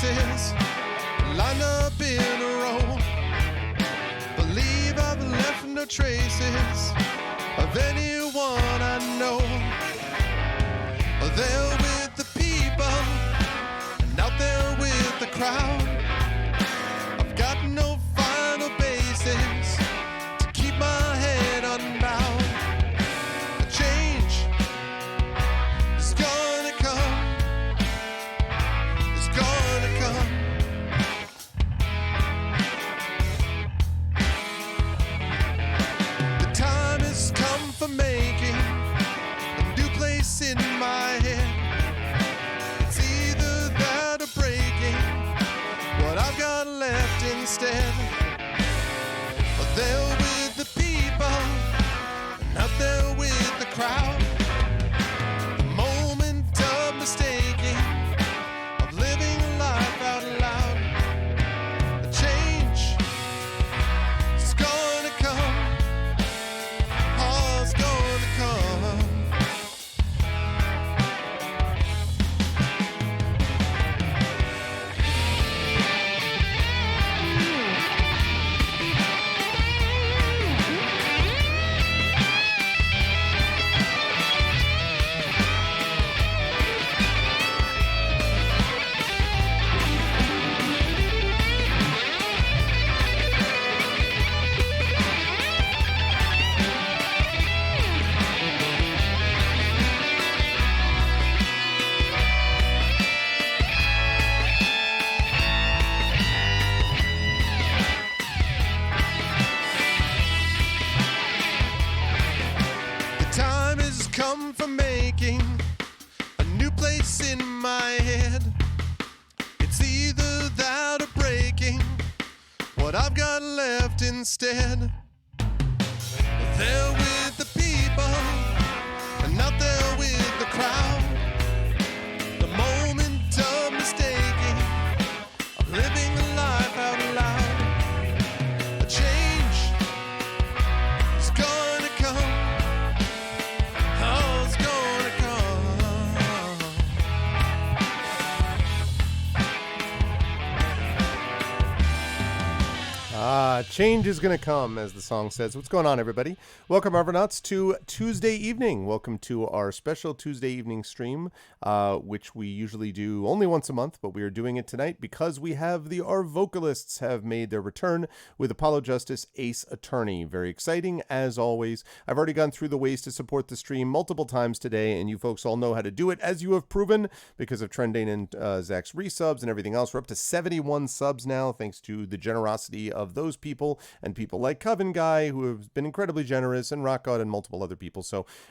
faces lined up in a row. Believe I've left no traces of anyone I know. There with the people and out there with the crowd. I've got no final basis to keep my head unbowed. A change is gonna come. It's gonna come. The time has come for making a new place in my head. It's either that or breaking what I've got left instead. There with the people and out there with the crowd. The moment of mistaking, of living life out loud. A change is gonna come. Oh, it's gonna come. The time has come for making a new place in my head. It's either that or breaking what I've got left instead. There with the people and out there with the crowd. The moment of mistaking, of living the life out loud. A change is gonna come. Oh, it's gonna come. Change is going to come, as the song says. What's going on, everybody? Welcome, Arvocalists, to Tuesday evening. Welcome to our special Tuesday evening stream, which we usually do only once a month, but we are doing it tonight because we have the Arvocalists have made their return with Apollo Justice Ace Attorney. Very exciting, as always. I've already gone through the ways to support the stream multiple times today, and you folks all know how to do it, as you have proven, because of Trendane and Zach's resubs and everything else. We're up to 71 subs now, thanks to the generosity of those people and people like Coven Guy, who have been incredibly generous, and Rock God and multiple other people,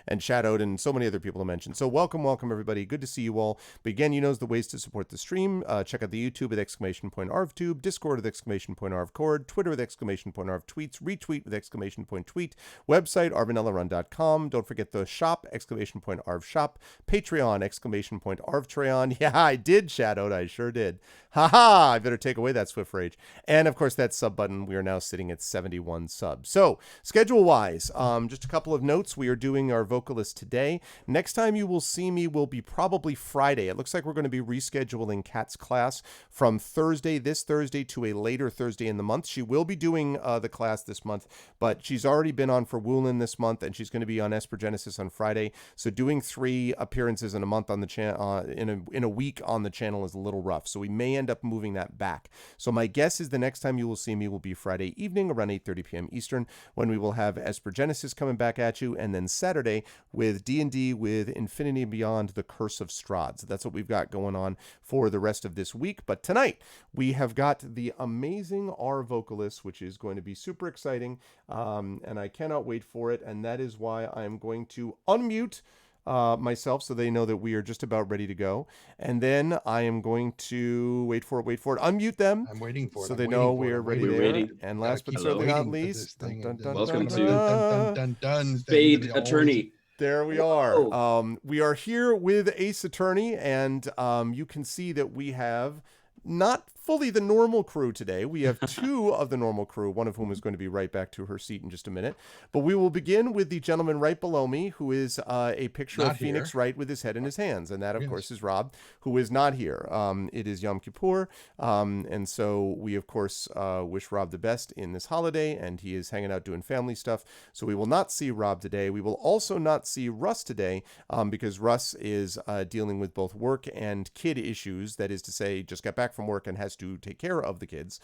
and Shadowed and so many other people to mention. So welcome, everybody. Good to see you all. But again, you know the ways to support the stream. Check out the YouTube with !ArvTube, Discord with !ArvCord, Twitter with !ArvTweets, retweet with !tweet, website arvanellarun.com. Don't forget the shop, !ArvShop, Patreon, !ArvTrayon. Yeah, I did, Shadowed. I sure did. Haha, I better take away that Swift Rage. And of course, that sub button. We are now sitting at 71 subs. So, schedule-wise, just a couple of notes. We are doing our vocalist today. Next time you will see me will be probably Friday. It looks like we're going to be rescheduling Kat's class from this Thursday, to a later Thursday in the month. She will be doing the class this month, but she's already been on for Woolen this month, and she's going to be on Esper Genesis on Friday. So doing 3 appearances in a month on the channel, in a week on the channel, is a little rough. So we may end up moving that back. So my guess is the next time you will see me will be Friday evening around 8:30 p.m. Eastern, when we will have Esper Genesis coming back at you, and then Saturday with D&D with Infinity Beyond: The Curse of Strahd. So that's what we've got going on for the rest of this week. But tonight we have got the amazing Arvocalists, which is going to be super exciting, and I cannot wait for it. And that is why I'm going to unmute myself so they know that we are just about ready to go. And then I am going to wait for it, unmute them. I'm waiting for it. So they know we are ready there. And last but certainly not least, welcome to Spade Attorney. There we are. We are here with Ace Attorney, and you can see that we have not fully the normal crew today. We have two of the normal crew, one of whom is going to be right back to her seat in just a minute. But we will begin with the gentleman right below me, who is a picture Not of Phoenix here. Wright with his head in his hands. And that, of Yes. course, is Rob, who is not here. It is Yom Kippur. And so we, of course, wish Rob the best in this holiday. And he is hanging out doing family stuff. So we will not see Rob today. We will also not see Russ today because Russ is dealing with both work and kid issues. That is to say, just got back from work and has to take care of the kids.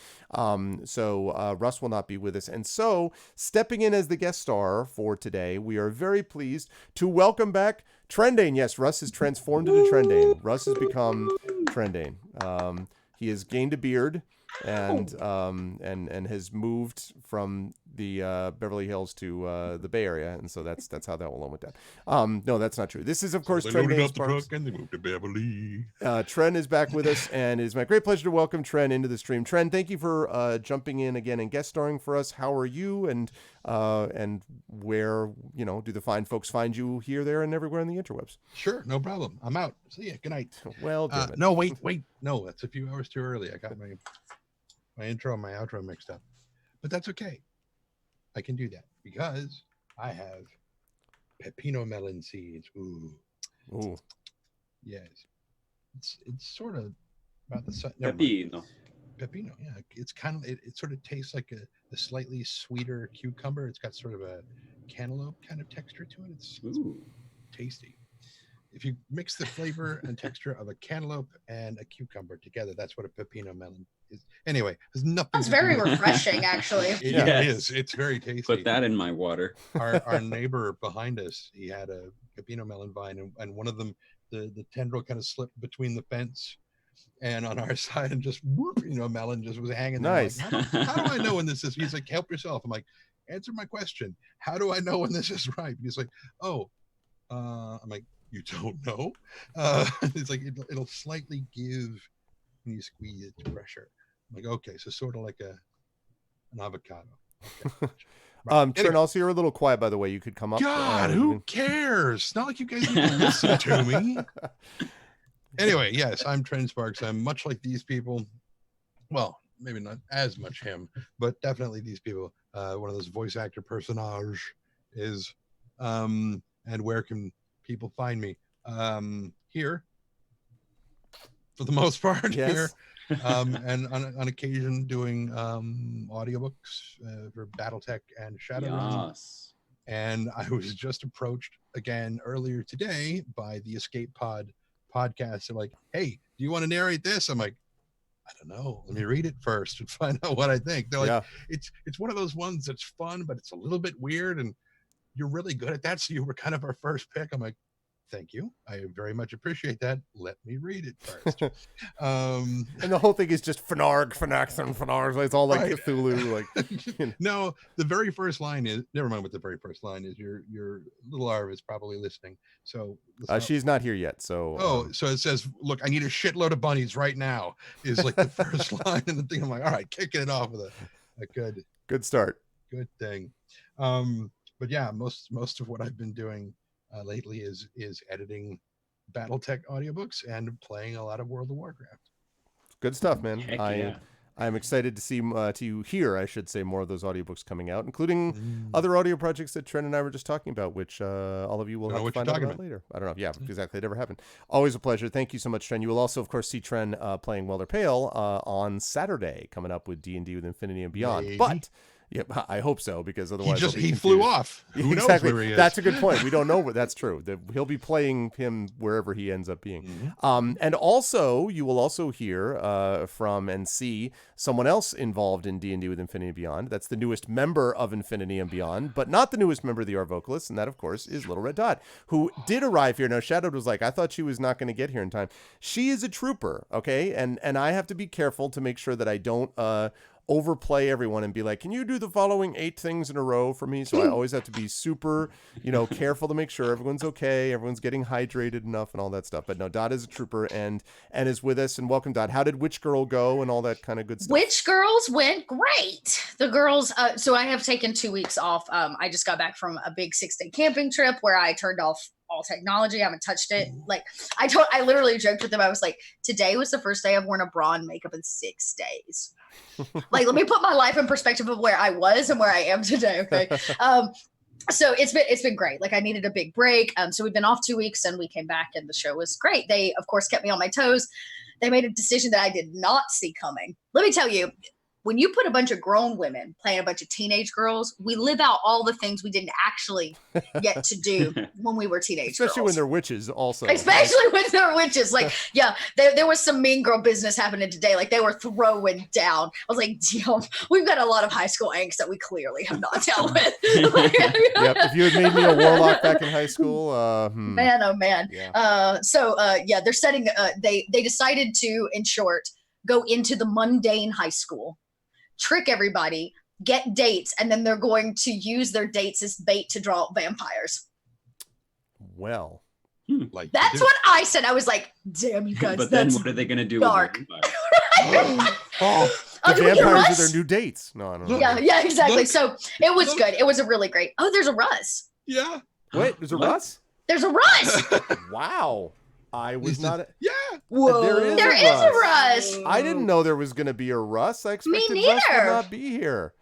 So Russ will not be with us. And so, stepping in as the guest star for today, we are very pleased to welcome back Trendane. Yes, Russ is transformed into Trendane. Russ has become Trendane. He has gained a beard and has moved from the Beverly Hills to the Bay Area, and so that's how that all went down. No, that's not true. This is, of course, They Trent loaded Danes up the Parks. truck and they moved to Beverly. Tren is back with us, and it is my great pleasure to welcome Tren into the stream. Tren, thank you for jumping in again and guest starring for us. How are you, and where do the fine folks find you here, there, and everywhere on the interwebs? Sure, no problem. I'm out. See ya. Good night. Well, damn it. No, wait. No, that's a few hours too early. I got my intro and my outro mixed up, but that's okay. I can do that because I have pepino melon seeds. Ooh. Yes. It's sort of about the Pepino. Pepino, yeah. It's kind of it sort of tastes like a slightly sweeter cucumber. It's got sort of a cantaloupe kind of texture to it. It's tasty. If you mix the flavor and texture of a cantaloupe and a cucumber together, that's what a pepino melon is. Anyway, there's nothing. That's very refreshing, actually. It is. It's very tasty. Put that in my water. Our neighbor behind us, he had a pepino melon vine, and one of them, the tendril kind of slipped between the fence and on our side, and just whoop, melon just was hanging there. Nice. Like, how do I know when this is? He's like, help yourself. I'm like, answer my question. How do I know when this is ripe? He's like, I'm like, you don't know? It's like it'll slightly give when you squeeze it to pressure. I'm like, okay, so sort of like an avocado. Okay. Trent, Anyway. also, you're a little quiet, by the way. You could come up. God, who cares? It's not like you guys need to listen to me. Anyway, yes, I'm Trent Sparks. I'm much like these people. Well, maybe not as much him, but definitely these people. One of those voice actor personage is. And where can people find me? Here, for the most part. Yes. Here. And on occasion doing audiobooks for BattleTech and Shadowrun. Yes. And I was just approached again earlier today by the Escape Pod podcast. They're like, hey, do you want to narrate this? I'm like, I don't know. Let me read it first and find out what I think. They're like, it's one of those ones that's fun, but it's a little bit weird, and you're really good at that. So you were kind of our first pick. I'm like, thank you. I very much appreciate that. Let me read it first. And the whole thing is just Fnarg, Fnaxon, Fnarg. It's all like Right. Cthulhu. No, the very first line is, never mind what the very first line is. Your little Arv is probably listening. So She's not here yet. So so it says, look, I need a shitload of bunnies right now is like the first line in the thing. I'm like, all right, kicking it off with a good start. Good thing. But yeah, most of what I've been doing lately is editing BattleTech audiobooks and playing a lot of World of Warcraft. Good stuff, man. Heck yeah. I'm excited to see to hear, I should say, more of those audiobooks coming out, including other audio projects that Trent and I were just talking about, which all of you will have to find out about later. I don't know. Yeah, exactly. It never happened. Always a pleasure. Thank you so much, Trent. You will also, of course, see Trent playing Well or Pale on Saturday, coming up with D&D with Infinity and Beyond. Maybe. But yeah, I hope so, because otherwise He flew off. Who exactly. knows where he is? That's a good point. We don't know where that's true. He'll be playing him wherever he ends up being. And also, you will also hear from and see someone else involved in D&D with Infinity and Beyond. That's the newest member of Infinity and Beyond, but not the newest member of the Arvocalists, and that, of course, is Little Red Dot, who did arrive here. Now, Shadowed was like, I thought she was not going to get here in time. She is a trooper, okay? And I have to be careful to make sure that I don't overplay everyone and be like, can you do the following 8 things in a row for me? So I always have to be super, careful to make sure everyone's okay, everyone's getting hydrated enough and all that stuff. But no, Dot is a trooper and is with us. And welcome, Dot. How did Witch Girl go and all that kind of good stuff? Witch Girls went great. The girls, so I have taken 2 weeks off. I just got back from a big 6-day camping trip where I turned off all technology. I haven't touched it. Like I literally joked with them. I was like, today was the first day I've worn a bra and makeup in 6 days. Like, let me put my life in perspective of where I was and where I am today. Okay. So it's been great. Like, I needed a big break. So we've been off 2 weeks and we came back and the show was great. They of course kept me on my toes. They made a decision that I did not see coming. Let me tell you, when you put a bunch of grown women playing a bunch of teenage girls, we live out all the things we didn't actually get to do when we were teenage Especially girls. when they're witches also. Especially when they're witches. Like, yeah, there was some mean girl business happening today. Like, they were throwing down. I was like, damn, we've got a lot of high school angst that we clearly have not dealt with. Yep. If you had made me a warlock back in high school, man, oh man. Yeah. Yeah, they're setting, they decided to, in short, go into the mundane high school, trick everybody, get dates, and then they're going to use their dates as bait to draw out vampires. Well, Like, that's what I said. I was like, damn, you guys. But then what are they going to do dark. with the vampires? the do we get vampires Russ? are their new dates. No, I don't know. Yeah, exactly. Look. So it was good. It was a really great. Oh, there's a Russ. Yeah. Wait, there's a What? Russ? There's a Russ. Wow. I was Is it- not. Yeah. Whoa. There is a Russ. I didn't know there was going to be a Russ. I expected Russ neither. would not be here.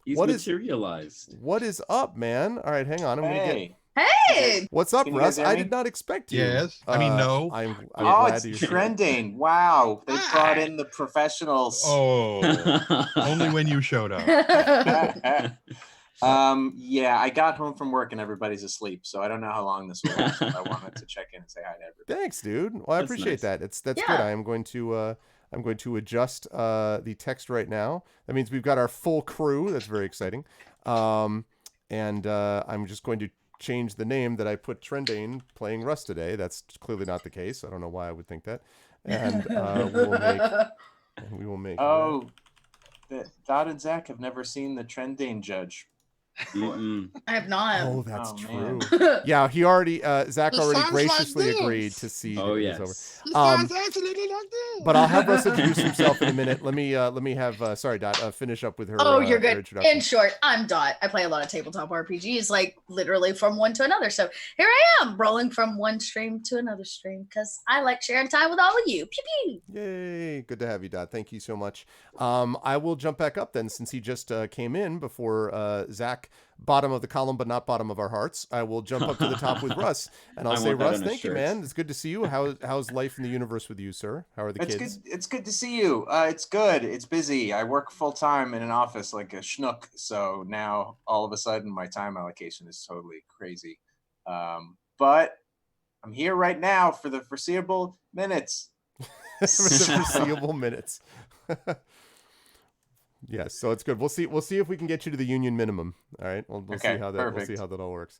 He's What is- materialized. What is up, man? All right, hang on. I'm going to get. Hey. Hey. What's up, Can you Russ? guys hear I me? did not expect you. Yes. I mean, no. I'm Oh, glad it's you're trending. Wow. They brought in the professionals. Oh, only when you showed up. Yeah, I got home from work and everybody's asleep, so I don't know how long this will last. But I wanted to check in and say hi to everybody. Thanks, dude. Well, I That's appreciate nice. that. That's Yeah. good. I'm going to adjust the text right now. That means we've got our full crew. That's very exciting. And I'm just going to change the name that I put Trendane playing Rust today. That's clearly not the case. I don't know why I would think that. And we will make. Oh, Dot and Zach have never seen the Trendane Judge. Mm-mm. I have not. Oh, that's Oh, true. man. Yeah, he already. Zach It already sounds like graciously this. agreed to see. Oh, that it was yes. over. Absolutely like this. But I'll have Russ introduce himself in a minute. Let me have sorry, Dot, finish up with her. Oh, you're her good. introduction. In short, I'm Dot. I play a lot of tabletop RPGs, like literally from one to another. So here I am, rolling from one stream to another stream because I like sharing time with all of you. Pew pew. Yay! Good to have you, Dot. Thank you so much. I will jump back up then, since he just came in before Zach. Bottom of the column, but not bottom of our hearts. I will jump up to the top with Russ, and I'll I say, want that Russ, on a thank you, shirt. man. It's good to see you. How's life in the universe with you, sir? How are the It's kids? good. It's good to see you. It's good. It's busy. I work full time in an office like a schnook, so now all of a sudden my time allocation is totally crazy. But I'm here right now for the foreseeable minutes. For the foreseeable minutes. Yes, so it's good. We'll see if we can get you to the union minimum. All right, we'll Okay, see how that perfect. all works.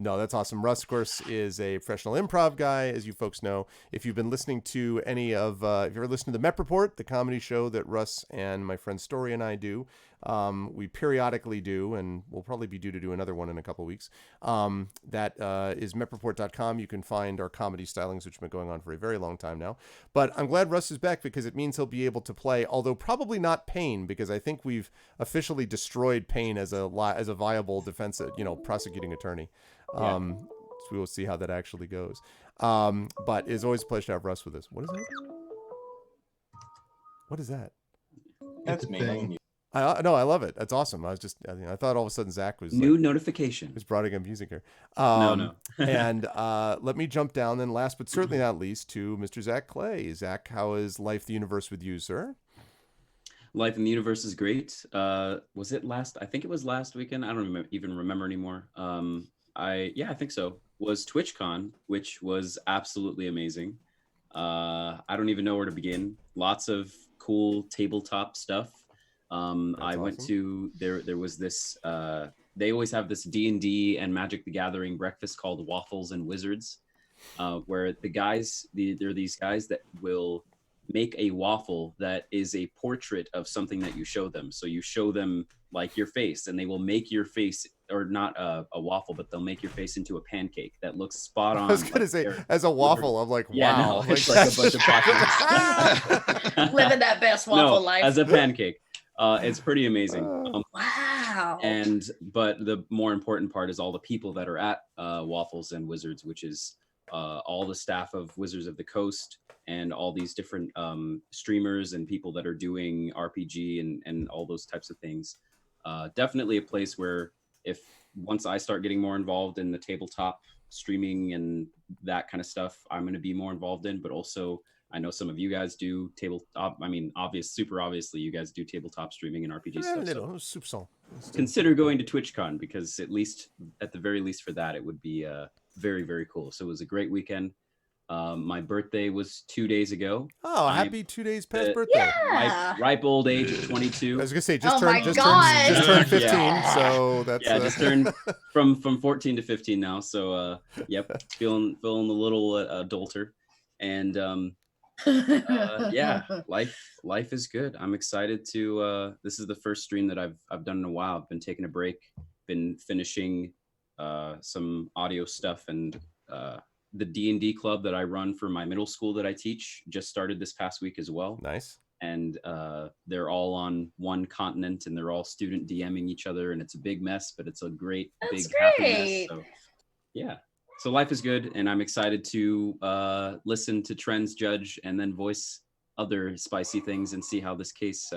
No, that's awesome. Russ, of course, is a professional improv guy, as you folks know. If you've been listening to any of, if you're listening to the Met Report, the comedy show that Russ and my friend Story and I do, we periodically do, and we'll probably be due to do another one in a couple weeks. That is metreport.com. You can find our comedy stylings, which have been going on for a very long time now. But I'm glad Russ is back because it means he'll be able to play, although probably not Payne, because I think we've officially destroyed Payne as a viable defense, prosecuting attorney. So we will see how that actually goes. But it's always a pleasure to have Russ with us. What is that? What is that? That's It's a me. thing. No, I love it. That's awesome. I thought all of a sudden Zach was New notification. was brought in music here. No. And let me jump down then, last but certainly not least, to Mr. Zach Clay. Zach, how is life, the universe with you, sir? Life in the universe is great. Was it last? I think it was last weekend. I don't even remember anymore. I think so. Was TwitchCon, which was absolutely amazing. I don't even know where to begin. Lots of cool tabletop stuff. I went to there was this. They always have this D&D and Magic the Gathering breakfast called Waffles and Wizards, where there are these guys that will make a waffle that is a portrait of something that you show them. So you show them like your face, and they will make your face, or not a waffle, but they'll make your face into a pancake that looks spot on. I was gonna say, as a waffle, I'm like, Yeah, wow. no, it's like a bunch of packages. Living that best waffle No, life. as a pancake. It's pretty amazing. Wow. Wow. But the more important part is all the people that are at Waffles and Wizards, which is all the staff of Wizards of the Coast and all these different streamers and people that are doing RPG and all those types of things. Definitely a place where if once I start getting more involved in the tabletop streaming and that kind of stuff, I'm going to be more involved in. But also, I know some of you guys do tabletop. I mean, super obviously, you guys do tabletop streaming and RPG stuff. So consider going to TwitchCon, because at the very least for that, it would be very, very cool. So it was a great weekend. My birthday was 2 days ago. Oh, happy 2 days past birthday! Yeah. Ripe old age of 22. I was gonna say Oh my just God. turned 15, Yeah. so that's just turned from 14 to 15 now. So yep, feeling a little adulter, and yeah, life is good. I'm excited to. This is the first stream that I've done in a while. I've been taking a break, been finishing some audio stuff, and the D&D club that I run for my middle school that I teach just started this past week as well. nice. And they're all on one continent, and they're all student DMing each other, and it's a big mess, but it's a great That's big happy mess. great. So yeah, so life is good, and I'm excited to listen to trends, judge, and then voice other spicy things and see how this case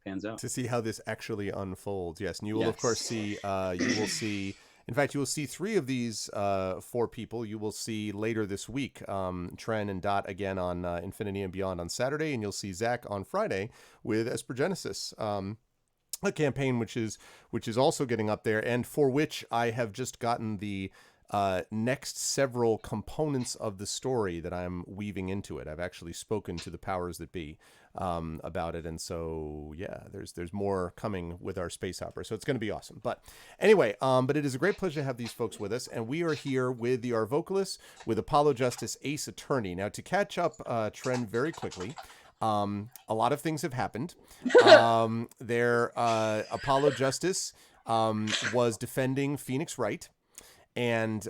pans out. To see how this actually unfolds. Yes, and you will of Yes. course see. You will see. In fact, you will see 3 of these 4 people. You will see later this week, Tren and Dot again on Infinity and Beyond on Saturday, and you'll see Zach on Friday with Espergenesis, a campaign which is also getting up there, and for which I have just gotten the next several components of the story that I'm weaving into it. I've actually spoken to the powers that be about it, and so yeah, there's more coming with our space opera, so it's going to be awesome. But anyway, but it is a great pleasure to have these folks with us, and we are here with the Arvocalists, with Apollo Justice Ace Attorney. Now, to catch up Trend very quickly, a lot of things have happened. Apollo Justice was defending Phoenix Wright. And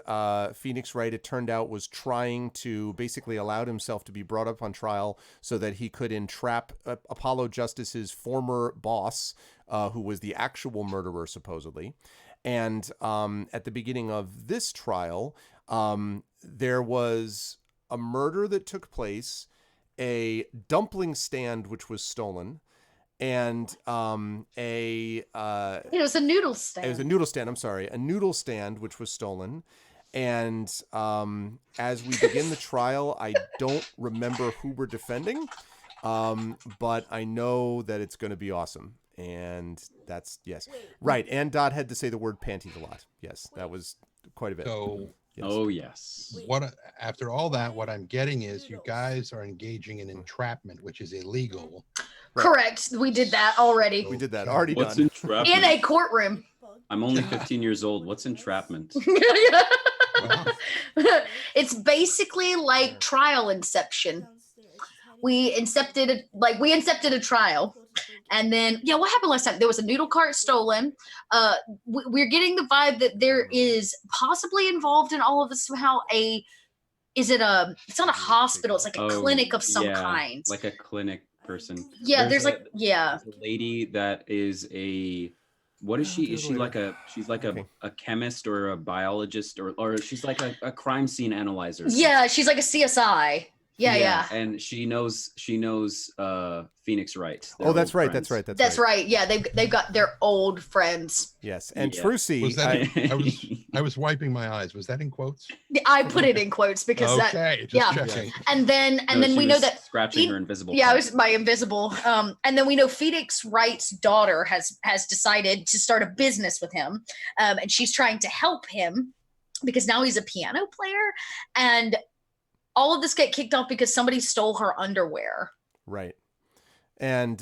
Phoenix Wright, it turned out, was trying to basically allowed himself to be brought up on trial so that he could entrap Apollo Justice's former boss, who was the actual murderer, supposedly. And at the beginning of this trial, there was a murder that took place, a dumpling stand which was stolen, and It was a noodle stand. it was a noodle stand. I'm sorry, a noodle stand which was stolen. And as we begin the trial, I don't remember who we're defending, but I know that it's going to be awesome. And that's yes, right. And Dot had to say the word panties a lot. Yes, that was quite a bit. So Yes. Oh yes. after all that, what I'm getting is you guys are engaging in entrapment, which is illegal. Correct. We did that already We did that already. What's done. entrapment? in a courtroom. I'm only 15 years old. What's entrapment? Wow. It's basically like trial inception. We incepted a trial, and then what happened last time? There was a noodle cart stolen. We're getting the vibe that there is possibly involved in all of this somehow it's not a hospital, it's like a clinic of some kind. Like a clinic person. Yeah, there's a lady that is what is she? Is she like she's like a chemist or a biologist or she's like a crime scene analyzer? Yeah, she's like a CSI. Yeah. And she knows Phoenix Wright. Oh, that's right. Friends. That's right. Right. Yeah, they've got their old friends. Yes, and Yeah. Trucy. Was that I was wiping my eyes. Was that in quotes? I put it in quotes because Okay, just checking. and then She we know was that scratching her invisible. it part. was my invisible. And then we know Phoenix Wright's daughter has decided to start a business with him, and she's trying to help him because now he's a piano player, and all of this got kicked off because somebody stole her underwear. Right. And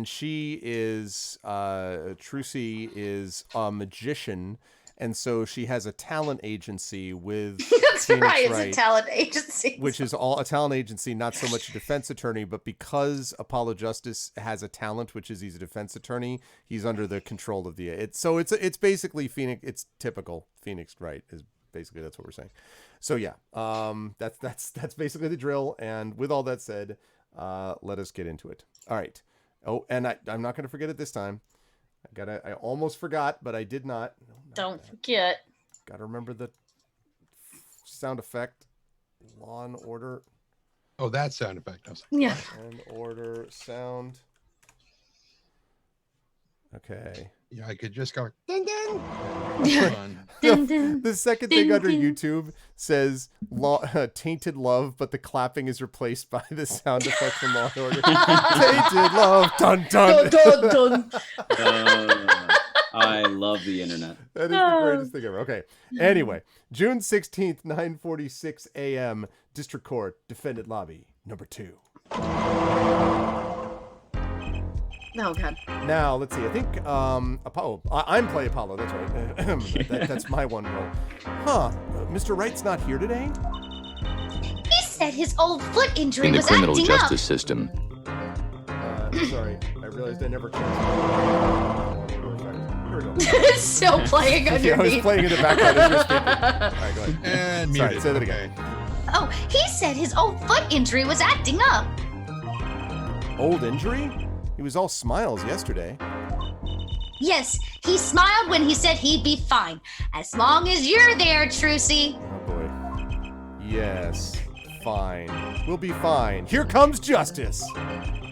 she is Trucy is a magician, and so she has a talent agency with That's Phoenix right. Wright, It's a talent agency. which is all a talent agency, not so much a defense attorney, but because Apollo Justice has a talent, which is he's a defense attorney, he's under the control of the it's basically Phoenix. It's typical Phoenix Wright is basically that's what we're saying. So yeah, that's basically the drill. And with all that said, let us get into it. All right. Oh, and I'm not going to forget it this time. I almost forgot, but I did not. No, not Don't that. forget. Gotta remember the sound effect. Law and Order. Oh, that sound effect. I was like, Yeah. what? And Order sound. Okay. Yeah, I could just go ding ding. Yeah. Fun. Dun, dun. The second thing Ding, under ding. YouTube says Tainted Love, but the clapping is replaced by the sound effect from Law and Order. Tainted Love. Dun dun. Dun, dun, dun. I love the internet. That is the greatest thing ever. Okay. Anyway, June 16th, 9:46 a.m. District Court, Defendant Lobby, number 2. Oh god. Now, let's see. I think Apollo. I'm Play Apollo. That's right. That's my one role. Huh. Mr. Wright's not here today? He said his old foot injury In the was criminal acting justice system, Sorry. I realized I never checked. Here we go. up. Still playing underneath. Yeah, I was playing in the background as you were speaking. All right, go ahead. And Sorry, muted. say that again. Okay. Oh, he said his old foot injury was acting up. Old injury? He was all smiles yesterday. Yes, he smiled when he said he'd be fine. As long as you're there, Trucy. Oh boy. Yes. Fine. We'll be fine. Here comes justice.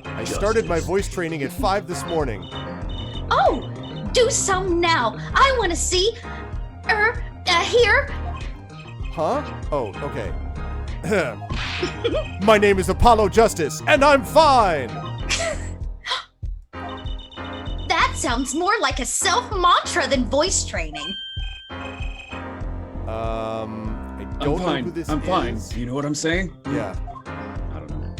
I started my voice training at 5 this morning. Oh, do some now. I want to see. Here. Huh? Oh, okay. My name is Apollo Justice, and I'm fine. That sounds more like a self-mantra than voice training. I don't know who this I'm is. fine. You know what I'm saying? Yeah. I don't know.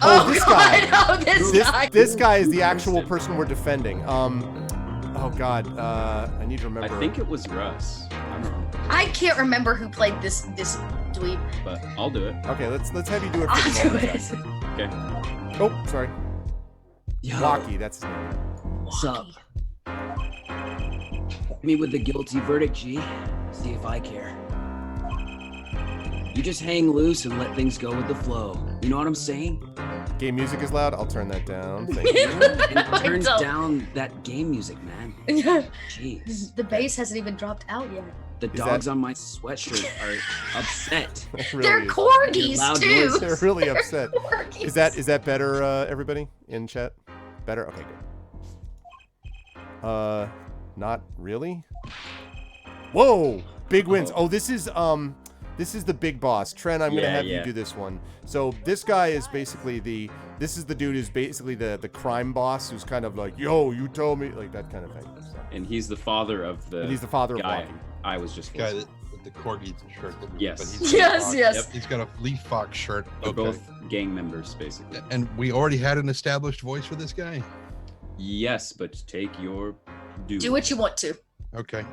Oh, this guy. God. Oh, this guy. This guy is the actual person we're defending. Oh God. I need to remember. I think it was Russ. I don't know, I can't remember who played this dweeb. but I'll do it. Okay, let's have you do it for I'll the do moment. it. Okay. Oh, sorry. Yo, Wacky, that's his name. What's up? Hit me with the guilty verdict, G. See if I care. You just hang loose and let things go with the flow. You know what I'm saying? Game music is loud. I'll turn that down. Thank you. And turn don't. down that game music, man. Jeez. The bass hasn't even dropped out yet. The Is dogs that- on my sweatshirt are upset. It really They're is. corgis Loud too. noises. They're really upset. Corgis. Is that better, everybody in chat? Better? Okay, good. Not really. Whoa! Big wins. Oh, this is the big boss. Trent, I'm gonna Yeah, have you yeah. do this one. So this guy is basically this is the dude who's basically the crime boss who's kind of like, yo, you told me, like that kind of thing. So, And he's the father of the and he's the father of guy Wacky. I was just Guy listening. that, with the corgi shirt. Yes. But he's Yes, Fox. yes. Yep. He's got a Leaf Fox shirt. They're Okay. both gang members, basically. And we already had an established voice for this guy. Yes, but take your due. Do what you want to. Okay.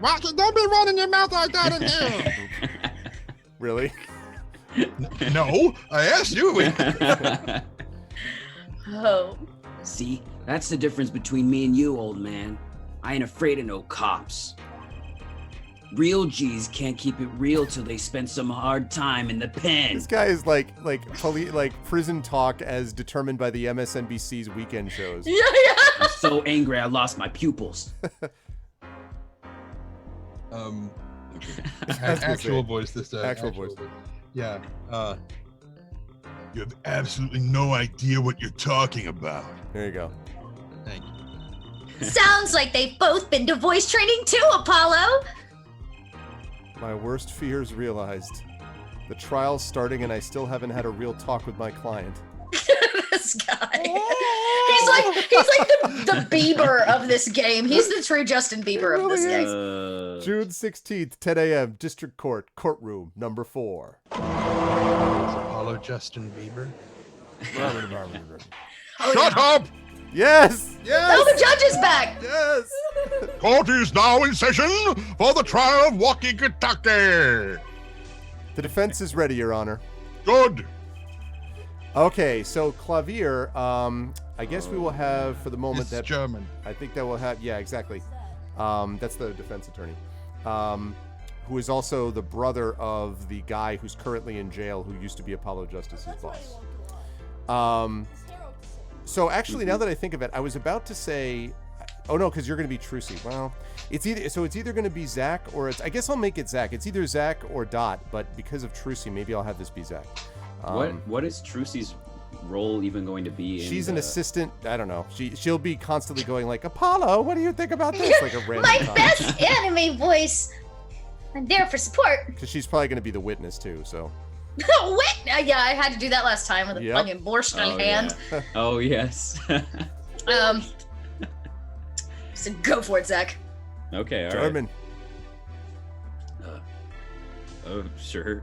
Rocky, don't be running your mouth like that in here. Really? No, I asked you. Oh. See, that's the difference between me and you, old man. I ain't afraid of no cops. Real G's can't keep it real till they spend some hard time in the pen. This guy is like prison talk as determined by the MSNBC's weekend shows. Yeah, yeah. I'm so angry I lost my pupils. Okay. was gonna Actual say. voice this time. Actual voice. Yeah. You have absolutely no idea what you're talking about. There you go. Thank you. Sounds like they've both been to voice training too, Apollo. My worst fears realized. The trial's starting and I still haven't had a real talk with my client. This guy. He's like the Bieber of this game. He's the true Justin Bieber of this really game. June 16th, 10 a.m., District Court, courtroom number 4. It's Apollo Justin Bieber. Oh, Shut yeah. up! Yes! Yes! Oh, the judge is back. Yes! Court is now in session for the trial of Wacky, Kentucky. The defense is ready, Your Honor. Good. Okay, so Clavier, I guess we will have for the moment It's that German. I think that will have, yeah, exactly. That's the defense attorney, who is also the brother of the guy who's currently in jail, who used to be Apollo Justice's boss. So actually, now that I think of it, I was about to say, Oh no, because you're going to be Trucy. Well, it's either going to be Zach or I guess I'll make it Zach. It's either Zach or Dot, but because of Trucy, maybe I'll have this be Zach. What is Trucy's role even going to be? She's an assistant. I don't know. She'll be constantly going like, Apollo, what do you think about this? Like a random My time. best anime voice. I'm there for support. Because she's probably going to be the witness too. So. Wait, yeah, I had to do that last time with a Yep. fucking borscht in hand. Yeah. Oh yes. So go for it, Zach. Okay. All German. right. Oh sure.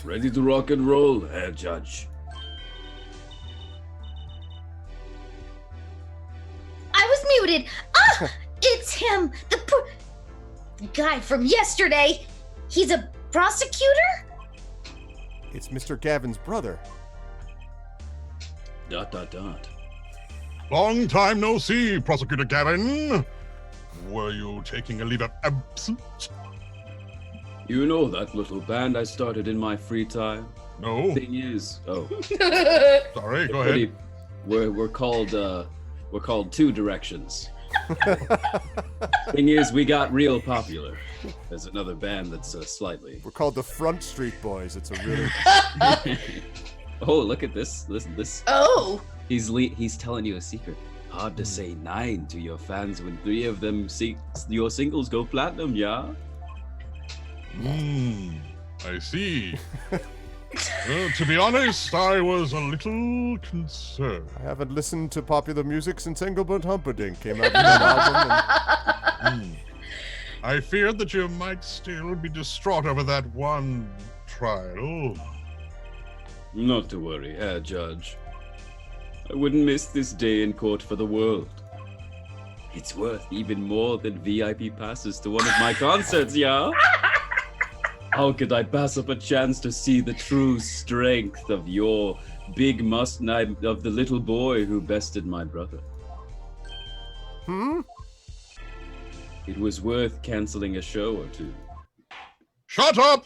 Ready to rock and roll, Herr Judge. I was muted. Ah, it's him, the poor guy from yesterday. He's a prosecutor? It's Mr. Gavin's brother. ... Long time no see, Prosecutor Gavin. Were you taking a leave of absence? You know that little band I started in my free time? No. Thing is, Sorry, go ahead. We're called Two Directions. Thing is, we got real popular. There's another band that's slightly. We're called the Front Street Boys. It's a really... Oh, look at this! Listen, this. Oh. He's telling you a secret. Hard to say 9 to your fans when 3 of them your singles go platinum, yeah? I see. To be honest, I was a little concerned. I haven't listened to popular music since Engelbert Humperdinck came out with an album. I feared that you might still be distraught over that one trial. Not to worry, Herr Judge. I wouldn't miss this day in court for the world. It's worth even more than VIP passes to one of my concerts, yeah? How could I pass up a chance to see the true strength of your big mustache of the little boy who bested my brother? It was worth canceling a show or two. Shut up!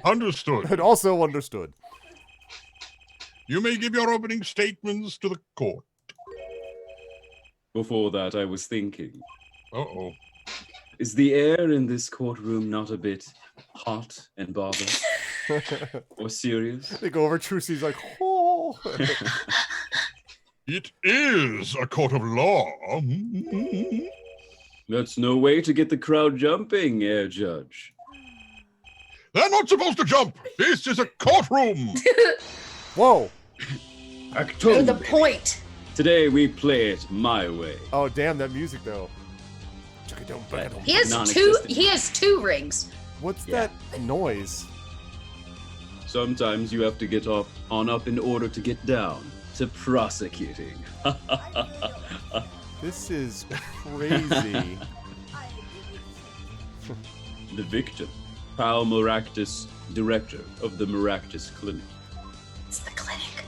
Understood. And also understood. You may give your opening statements to the court. Before that, I was thinking, Uh-oh. is the air in this courtroom not a bit hot and bothered? Or serious? They go over Trucy's like, oh. It is a court of law. That's no way to get the crowd jumping, Herr Judge. They're not supposed to jump. This is a courtroom. Whoa. To the point. Today we play it my way. Oh, damn, that music, though. He has Non-existent. two rings. What's Yeah. that noise? Sometimes you have to get up in order to get down to prosecuting. This is crazy. The victim, Paul Maractus, director of the Maractus Clinic. It's the clinic.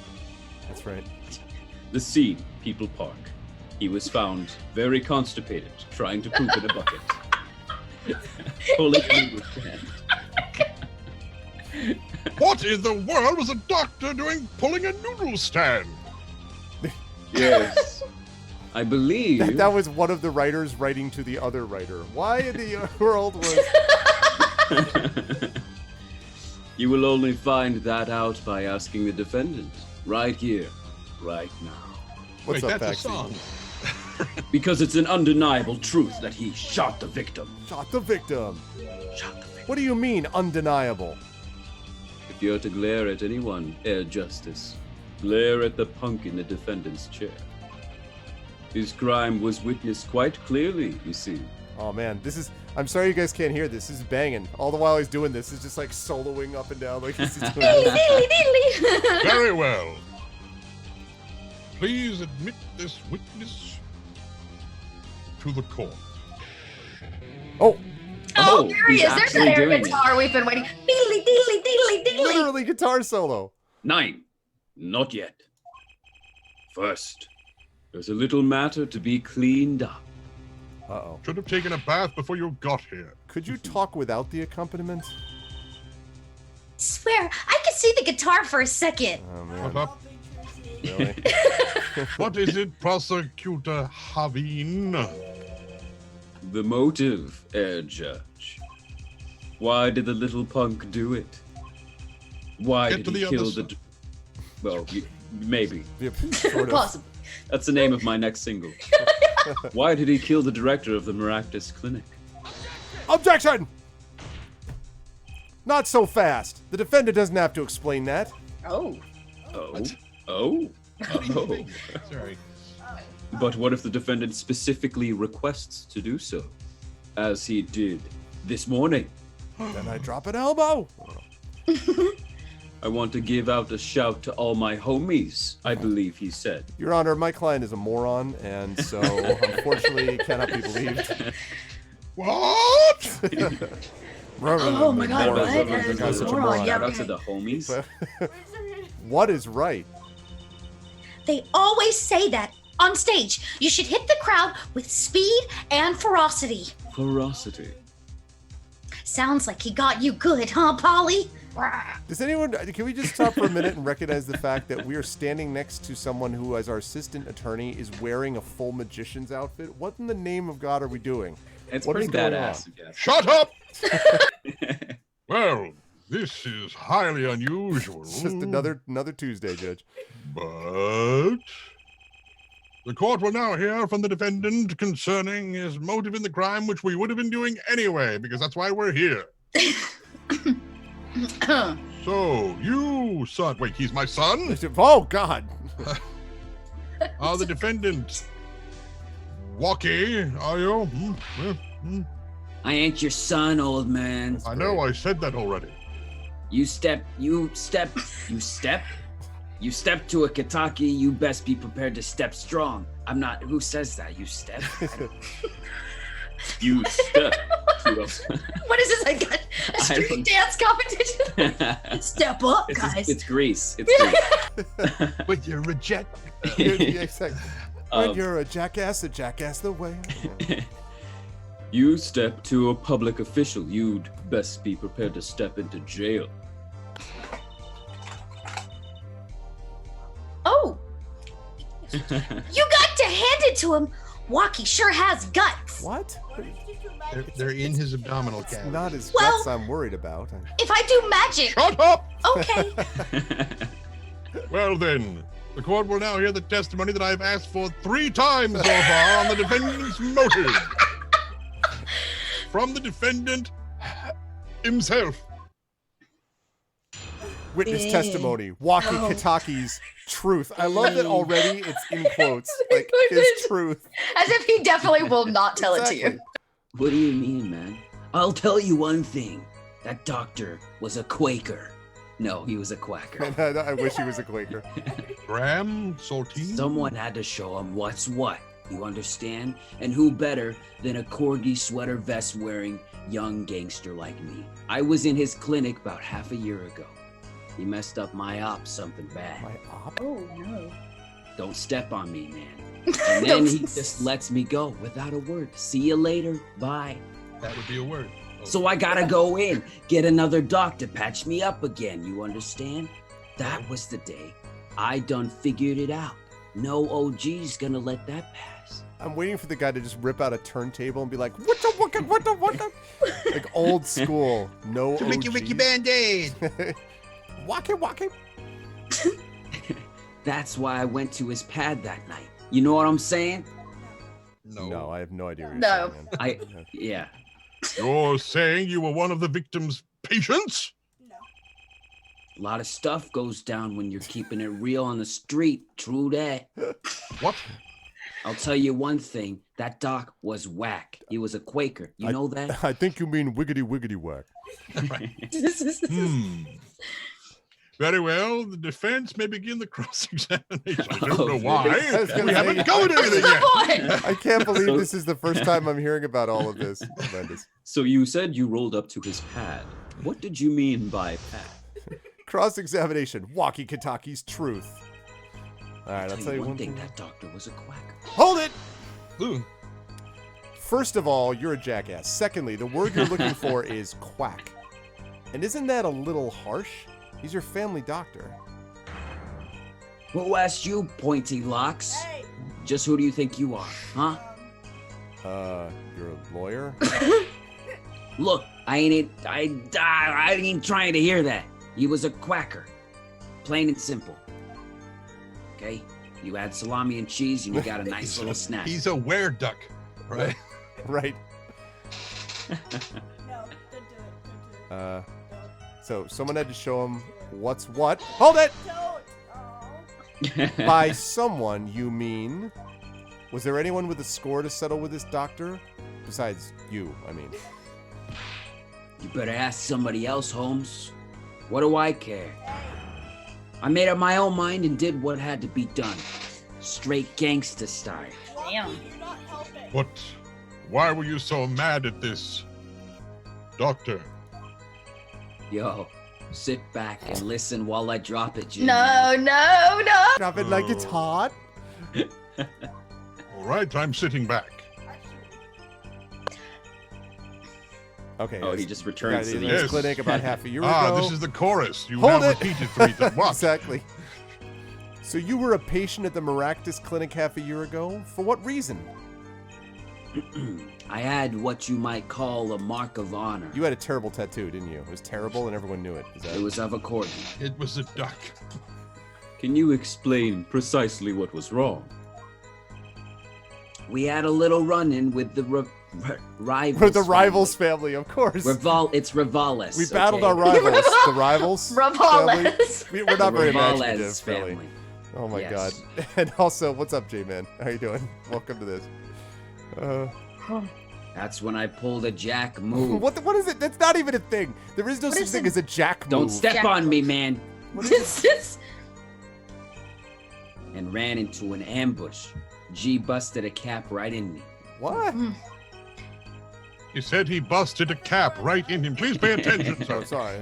That's right. The scene, People Park. He was found very constipated, trying to poop in a bucket. Pulling a noodle stand. What in the world was a doctor doing pulling a noodle stand? Yes. I believe That was one of the writers writing to the other writer. Why in the world was... You will only find that out by asking the defendant. Right here, right now. What's Wait, up, that's a Paxi? song. Because it's an undeniable truth that he shot the victim. Shot the victim. Shot the victim. What do you mean, undeniable? If you're to glare at anyone, Air Justice, glare at the punk in the defendant's chair. His crime was witnessed quite clearly, you see. Oh, man, this is... I'm sorry you guys can't hear this. This is banging. All the while he's doing this, he's just like soloing up and down like he's doing Diddly, this. diddly, diddly. Very well. Please admit this witness to the court. Oh, Oh, there he he's is. There's that actually air doing it. guitar we've been waiting. Diddly, diddly, diddly, diddly. literally guitar solo. 9. Not yet. First, there's a little matter to be cleaned up. Uh-oh. Should have taken a bath before you got here. Could you talk without the accompaniment? Swear, I could see the guitar for a second. Oh, Shut man. up. Really? What is it, Prosecutor Haveen? The motive, Herr Judge. Why did the little punk do it? Why Get did to he the other kill side. the... Well, maybe. Yep, sort of. Possibly. That's the name of my next single. Why did he kill the director of the Maractus Clinic? Objection! Not so fast. The defendant doesn't have to explain that. Oh. Oh? What? Oh? Oh. Sorry. But what if the defendant specifically requests to do so? As he did this morning. Then I drop an elbow. I want to give out a shout to all my homies, I believe he said. Your Honor, my client is a moron, and so unfortunately cannot be believed. What? Oh my God, Moron. what? The guy's such a Moron, moron. yeah. Shout out to okay. the homies. What is right? They always say that on stage. You should hit the crowd with speed and ferocity. Ferocity. Sounds like he got you good, huh, Polly? Does anyone, can we just stop for a minute and recognize the fact that we are standing next to someone who, as our assistant attorney, is wearing a full magician's outfit? What in the name of God are we doing? It's What pretty is going badass. on? I guess. Shut up! Well, this is highly unusual. It's just another Tuesday, Judge. But the court will now hear from the defendant concerning his motive in the crime, which we would have been doing anyway, because that's why we're here. So, you son, wait, he's my son? Oh, God. Are the defendant Walkie, are you? I ain't your son, old man. I know, I said that already. You step to a Kitaki, you best be prepared to step strong. I'm not, who says that? You step? You step to a... What is this? I got a street dance competition? Step up, guys. It's Grease. It's Grease. But you're a jet. Yeah, exactly. When Um, you're a jackass the way. You step to a public official, you'd best be prepared to step into jail. Oh, you got to hand it to him. Walkie sure has guts. What? They're in his abdominal It's cavity. not his Well- guts I'm worried about. If I do magic, Shut up! okay. Well then, the court will now hear the testimony that I've asked for 3 times so far on the defendant's motive. From the defendant himself. Witness testimony. Walkie Oh. Kitaki's truth. I love that already it's in quotes. Like his truth. As if he definitely will not tell it to Exactly. you. What do you mean, man? I'll tell you one thing. That doctor was a Quaker. No, he was a quacker. I wish he was a Quaker. Graham, saltine. Someone had to show him what's what. You understand? And who better than a corgi sweater vest wearing young gangster like me? I was in his clinic about half a year ago. He messed up my op something bad. My op? Oh, no. Don't step on me, man. And then he just lets me go without a word. See you later. Bye. That would be a word. Oh. So I gotta go in, get another doc to patch me up again. You understand? That was the day I done figured it out. No OG's gonna let that pass. I'm waiting for the guy to just rip out a turntable and be like, what the? Like old school. No To Mickey OGs. Mickey Band-Aid. Walkie. That's why I went to his pad that night. You know what I'm saying? No, I have no idea what you're No. saying, man. Yeah. You're saying you were one of the victim's patients? A lot of stuff goes down when you're keeping it real on the street. True that. What? I'll tell you one thing. That doc was whack. He was a Quaker. You know that? I think you mean wiggity whack. Very well. The defense may begin the cross-examination. I don't Oh, know why. I was gonna We say- haven't covered anything yet. Boy. I can't believe So- this is the first time I'm hearing about all of this. Tremendous. So you said you rolled up to his pad. What did you mean by pad? Cross-examination. Walkie Kitaki's truth. All right, I'll tell you one thing. thing. That doctor was a quacker. Hold it! Ooh. First of all, you're a jackass. Secondly, the word you're looking for is quack. And isn't that a little harsh? He's your family doctor. Who asked you, pointy locks? Just who do you think you are, huh? You're a lawyer? Look, I ain't trying to hear that. He was a quacker. Plain and simple. Okay? You add salami and cheese and you got a nice little snack. He's a wereduck, right? Right. No, don't do it. Don't do it. So someone had to show him what's what. Hold it! Don't. Oh. By someone, you mean... Was there anyone with a score to settle with this doctor? Besides you, I mean. You better ask somebody else, Holmes. What do I care? I made up my own mind and did what had to be done. Straight gangster style. Damn. You're not helping. But why were you so mad at this doctor? Yo, sit back and listen while I drop it, Jimmy. No. Drop it like it's hot. All right, I'm sitting back. Okay. Oh, yes. he just returns to in the his Yes. clinic about half a year ago. Ah, this is the chorus. You Hold now it. repeated 3 times. What? Exactly. So you were a patient at the Maractus Clinic half a year ago? For what reason? I had what you might call a mark of honor. You had a terrible tattoo, didn't you? It was terrible and everyone knew it. Is that... It was of a corgi. It was a duck. Can you explain precisely what was wrong? We had a little run-in with the rivals. We're the Rivals family, of course. It's Rivales. We battled okay? our rivals. The Rivals family. Rivales. We're not The very Rivales imaginative, really. family. Oh my Yes. god. And also, what's up, J-Man? How you doing? Welcome to this. That's when I pulled a jack move. What is it? That's not even a thing. There is no What such is thing it? as a jack move. Don't step Jack on me, move. man. This And ran into an ambush. G busted a cap right in me. What? He said he busted a cap right in him. Please pay attention, Oh, sir. sorry.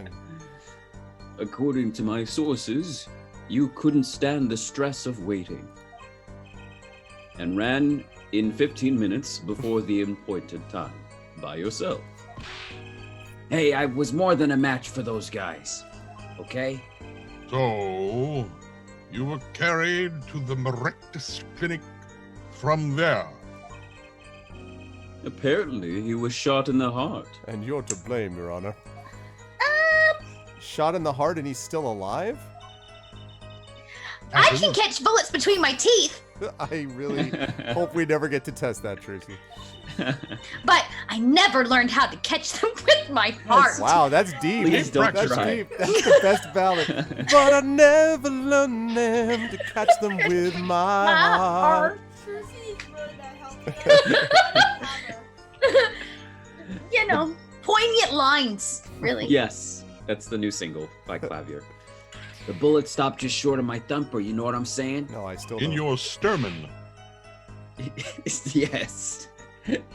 According to my sources, you couldn't stand the stress of waiting and ran in 15 minutes before the appointed time by yourself. Hey, I was more than a match for those guys. Okay? So, you were carried to the Maractus Clinic from there. Apparently, he was shot in the heart. And you're to blame, Your Honor. Shot in the heart and he's still alive? I can catch bullets between my teeth, I really hope we never get to test that, Tracy. but I never learned how to catch them with my heart. Wow, that's deep. Please don't That's try. deep. That's the best ballad. But I never learned them to catch them with my heart. Tracy's really not helping. You know, poignant lines, really. Yes, that's the new single by Clavier. The bullet stopped just short of my thumper, you know what I'm saying? No, I still In don't. your sterman. Yes.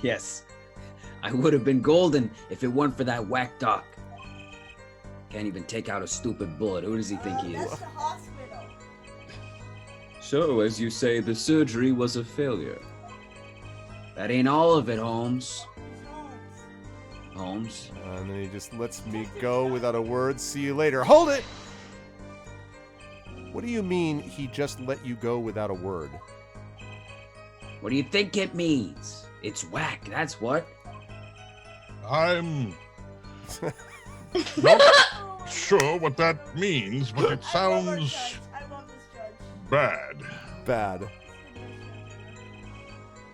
Yes. I would have been golden if it weren't for that whack doc. Can't even take out a stupid bullet. Who does he think he is? That's the hospital. So, as you say, the surgery was a failure. That ain't all of it, Holmes. Holmes. Holmes. And then he just lets me go without a word. See you later. Hold it! What do you mean he just let you go without a word? What do you think it means? It's whack, that's what. I'm not sure what that means, but it I love our sounds judge. I love this judge. bad. Bad.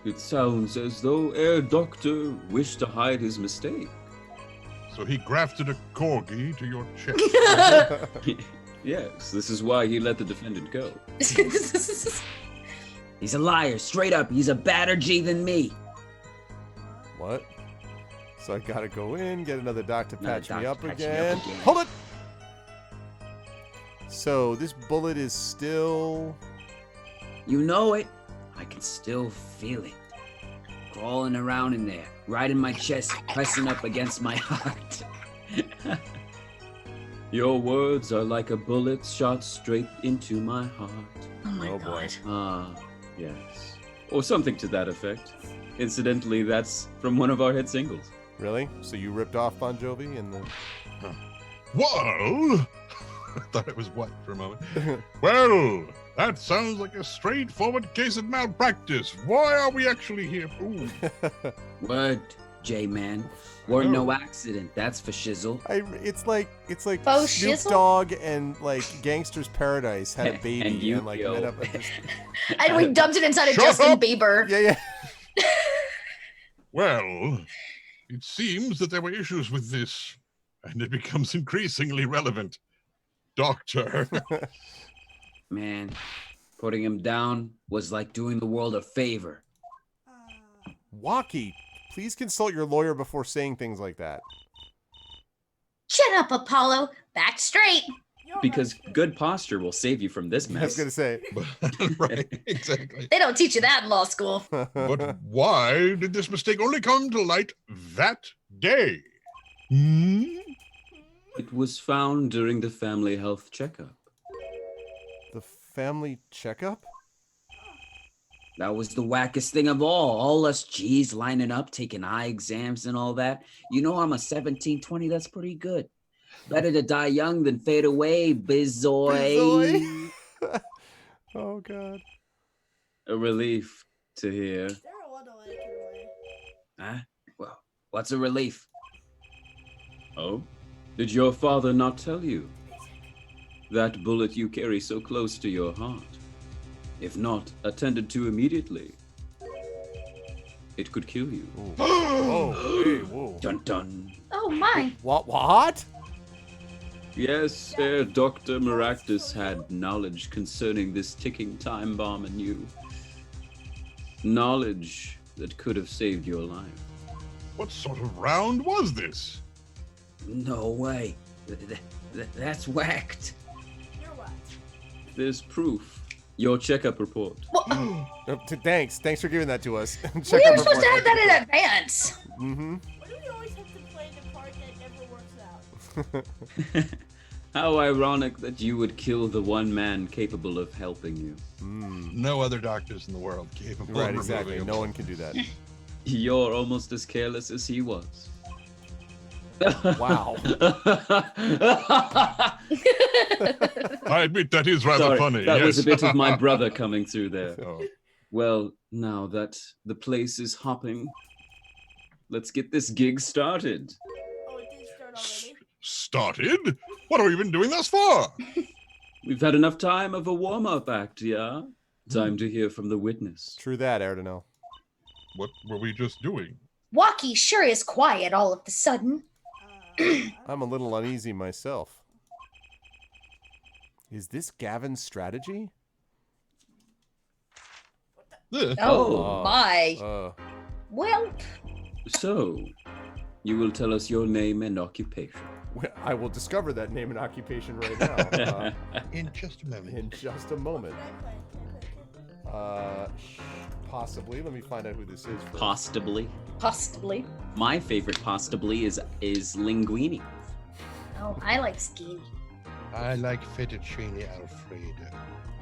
It sounds as though Air Doctor wished to hide his mistake. So he grafted a corgi to your chest. Yes, this is why he let the defendant go. He's a liar, straight up. He's a badder G than me. What? So I gotta go in, get another doc to Another patch doc me to up patch me again. up again. Hold it! So this bullet is still... You know it. I can still feel it. Crawling around in there, right in my chest, pressing up against my heart. Your words are like a bullet shot straight into my heart. Oh my Oh, boy. god. Ah, yes. Or something to that effect. Incidentally, that's from one of our hit singles. Really? So you ripped off Bon Jovi and the... Well, I thought it was what for a moment. Well, that sounds like a straightforward case of malpractice. Why are we actually here? Ooh. Word, J-Man. We're no accident, that's for shizzle. It's like Faux Snoop shizzle? Dogg and like Gangster's Paradise had a And baby and like Yu-Gi-Oh. met up. At this... And we dumped it inside of Shut Justin up! Bieber. Yeah. Well, it seems that there were issues with this, and it becomes increasingly relevant. Doctor. Man, putting him down was like doing the world a favor. Waki, please consult your lawyer before saying things like that. Shut up, Apollo. Back straight. You're Because right. good posture will save you from this I was mess. gonna say. Right, exactly. They don't teach you that in law school. But why did this mistake only come to light that day? Hmm? It was found during the family health checkup. The family checkup? That was the wackest thing of all. All us G's lining up, taking eye exams and all that. You know I'm a 1720, that's pretty good. Better to die young than fade away, bizoy. Bizoy. Oh god. A relief to hear. There are one away, get away. Huh? Well, what's a relief? Oh? Did your father not tell you? That bullet you carry so close to your heart. If not attended to immediately, it could kill you. Oh, hey, whoa. Dun dun. Oh my. What? Yes, Dr. Maractus had knowledge concerning this ticking time bomb in you. Knowledge that could have saved your life. What sort of round was this? No way. That's whacked. You're what? There's proof. Your checkup report. Thanks for giving that to us. We were supposed to have that in advance. Mm-hmm. Why do we always have to play the part that never works out? How ironic that you would kill the one man capable of helping you. No other doctors in the world capable Right, of exactly. removing No a one can do that. You're almost as careless as he was. Wow. I admit that is rather Sorry, funny. that yes. was a bit of my brother coming through there. Oh. Well, now that the place is hopping, let's get this gig started. Oh, it did start already? Started? What have we been doing thus far? We've had enough time of a warm-up act, yeah? Time to hear from the witness. True that, Erdenel. What were we just doing? Walkie sure is quiet all of the sudden. I'm a little uneasy myself. Is this Gavin's strategy? Ugh. Oh, my. Well, So, you will tell us your name and occupation. I will discover that name and occupation right now. In just a moment. In just a moment. Can I play? Can I play? Possibly. Let me find out who this is first. Possibly. Possibly. My favorite possibly is Linguini. oh, I like skinny. I like fettuccine alfredo.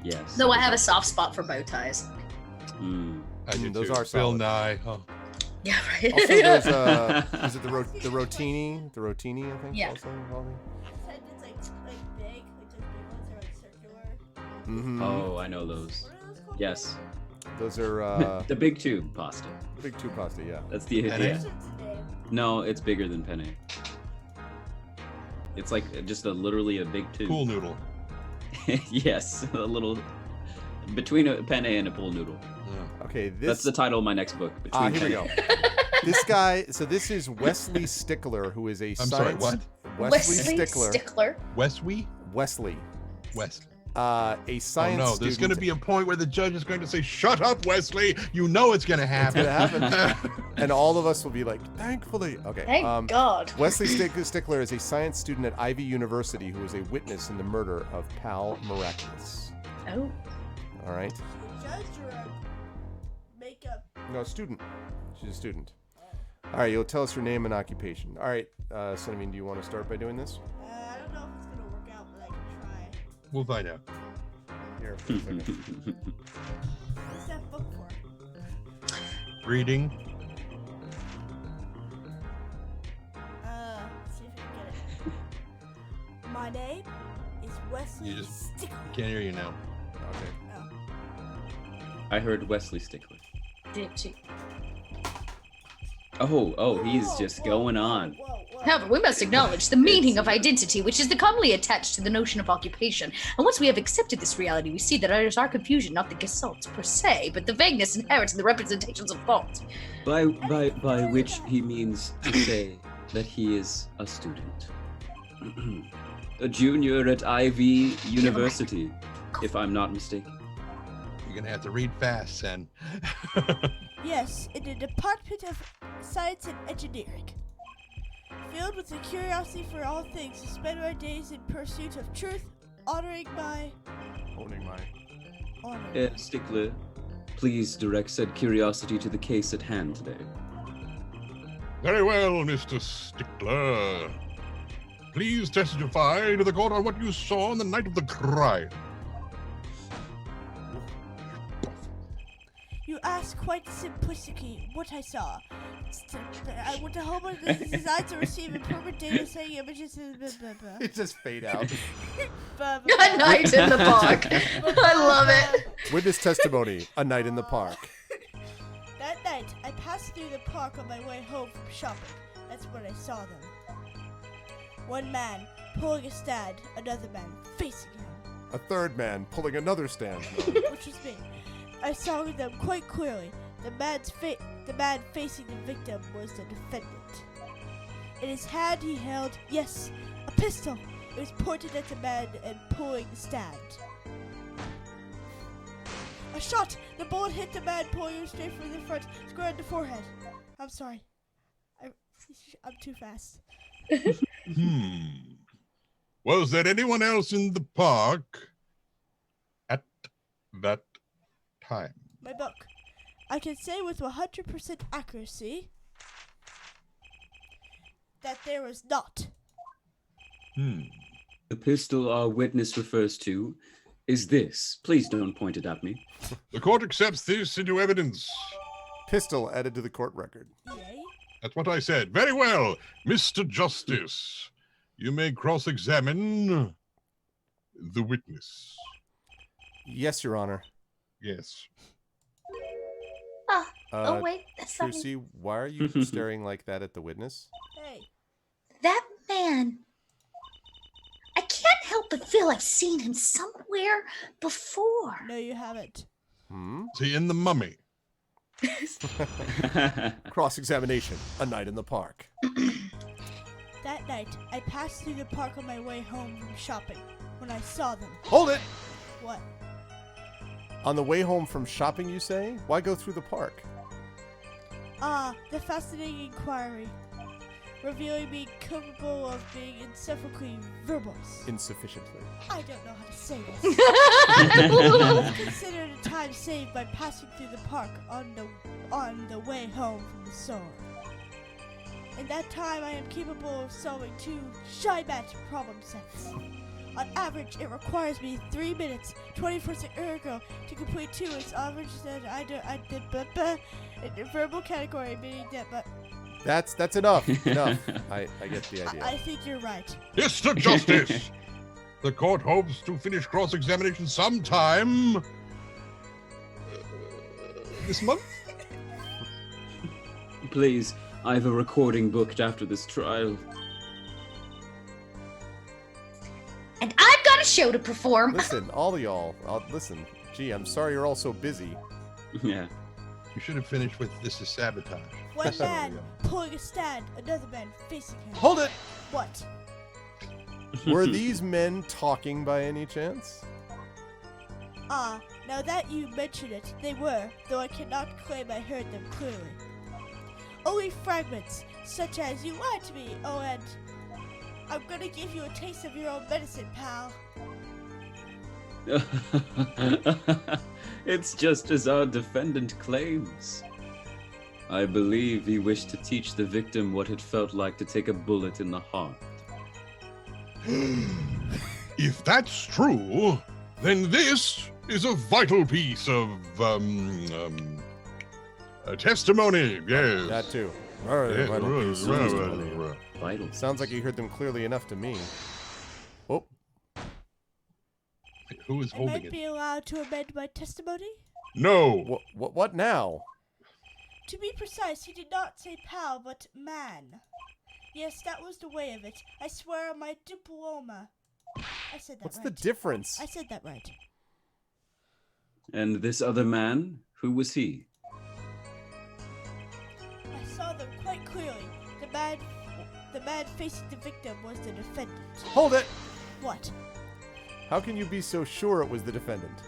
Yes. Though I have a soft spot for bow ties. Mm. I do those too. are Bill solid. Nye. Oh. Yeah, right. Also, there's is it the rotini? The rotini, I think. Yeah. Also, probably. Said it's like big, like those big ones are like circular. Mm-hmm. Oh, I know those. What are those called? Yes. Those are The big tube pasta. big two pasta. Yeah. That's the Penne? idea. It's a name. No, it's bigger than penne. It's like just literally a big tube. Pool noodle. Yes, a little between a penne and a pool noodle. Yeah. Okay. That's This. the title of my next book. Between Here we go. penne. This guy. So this is Wesley Stickler, who is a I'm sorry, science. what? Wesley Stickler. Stickler. Westwee? Wesley. Wesley. A Oh science no, student. there's going to be a point where the judge is going to say, "Shut up, Wesley! You know it's going to happen." gonna happen. And all of us will be like, thankfully. Okay. Thank God. Wesley Stickler is a science student at Ivy University who is a witness in the murder of Pal Maractus. Oh. All right. The judge or a makeup. No, student. She's a student. All right, you'll tell us your name and occupation. All right, Cinnamon, do you want to start by doing this? I don't know if it's gonna work out, but I can try. We'll find out. Here, for a second. What's that book for? Reading. See if I can get it. My name is Can't hear you now. Okay. I heard Wesley Stickler. Did too. Oh, he's just going on. However, we must acknowledge the meaning of identity, which is the commonly attached to the notion of occupation. And once we have accepted this reality, we see that it is our confusion, not the gestalt per se, but the vagueness inherent in the representations of thought. By which he means to say that he is a student. A junior at Ivy University, if I'm not mistaken. You're gonna have to read fast, Sen. Yes, in the Department of Science and Engineering. Filled with a curiosity for all things, I spend my days in pursuit of truth, honoring my honor. Stickler, please direct said curiosity to the case at hand today. Very well, Mr. Stickler. Please testify to the court on what you saw on the night of the crime. You ask quite simplistically what I saw. I went to Homer this is designed to receive important data saying images and blah, blah, blah. It just fade out. Blah, blah, A night in the park. I love it. Witness testimony, a night in the park. That night, I passed through the park on my way home from shopping. That's when I saw them. One man pulling a stand, another man facing him, A third man pulling another stand. which was me. I saw them quite clearly. The man facing the victim was the defendant. In his hand he held, yes, a pistol. It was pointed at the man and pulling the stand. A shot! The bullet hit the man pulling him straight from the front, square in the forehead. I'm sorry. I'm too fast. Was there anyone else in the park at that time? My book. I can say with 100% accuracy that there was not. The pistol our witness refers to is this. Please don't point it at me. The court accepts this into evidence. Pistol added to the court record. Yay? That's what I said. Very well, Mr. Justice. You may cross-examine the witness. Yes, Your Honor. Yes. Oh, wait, that's not me. Tracy, why are you staring like that at the witness? Hey. That man. I can't help but feel I've seen him somewhere before. No, you haven't. See, in the mummy. Cross-examination, a night in the park. That night, I passed through the park on my way home from shopping when I saw them. Hold it! What? On the way home from shopping, you say? Why go through the park? The fascinating inquiry, revealing me capable of being insufferably verbose. Insufficiently. I don't know how to say this. I was considered a time saved by passing through the park on the way home from the store. In that time, I am capable of solving 2 shy-match problem sets. On average, it requires me 3 minutes, 24 seconds to complete 2. It's average that I did in the verbal category, meaning that, but That's enough. Enough. I get the idea. I think you're right. Mr. Justice, the court hopes to finish cross-examination sometime this month. Please, I have a recording booked after this trial. And I've got a show to perform. Listen, all of y'all. Listen. Gee, I'm sorry you're all so busy. Yeah. You should have finished with "This is sabotage." One man pulling a stand, another man facing him. Hold it! What? Were these men talking by any chance? Now that you mention it, they were, though I cannot claim I heard them clearly. Only fragments, such as "You lied to me," oh, and "I'm gonna give you a taste of your own medicine, pal." It's just as our defendant claims. I believe he wished to teach the victim what it felt like to take a bullet in the heart. If that's true, then this is a vital piece of testimony. Yes. That too. Yeah, Vital piece of testimony. Vital. Sounds like you heard them clearly enough to me. Oh, Who is I holding might it? be allowed to amend my testimony? No. What now? To be precise, he did not say pal, but man. Yes, that was the way of it. I swear on my diploma. I said that What's right. the difference? I said that right. And this other man, who was he? I saw them quite clearly. The man facing the victim was the defendant. Hold it! What? How can you be so sure it was the defendant?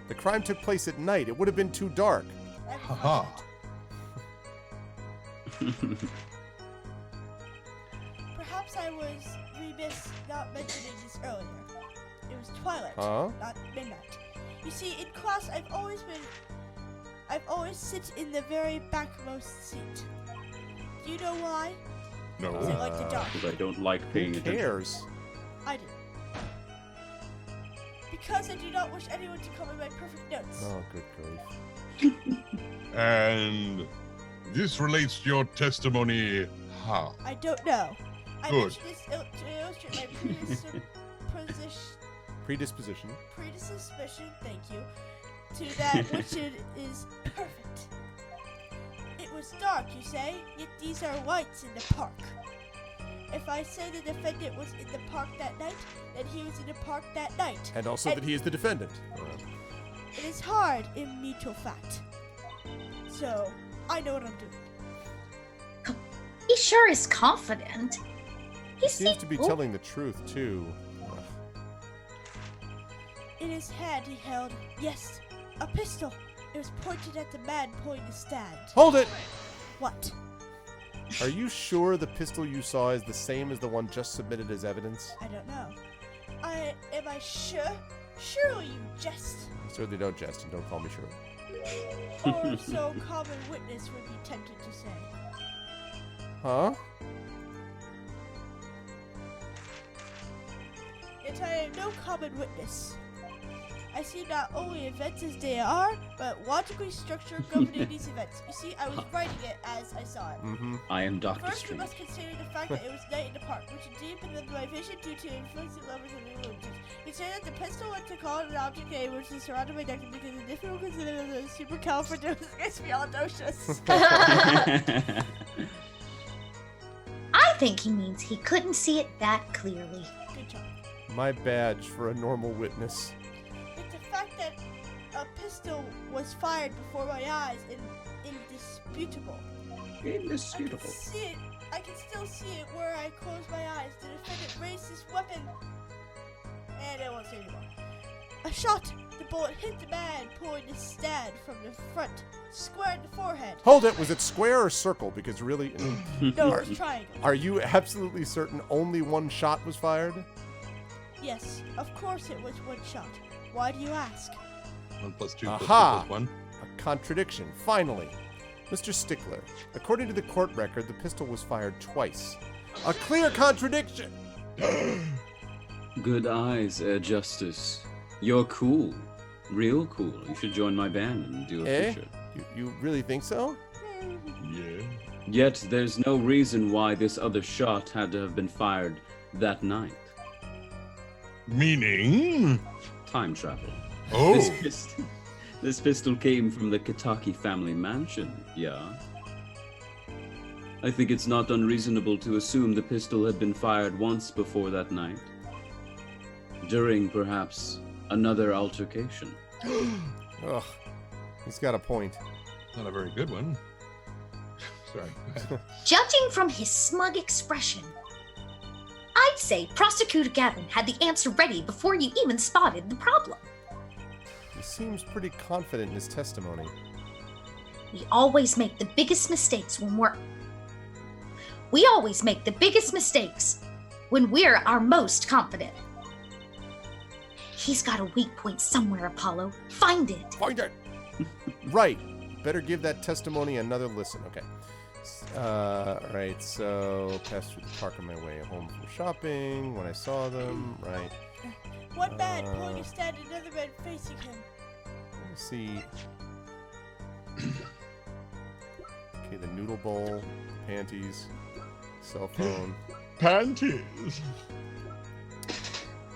The crime took place at night. It would have been too dark. Haha. Perhaps I was remiss not mentioning this earlier. It was twilight, Huh? not midnight. You see, in class, I've always sit in the very backmost seat. Do you know why? No. Is it like the dark? Because I don't like paying Who attention. cares? I do. Because I do not wish anyone to come in my perfect notes. Oh, good grief. And this relates to your testimony. How? I don't know. I Good. mentioned this to illustrate my Predisposition. predisposition, thank you, to that which it is perfect. It was dark, you say, yet these are lights in the park. If I say the defendant was in the park that night, then he was in the park that night. And also that he is the defendant. It is hard in mutual fact. So, I know what I'm doing. He sure is confident. He seems to be telling the truth, too. In his hand he held, yes, a pistol. It was pointed at the man pulling the stand. Hold it! What? Are you sure the pistol you saw is the same as the one just submitted as evidence? I don't know. Am I sure? Surely you jest. I certainly don't jest, and don't call me Shirley. Or so common witness would be tempted to say. Huh? Yet I am no common witness. I see not only events as they are, but logically structured governing these events. You see, I was writing it as I saw it. Mm-hmm. I am Doctor First, we Strange. must consider the fact that it was night in the park, which deepened my vision due to influencing levels of the illusions. Consider that the pistol went to call an object A, which is surrounded by darkness, because the different consider the supercalifragilisticexpialidocious. I think he means he couldn't see it that clearly. Good job. My badge for a normal witness. It's the fact that a pistol was fired before my eyes indisputable. Indisputable. See it. I can still see it where I close my eyes. The defendant raised his weapon, and I won't say anymore. A shot. The bullet hit the man pulling the stand from the front, square in the forehead. Hold it! Was it square or circle? Because really... No, it was triangle. Are you absolutely certain only one shot was fired? Yes, of course it was one shot. Why do you ask? 1 + 2 + Aha! 1. A contradiction, finally. Mr. Stickler, according to the court record, the pistol was fired twice. A clear contradiction! Good eyes, Justice. You're cool. Real cool. You should join my band and do a feature. You really think so? Yeah. Yet there's no reason why this other shot had to have been fired that night. Meaning? Time travel. Oh. This pistol came from the Kitaki family mansion, yeah? I think it's not unreasonable to assume the pistol had been fired once before that night. During, perhaps, another altercation. Ugh. He's got a point. Not a very good one. Sorry. Judging from his smug expression, I'd say Prosecutor Gavin had the answer ready before you even spotted the problem. He seems pretty confident in his testimony. We always make the biggest mistakes when we're our most confident. He's got a weak point somewhere, Apollo. Find it. Find it! Right. Better give that testimony another listen. Okay. Right, so passed through the park on my way home from shopping when I saw them, right. One man pulling a stand, another man facing him. Let's see. Okay, the noodle bowl, panties, cell phone, Panties.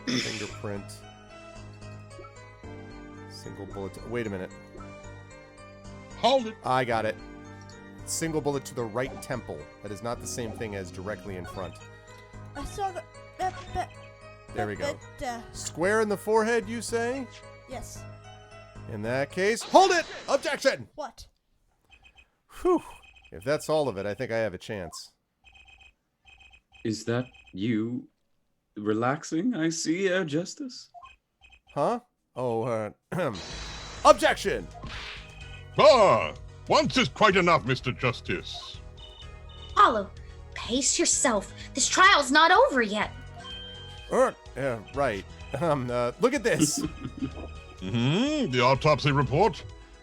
fingerprint. Single bullet. Wait a minute. Hold it. I got it. Single bullet to the right temple. That is not the same thing as directly in front. I saw the. There we go. That, Square in the forehead, you say? yes. In that case, hold it! Objection! What? Whew. If that's all of it, I think I have a chance. Is that you relaxing? I see, Justice. Huh? Oh, objection! Once is quite enough, Mr. Justice. Apollo, pace yourself. This trial's not over yet. Yeah, right. Look at this. The autopsy report.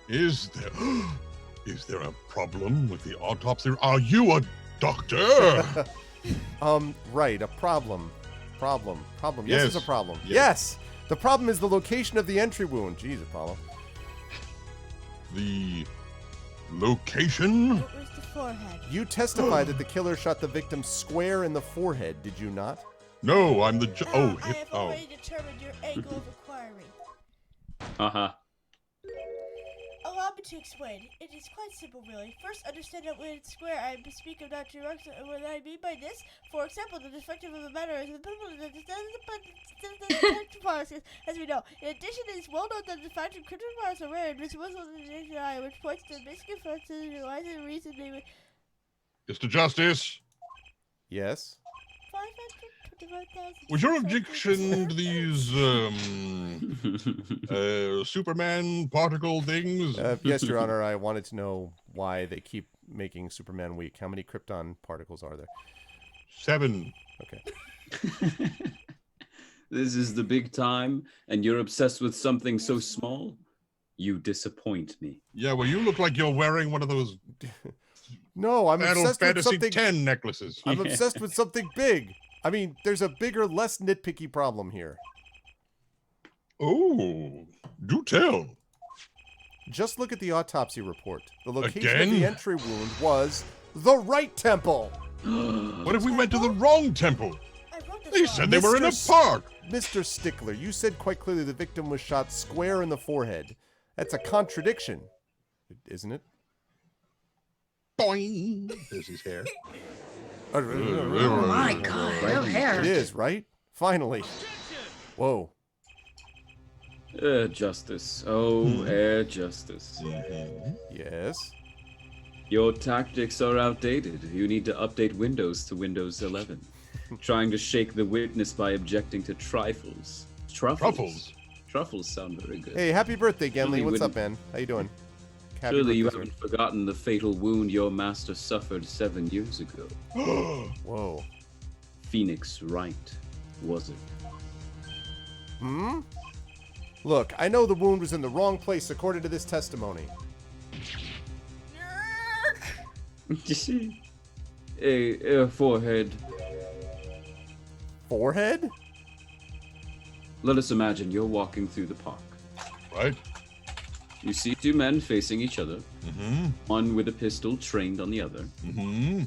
Is there a problem with the autopsy? Are you a doctor? Right, a problem. Problem. Yes, Yes. it's a problem. Yes. Yes! The problem is the location of the entry wound. Jeez, Apollo. The location? It was the forehead. You testified that the killer shot the victim square in the forehead, did you not? No, I'm the I have already determined your angle of inquiry. Uh-huh. Allow me to explain. It is quite simple, really. First, understand that when it's square, I speak of not direction. What I mean by this, for example, the defective of the matter is as we know. In addition, it is well known that the fact of critical parts are rare and visible in the naked eye, which points to the basic effects of the lies and reason they would. Mr. Justice, Yes. 525,000. was your objection to these Superman particle things? Yes, Your Honor, I wanted to know why they keep making Superman weak. How many Krypton particles are there? 7. Okay. This is the big time, and you're obsessed with something so small? You disappoint me. Yeah, well, you look like you're wearing one of those No, I'm Final obsessed with Fantasy something. 10 necklaces. I'm obsessed with something big. I mean, there's a bigger, less nitpicky problem here. Oh, do tell. Just look at the autopsy report. The location of Again? the entry wound was the right temple. What if we went to the wrong temple? I wrote this They wrong. said they were in a Mr. park. Mr. Stickler, you said quite clearly the victim was shot square in the forehead. That's a contradiction, isn't it? Boing. There's his hair. Oh my god, no hair. It is, right? Finally. Whoa. Justice. Oh, Justice. Yes. Your tactics are outdated. You need to update Windows to Windows 11. Trying to shake the witness by objecting to trifles. Truffles? Truffles sound very good. Hey, happy birthday, Genly. Surely What's up, wouldn't- man? How you doing? Happy Surely you birthday, haven't forgotten the fatal wound your master suffered 7 years ago. sir. Whoa. Phoenix Wright, was it? Hmm? Look, I know the wound was in the wrong place according to this testimony. Forehead. Forehead? Let us imagine you're walking through the park. Right? You see 2 men facing each other, Mm-hmm. one with a pistol trained on the other. Mm-hmm.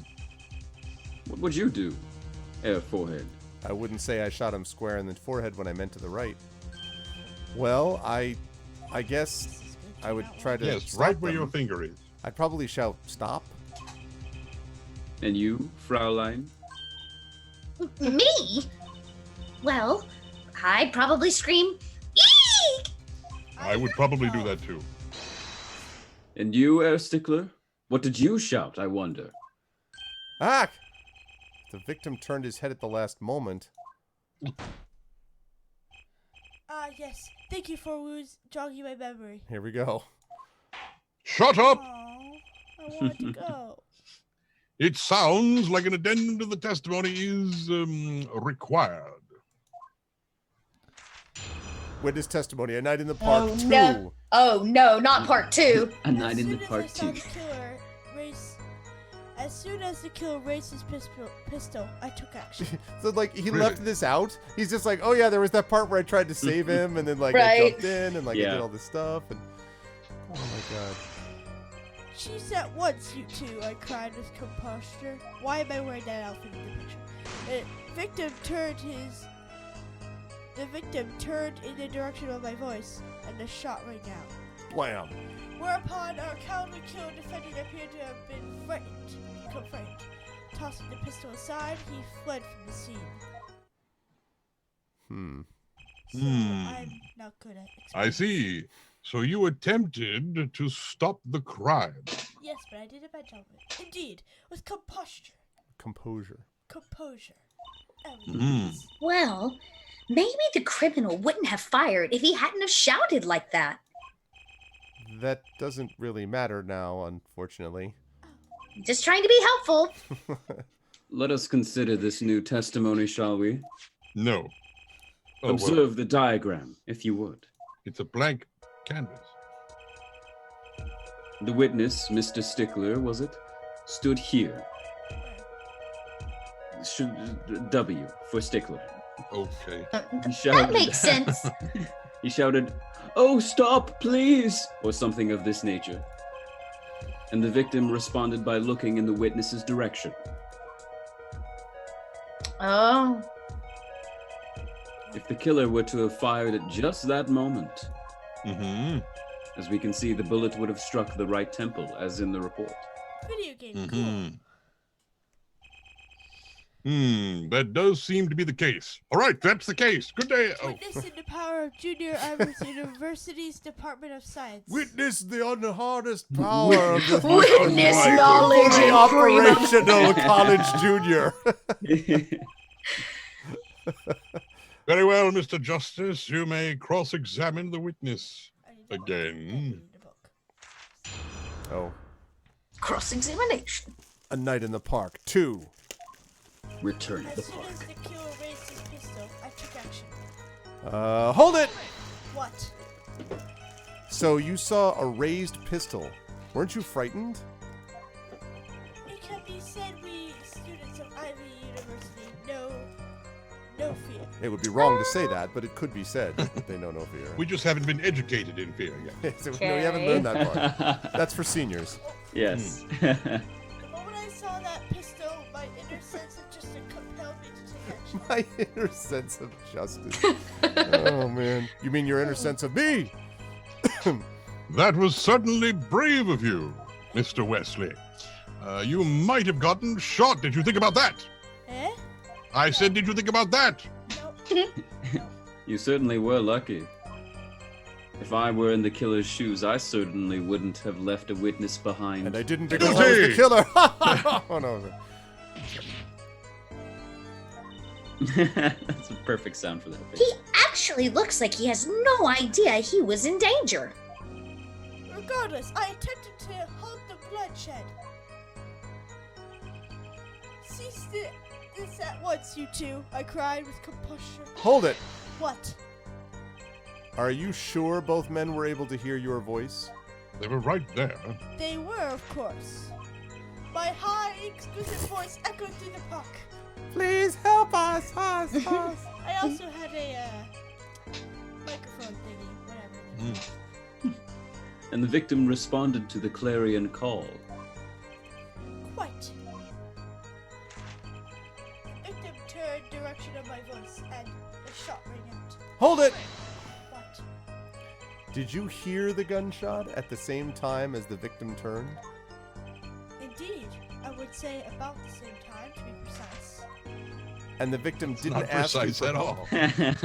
What would you do, Forehead? I wouldn't say I shot him square in the forehead when I meant to the right. Well, I guess I would try to Yes, stop right where them. your finger is. I'd probably shout stop. And you, Fraulein? Me? Well, I'd probably scream, eek! I would probably do that too. And you, Herr Stickler? What did you shout, I wonder? Ah! The victim turned his head at the last moment. Yes. Thank you for jogging my memory. Here we go. Shut up! Oh, I want to go. It sounds like an addendum to the testimony is required. Witness testimony, a night in the park Oh, 2. no. Oh no, not part 2. A night in the As soon park as I saw too. the killer as soon as the killer raised his pistol, I took action. So, like, he Really? left this out. He's just like, oh, yeah, there was that part where I tried to save him, and then, like, I Right. jumped in, and, like, I Yeah. did all this stuff, and... Oh, my God. Cheese at once, you two, I cried with composure. Why am I wearing that outfit in the picture? The victim turned in the direction of my voice. and the shot rang out. Wham! Whereupon our cowardly killer defendant appeared to have been become frightened. Tossing the pistol aside, he fled from the scene. So I'm not good at I explaining. see. So you attempted to stop the crime. Yes, but I did it by gentlemen. Indeed, with composure. Composure. Everything. Well, maybe the criminal wouldn't have fired if he hadn't have shouted like that. That doesn't really matter now, unfortunately. Just trying to be helpful. Let us consider this new testimony, shall we? No. Oh, well, Observe the diagram, if you would. it's a blank canvas. The witness, Mr. Stickler, was it? Stood here. W for Stickler. Okay. He shouted, That makes sense. He shouted, "Oh, stop, please!" or something of this nature. And the victim responded by looking in the witness's direction. Oh. If the killer were to have fired at just that moment, Mm-hmm. as we can see, the bullet would have struck the right temple, as in the report. Video game. Mm-hmm. That does seem to be the case. All right, that's the case. Good day. Cool. Oh, Witness in the power of Junior Ivers University's Department of Science. Witness the unharnessed power of the Witness knowledge fully and freedom. operational college junior. very well, Mr. Justice. You may cross-examine the witness I need the book. I again. need the book. Oh, Cross-examination. A Night in the Park 2. Return to the As soon as park. the killer raised his pistol, I took action. Hold it! What? So you saw a raised pistol. Weren't you frightened? It can be said we students of Ivy University no fear. It would be wrong to say that, but it could be said. They know no fear. We just haven't been educated in fear yet. So, no, we haven't learned that part. That's for seniors. Yes. The moment I saw that pistol, my inner sense of justice compelled me to take action. My inner sense of justice. Oh, man. You mean your inner sense of me? That was certainly brave of you, Mr. Wesley. You might have gotten shot. Did you think about that? Eh? I said, did you think about that? No. You certainly were lucky. If I were in the killer's shoes, I certainly wouldn't have left a witness behind. And I didn't because I was the killer. Oh, no. That's a perfect sound for that. He actually looks like he has no idea he was in danger. Regardless, I attempted to halt the bloodshed. Cease this at once, you two, I cried with composure. Hold it. What? Are you sure both men were able to hear your voice? They were right there. They were, of course. My high, exquisite voice echoed through the park. Please help us. I also had a microphone thingy, whatever. And the victim responded to the clarion call. Quite. The victim turned direction of my voice, and the shot rang out. Hold it. What? Did you hear the gunshot at the same time as the victim turned? Indeed, I would say about the same time, to be precise. And the victim didn't Not ask you precise for at help. all. It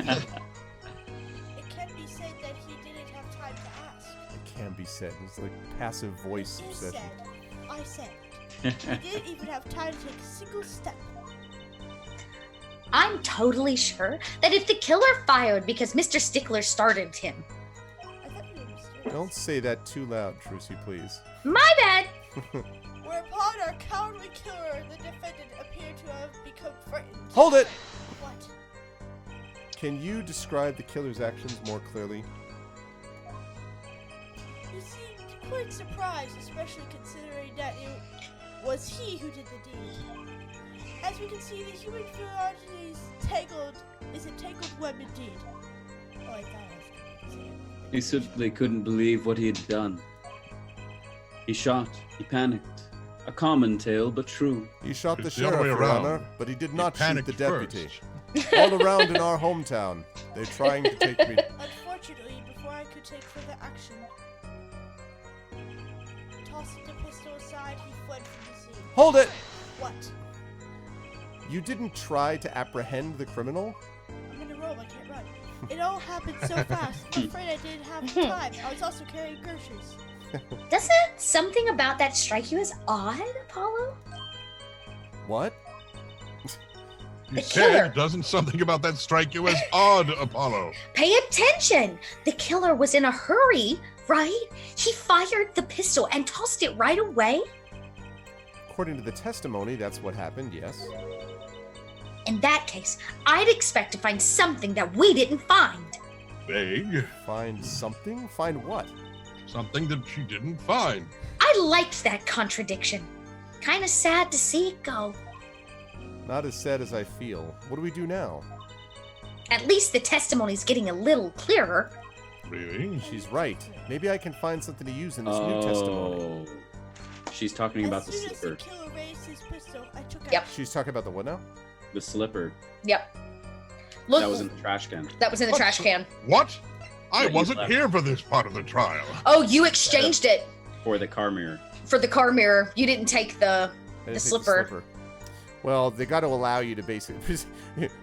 can be said that he didn't have time to ask. It can be said. It's like passive voice It is obsession. said. I said it. He didn't even have time to take a single step. I'm totally sure that if the killer fired because Mr. Stickler started him. I thought you understood. Don't say that too loud, Trucy, please. My bad. Whereupon our cowardly killer and the defendant appeared to have become frightened. Hold it! What? Can you describe the killer's actions more clearly? You seemed quite surprised, especially considering that it was he who did the deed. As we can see, the human philosophy is a tangled web indeed. Oh, I thought I was going to say it. He simply couldn't believe what he had done. He shot. He panicked. A common tale, but true. He shot the It's the other sheriff, way Your around. Honor, but he did He not shoot panicked the deputy. first. All around in our hometown, they're trying to take me. Unfortunately, before I could take further action. Tossing the pistol aside, he fled from the scene. Hold it! What? You didn't try to apprehend the criminal? I'm in a robe, I can't run. It all happened so fast. I'm afraid I didn't have time. I was also carrying groceries. Doesn't something about that strike you as odd, Apollo? What? You The said, killer. doesn't something about that strike you as odd, Apollo? Pay attention! The killer was in a hurry, right? He fired the pistol and tossed it right away. According to the testimony, that's what happened, yes. In that case, I'd expect to find something that we didn't find. Vague. Find something? Find what? Something that she didn't find. I liked that contradiction. Kinda sad to see it go. Not as sad as I feel. What do we do now? At least the testimony's getting a little clearer. Really? She's right. Maybe I can find something to use in this new testimony. She's talking about the As soon as the slipper. killer raised his pistol, I took Yep. action. She's talking about the what now? The slipper. Yep. Look, That was in the trash can. that was in the What? trash can. What? I What you wasn't left. here for this part of the trial. Oh, you exchanged it For the car mirror. for the car mirror. You didn't take the... I didn't take slipper. Well, they got to allow you to basically...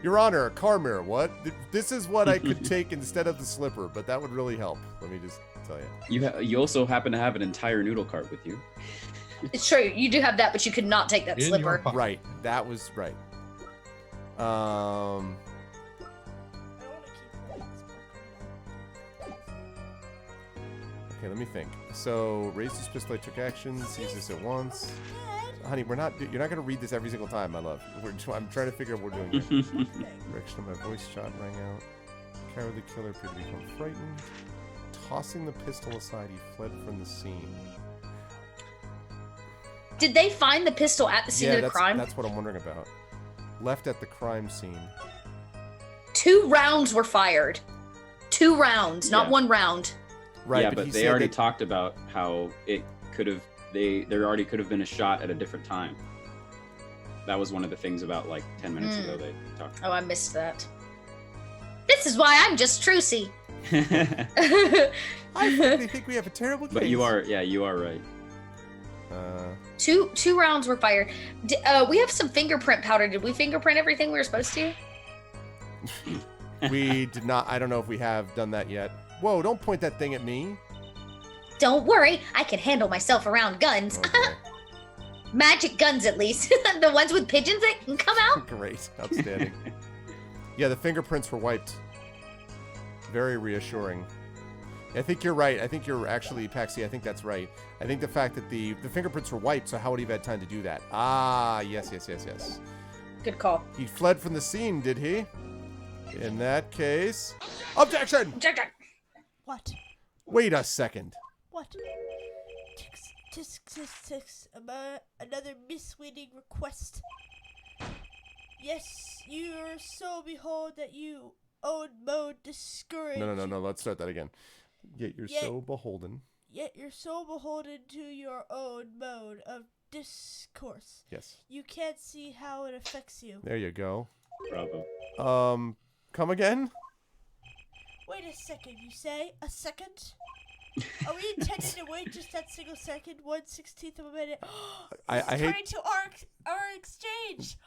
Your Honor, a car mirror, what? This is what I could take instead of the slipper, but that would really help. Let me just tell you. You also happen to have an entire noodle cart with you. It's true, you do have that, but you could not take that In your slipper. pocket. Right, that was right. I don't want to keep playing this book. Okay, let me think. So, raised his pistol, I took action, seized this at once. Honey, you're not going to read this every single time, my love. I'm trying to figure out what we're doing here. Direction of my voice shot rang out. Cowardly killer appeared to become frightened. Tossing the pistol aside, he fled from the scene. Did they find the pistol at the scene of the crime? That's what I'm wondering about. Left at the crime scene. 2 rounds were fired. 2 rounds, not Yeah. 1 round. Right, yeah, but but he they said already that- talked about how it could have. There already could have been a shot at a different time. That was one of the things about like 10 minutes Mm. ago they talked. Oh, I missed that. This is why I'm just Trucy. I frankly think we have a terrible case. But you are right. Two rounds were fired. We have some fingerprint powder. Did we fingerprint everything we were supposed to? We did not. I don't know if we have done that yet. Whoa, don't point that thing at me. Don't worry, I can handle myself around guns. Oh, boy. Magic guns, at least. The ones with pigeons that can come out. Great. Outstanding. Yeah, the fingerprints were wiped. Very reassuring. I think you're right. I think you're actually, Paxi, I think that's right. I think the fact that the fingerprints were wiped, so how would he have had time to do that? Ah, yes. Good call. He fled from the scene, did he? In that case... Objection! What? Wait a second. What? Another misleading request. Yes, you're so behold that you own mode discourage. No. Let's start that again. Yet you're Yet- so beholden. Yet you're so beholden to your own mode of discourse. Yes. You can't see how it affects you. There you go. Bravo. Come again? Wait a second, you say? A second? Are we intending to wait just that single second, 1/16 of a minute? I This is hate- turning to our exchange.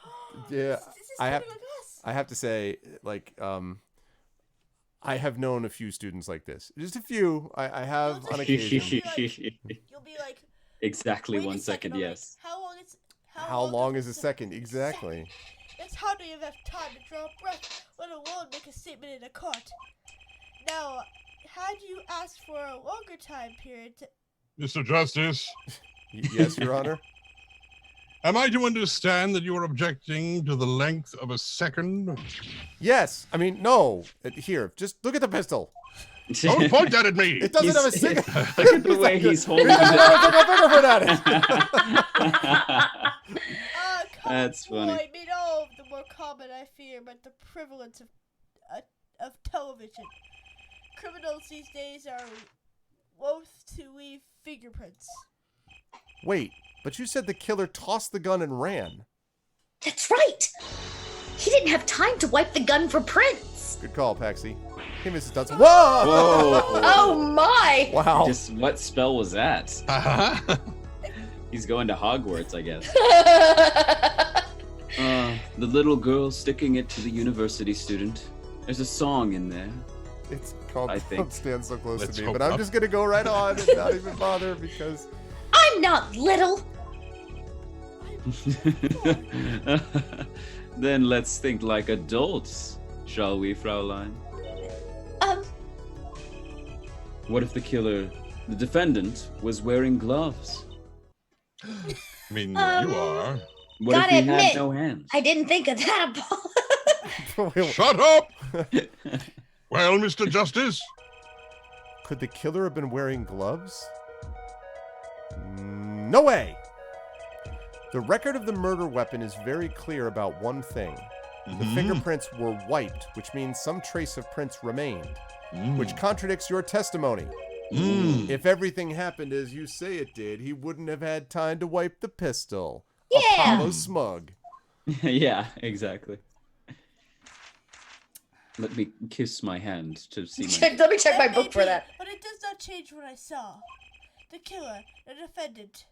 Yeah, This is I have- turning like us. I have to say, like, I have known a few students like this. Just a few. I have on occasion. You'll be like, Exactly wait 1 a second. I'm like, Yes. How long is a second? Exactly. That's hardly enough time to draw a breath, let alone make a statement in a court. Now, had you asked for a longer time period to... Mr. Justice, Yes, Your Honor. am I to understand that you are objecting to the length of a second? Yes. I mean, no. Here, just look at the pistol. Don't point that at me! It doesn't have a single. Look at the way he's holding It doesn't have a it. single fingerprint at it. That's funny. I mean, all of the more common, I fear, but the prevalence of television. Criminals these days are loath to leave fingerprints. Wait, but you said the killer tossed the gun and ran. That's right. He didn't have time to wipe the gun for prints. Good call, Paxi. Hey, Mrs. Dodson. Whoa! Whoa! Oh my! Wow. Just what spell was that? Uh-huh. He's going to Hogwarts, I guess. The little girl sticking it to the university student. There's a song in there. It's called I think. Don't Stand So Close Let's to Me, hope but I'm not. just going to go right on and not even bother because... I'm not little. Then let's think like adults, shall we, Fraulein? What if the killer, the defendant, was wearing gloves? I mean, you Um, are. What Gotta if he admit, had no hands? I didn't think of that, Apollo. Shut up! Well, Mr. Justice, Could the killer have been wearing gloves? No way! The record of the murder weapon is very clear about one thing. The fingerprints were wiped, which means some trace of prints remained, which contradicts your testimony. If everything happened as you say it did, he wouldn't have had time to wipe the pistol. Yeah. Apollo Smug. Yeah, exactly. Let me kiss my hand to see my... Let me check my That book may for be, that. But it does not change what I saw. The killer, the defendant.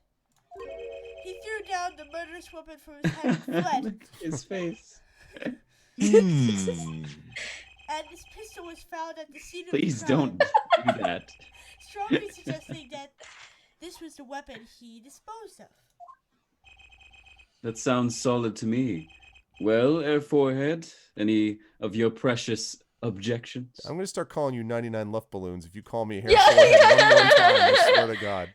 He threw down the murderous weapon from his hand and fled. His face. Hmm. And his pistol was found at the scene of Please the crime. don't do that. Strongly suggesting that this was the weapon he disposed of. That sounds solid to me. Well, Air Forehead, any of your precious objections? I'm going to start calling you 99 Luft Balloons if you call me hair Yeah, forehead yeah. one more time, I swear to God.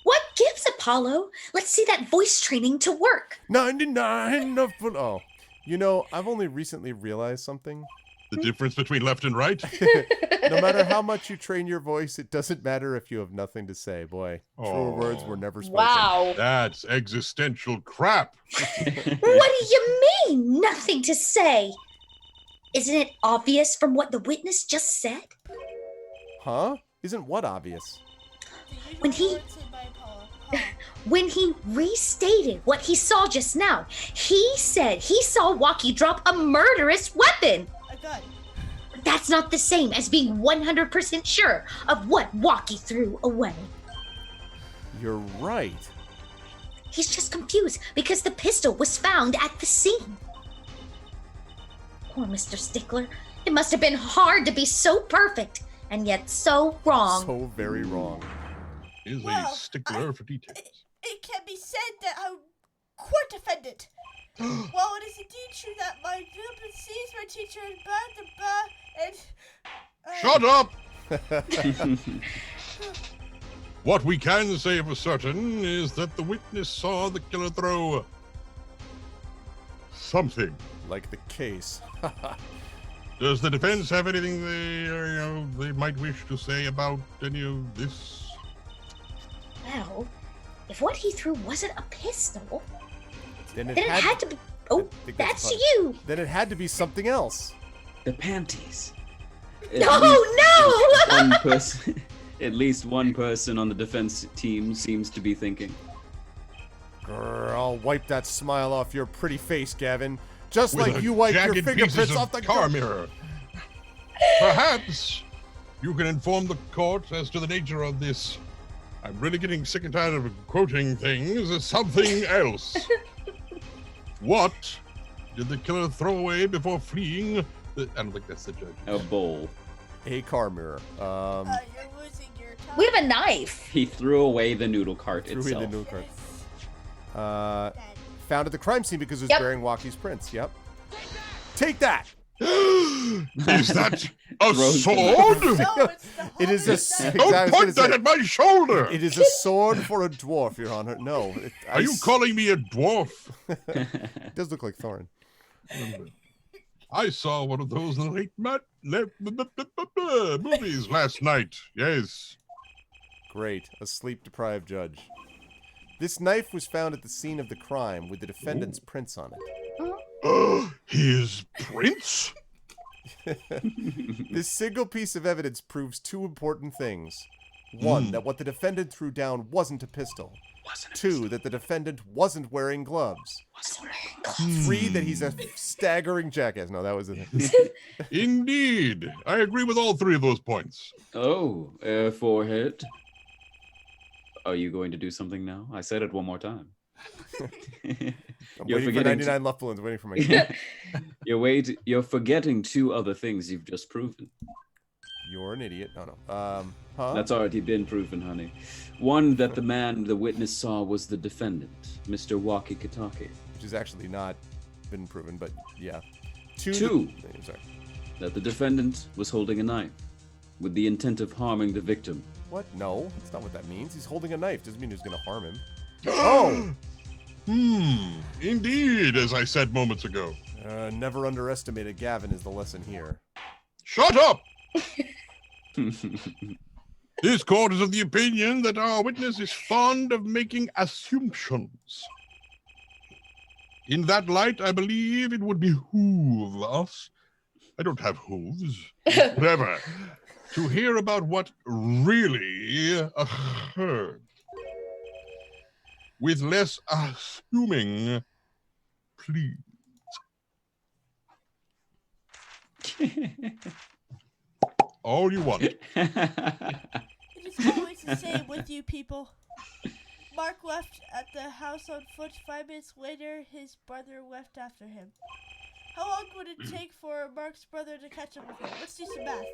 What gives, Apollo? Let's see that voice training to work. 99 Luft Balloons. Oh, you know, I've only recently realized something. The difference between left and right? No matter how much you train your voice, it doesn't matter if you have nothing to say. Boy, truer Oh. words were never spoken. Wow. That's existential crap. What do you mean, nothing to say? Isn't it obvious from what the witness just said? Huh? Isn't what obvious? The usual When he- words in my Apollo. Huh. When he restated what he saw just now, he said he saw Walkie drop a murderous weapon. A gun. That's not the same as being 100% sure of what Walkie threw away. You're right. He's just confused because the pistol was found at the scene. Poor Mr. Stickler. It must have been hard to be so perfect and yet so wrong. So very wrong. Is Well, a stickler for details. It can be said that I'm court defendant. Well, it is indeed true that my weapon sees my teacher and Shut up! What we can say for certain is that the witness saw the killer throw something. Like the case. Does the defense have anything they might wish to say about any of this? Well, if what he threw wasn't a pistol, Then then it had to be. Oh, I think that's fun. you. Then it had to be something else. The panties. Oh, no! One person, at least one person on the defense team seems to be thinking. Grr, I'll wipe that smile off your pretty face, Gavin. Just With like a you wipe your jagged fingerprints pieces off of the car mirror. Perhaps you can inform the court as to the nature of this. I'm really getting sick and tired of quoting things as something else. What did the killer throw away before fleeing? I don't think that's the judge. A bowl. A car mirror. You're losing your time. We have a knife. He threw away the noodle cart Threw in itself. the noodle cart. Dad. Found at the crime scene because it was Yep. bearing Walkie's prints. Yep. Take that. Is that a Throws sword? No, it's the It is Hobbit a knife. Don't Don't point that at my shoulder! It is a sword for a dwarf, Your Honor. No. Are you calling me a dwarf? It does look like Thorin. I saw one of those in the late movies last night. Yes. Great. A sleep-deprived judge. This knife was found at the scene of the crime with the defendant's prints on it. His prints? This single piece of evidence proves two important things. One, that what the defendant threw down wasn't a pistol. 2, that the defendant wasn't wearing gloves. 3, that he's a staggering jackass. No, that was it. Indeed. I agree with all 3 of those points. Oh, forehead. Are you going to do something now? I said it one more time. I'm You're waiting for forgetting 99 left balloons. Waiting for my. You're forgetting 2 other things you've just proven. You're an idiot. No, no. Huh? That's already been proven, honey. 1, that the man the witness saw was the defendant, Mr. Waki Katake. Which has actually not been proven, but yeah. 2. Sorry. That the defendant was holding a knife with the intent of harming the victim. What? No, that's not what that means. He's holding a knife. Doesn't mean he's going to harm him. Oh! Indeed, as I said moments ago. Never underestimate a Gavin is the lesson here. Shut up! This court is of the opinion that our witness is fond of making assumptions. In that light, I believe it would behoove us, I don't have hooves, whatever, to hear about what really occurred. With less assuming, please. All you want. It is always the same with you people. Mark left at the house on foot. 5 minutes later, his brother left after him. How long would it take for Mark's brother to catch up with him? Let's do some math.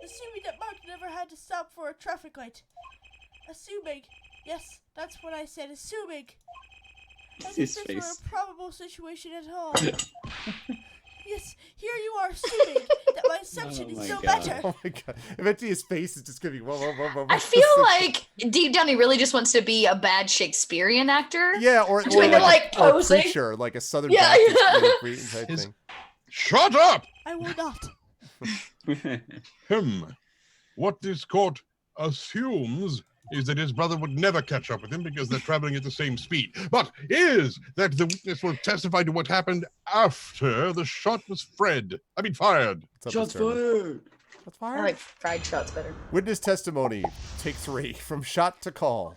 Assuming that Mark never had to stop for a traffic light. Assuming. Yes, that's what I said. Assuming. As if this were a probable situation at all. Yes, here you are assuming that my assumption is no better. Oh my god. Eventually his face is just going to be... Whoa. I feel like deep down he really just wants to be a bad Shakespearean actor. Yeah, or like or a posing. preacher, like a Southern Baptist type thing. Shut up! I will not. What this court assumes is that his brother would never catch up with him because they're traveling at the same speed. But is that the witness will testify to what happened after the shot was fired. Shots fired. Shots I fired. like fried shots better. Witness testimony, take 3, from shot to call.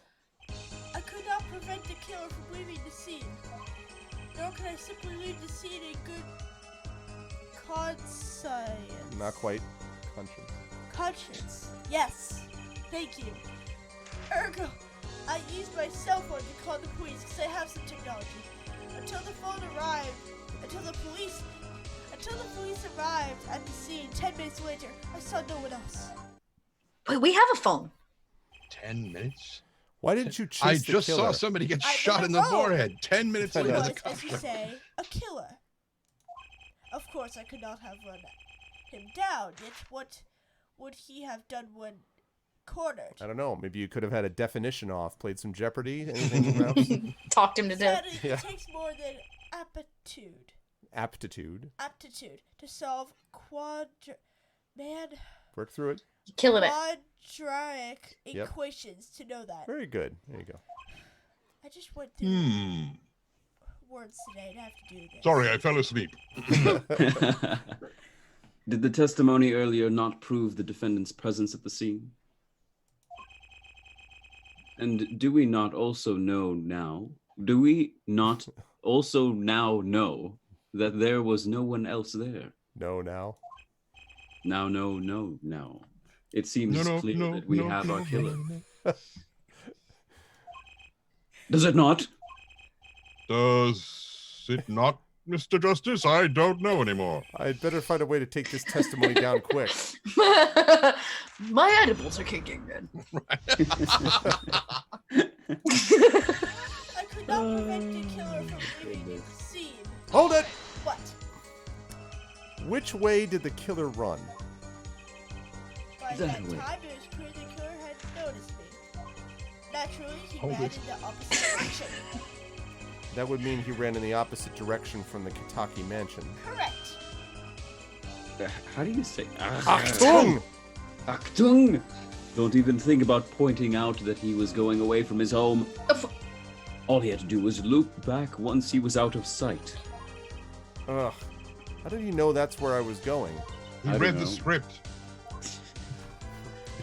I could not prevent the killer from leaving the scene. Nor could I simply leave the scene in good conscience. Not quite. Conscience. Conscience. Yes. Thank you. Ergo, I used my cell phone to call the police because I have some technology. Until the phone arrived, until the police arrived at the scene 10 minutes later, I saw no one else. Wait, we have a phone. 10 minutes? Why didn't you chase I the just killer? saw somebody get I shot in the don't know. forehead. 10 minutes He later, was, the cops as you showed. say, a killer. Of course, I could not have run him down, yet what would he have done when cornered? I don't know. Maybe you could have had a definition off, played some Jeopardy, anything else? Talked him to death. Sadly, Yeah. it takes more than aptitude to solve Work through it. Killing it. quadratic Yep. equations to know that. Very good. There you go. I just went through words today and I have to do this. Sorry, I fell asleep. Did the testimony earlier not prove the defendant's presence at the scene? And do we not also know now? Do we not also now know that there was no one else there? No, now. Now. It seems clear that we have our killer. Does it not? Does it not, Mr. Justice? I don't know anymore. I'd better find a way to take this testimony down quick. My edibles are kicking in. I could not prevent the killer from leaving the scene. Hold it! What? Which way did the killer run? By That that way. time, it was clear the killer had noticed me. Naturally, he Hold ran it. in the opposite direction. That would mean he ran in the opposite direction from the Kitaki mansion. Correct. How do you say? Achtung! Achtung! Don't even think about pointing out that he was going away from his home. All he had to do was loop back once he was out of sight. Ugh. How did he know that's where I was going? He I read don't the know. script.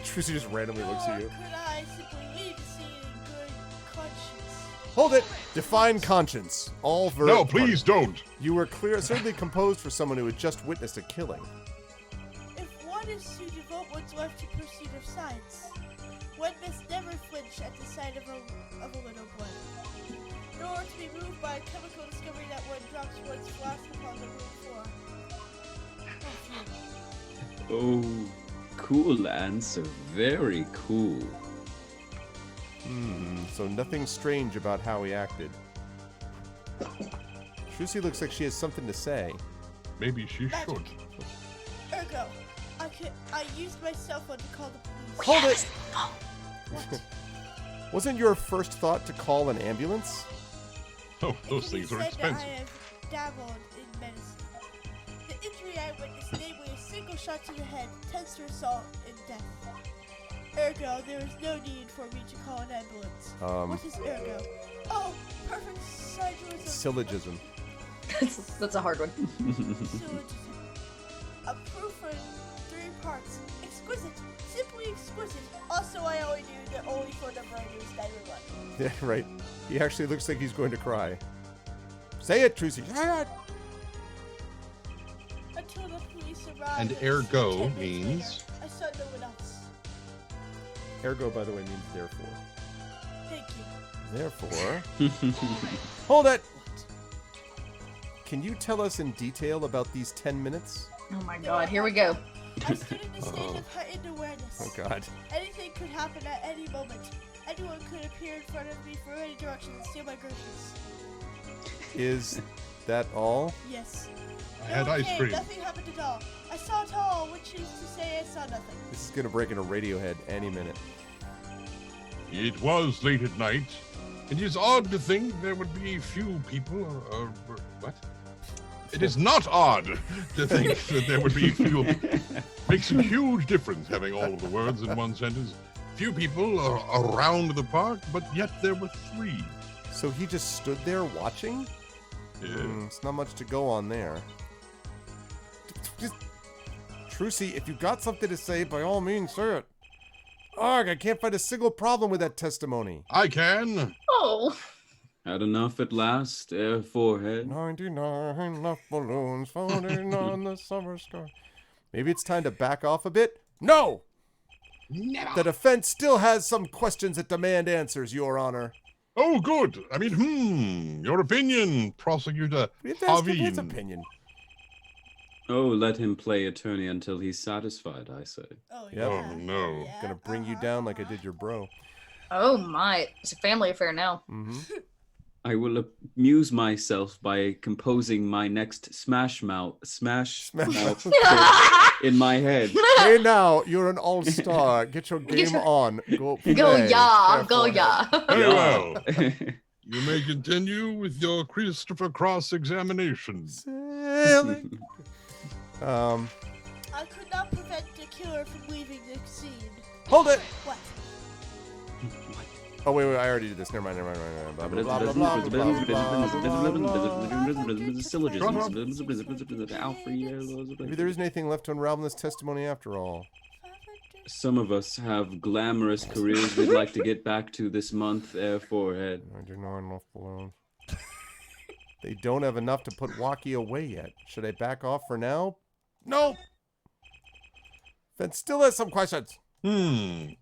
Trucy just randomly looks Nor at you. could I simply leave the scene in good conscience. Hold it! Define conscience. All verb. No, please don't. You were certainly composed for someone who had just witnessed a killing. If one is to devote one's life to pursuit of science, one must never flinch at the sight of a little blood, nor to be moved by a chemical discovery that one drops one's flask upon the room floor. Oh, cool answer. Very cool. So nothing strange about how he acted. Trucy looks like she has something to say. Maybe she should. Magic. Ergo, I used my cell phone to call the police. Hold it! What? Wasn't your first thought to call an ambulance? Oh, It those can be things are said expensive. That I have dabbled in medicine. The injury I witnessed, namely a single shot to the head, tends to result in death. Ergo, there is no need for me to call an ambulance. What is ergo? Oh, perfect Syllogism. That's a hard one. Syllogism. A proof in 3 parts. Exquisite. Simply exquisite. Also, I only knew the only phone number I knew is 911. Yeah, right. He actually looks like he's going to cry. Say it, Trucy. Say it! Until the police arrived. And it was ergo 10 minutes means? later. I saw no one else. Ergo, by the way, means therefore. Thank you. Therefore... Hold it! Can you tell us in detail about these 10 minutes? Oh my god, here we go. I stood in a state of heightened awareness. Oh god. Anything could happen at any moment. Anyone could appear in front of me from any direction and steal my groceries. Is that all? Yes. I No had one ice came. cream. Nothing happened at all. I saw it all, which is to say I saw nothing. This is gonna break into Radiohead any minute. It was late at night. It is odd to think there would be few people, what? It is not odd to think that there would be few. Makes a huge difference having all of the words in one sentence. Few people are around the park, but yet there were 3. So he just stood there watching? Yeah. It's not much to go on there. Just, Trucy, if you got something to say, by all means, say it. Ugh, I can't find a single problem with that testimony. I can. Oh. Had enough at last, forehead. 99 enough balloons floating on the summer sky. Maybe it's time to back off a bit? No! Never. The defense still has some questions that demand answers, Your Honor. Oh, good. I mean, your opinion, prosecutor We have to ask him his Harveen. opinion. Oh, let him play attorney until he's satisfied, I say. Oh, Yep. yeah. Oh, no. Yeah, Gonna bring you down like I did your bro. Oh my. It's a family affair now. Mm-hmm. I will amuse myself by composing my next smash mouth in my head. Hey now, you're an all-star. Get your game on. Go play. Go ya, go Therefore- ya. Very well. You may continue with your Christopher Cross examination. Sailing. I could not prevent the killer from leaving the scene. Hold it. What? Oh wait, I already did this. Never mind. Blah, blah, blah, blah, blah, blah, blah, blah, blah. Syllogisms. Maybe there isn't anything left to unravel in this testimony after all. Some of us have glamorous careers we'd like to get back to this month, forehead. 99 enough balloons. They don't have enough to put Walkie away yet. Should I back off for now? No. Then still has some questions. Smash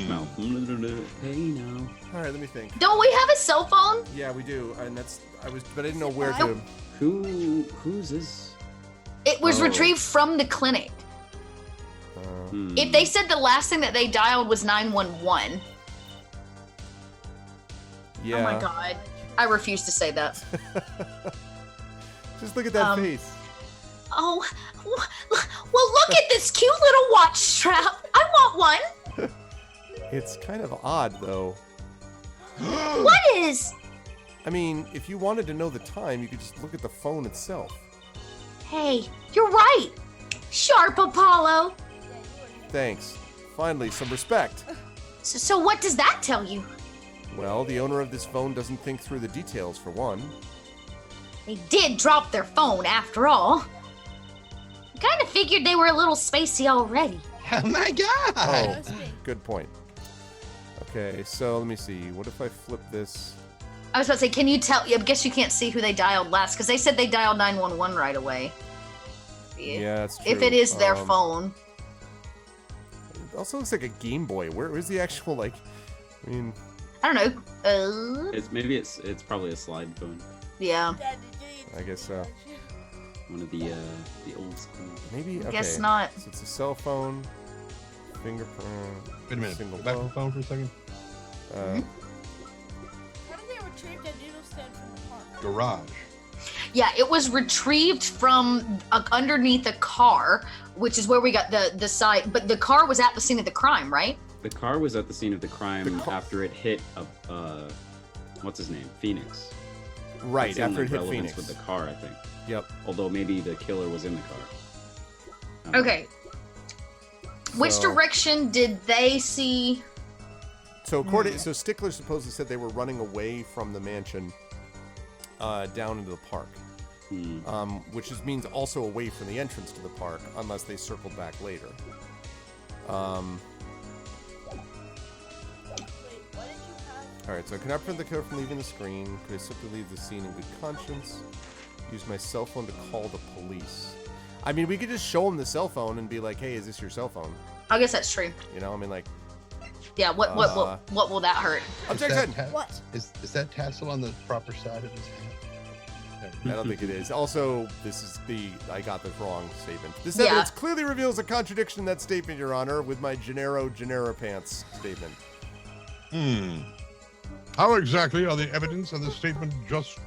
mouth. Hey now. All right, let me think. Don't we have a cell phone? Yeah, we do, and but I didn't know where to. Who's this? It was Oh. retrieved from the clinic. If they said the last thing that they dialed was 911, Yeah. oh my god. I refuse to say that. Just look at that face. Oh, well, look at this cute little watch strap. I want one. It's kind of odd, though. What is? I mean, if you wanted to know the time, you could just look at the phone itself. Hey, you're right. Sharp Apollo. Thanks. Finally, some respect. So what does that tell you? Well, the owner of this phone doesn't think through the details, for one. They did drop their phone after all. I kind of figured they were a little spacey already. Oh my god! Oh, That's me. good point. Okay, so let me see. What if I flip this? I was about to say, can you tell? I guess you can't see who they dialed last because they said they dialed 911 right away. Yeah, that's true. If it is their phone. It also looks like a Game Boy. Where's the actual, like, I mean... I don't know. It's probably a slide phone. Yeah. I guess so. One of the old school. Maybe, okay. Guess not. So it's a cell phone, fingerprint, Wait a minute. single Go back to blow. the phone for a second. How did they retrieve that noodle stand from the park? Garage. Yeah, it was retrieved from underneath a car, which is where we got the side. But the car was at the scene of the crime, right? The car was at the scene of the crime after it hit what's his name? Phoenix. Right, That's the only after it hit relevance Phoenix. with the car, I think. Yep. Although maybe the killer was in the car. Okay. Which So- direction did they see? So so Stickler supposedly said they were running away from the mansion down into the park, which means also away from the entrance to the park, unless they circled back later. All right, so I cannot prevent the killer from leaving the screen. Could I simply leave the scene in good conscience? Use my cell phone to call the police. I mean, we could just show them the cell phone and be like, "Hey, is this your cell phone?" I guess that's true. You know, I mean, like, Yeah. What will that hurt? objection. What? Is that tassel on the proper side of his hat? I don't think it is. Also, this is I got the wrong statement. This Yeah. evidence clearly reveals a contradiction in that statement, Your Honor, with my Genera Pants statement. How exactly are the evidence and the statement just...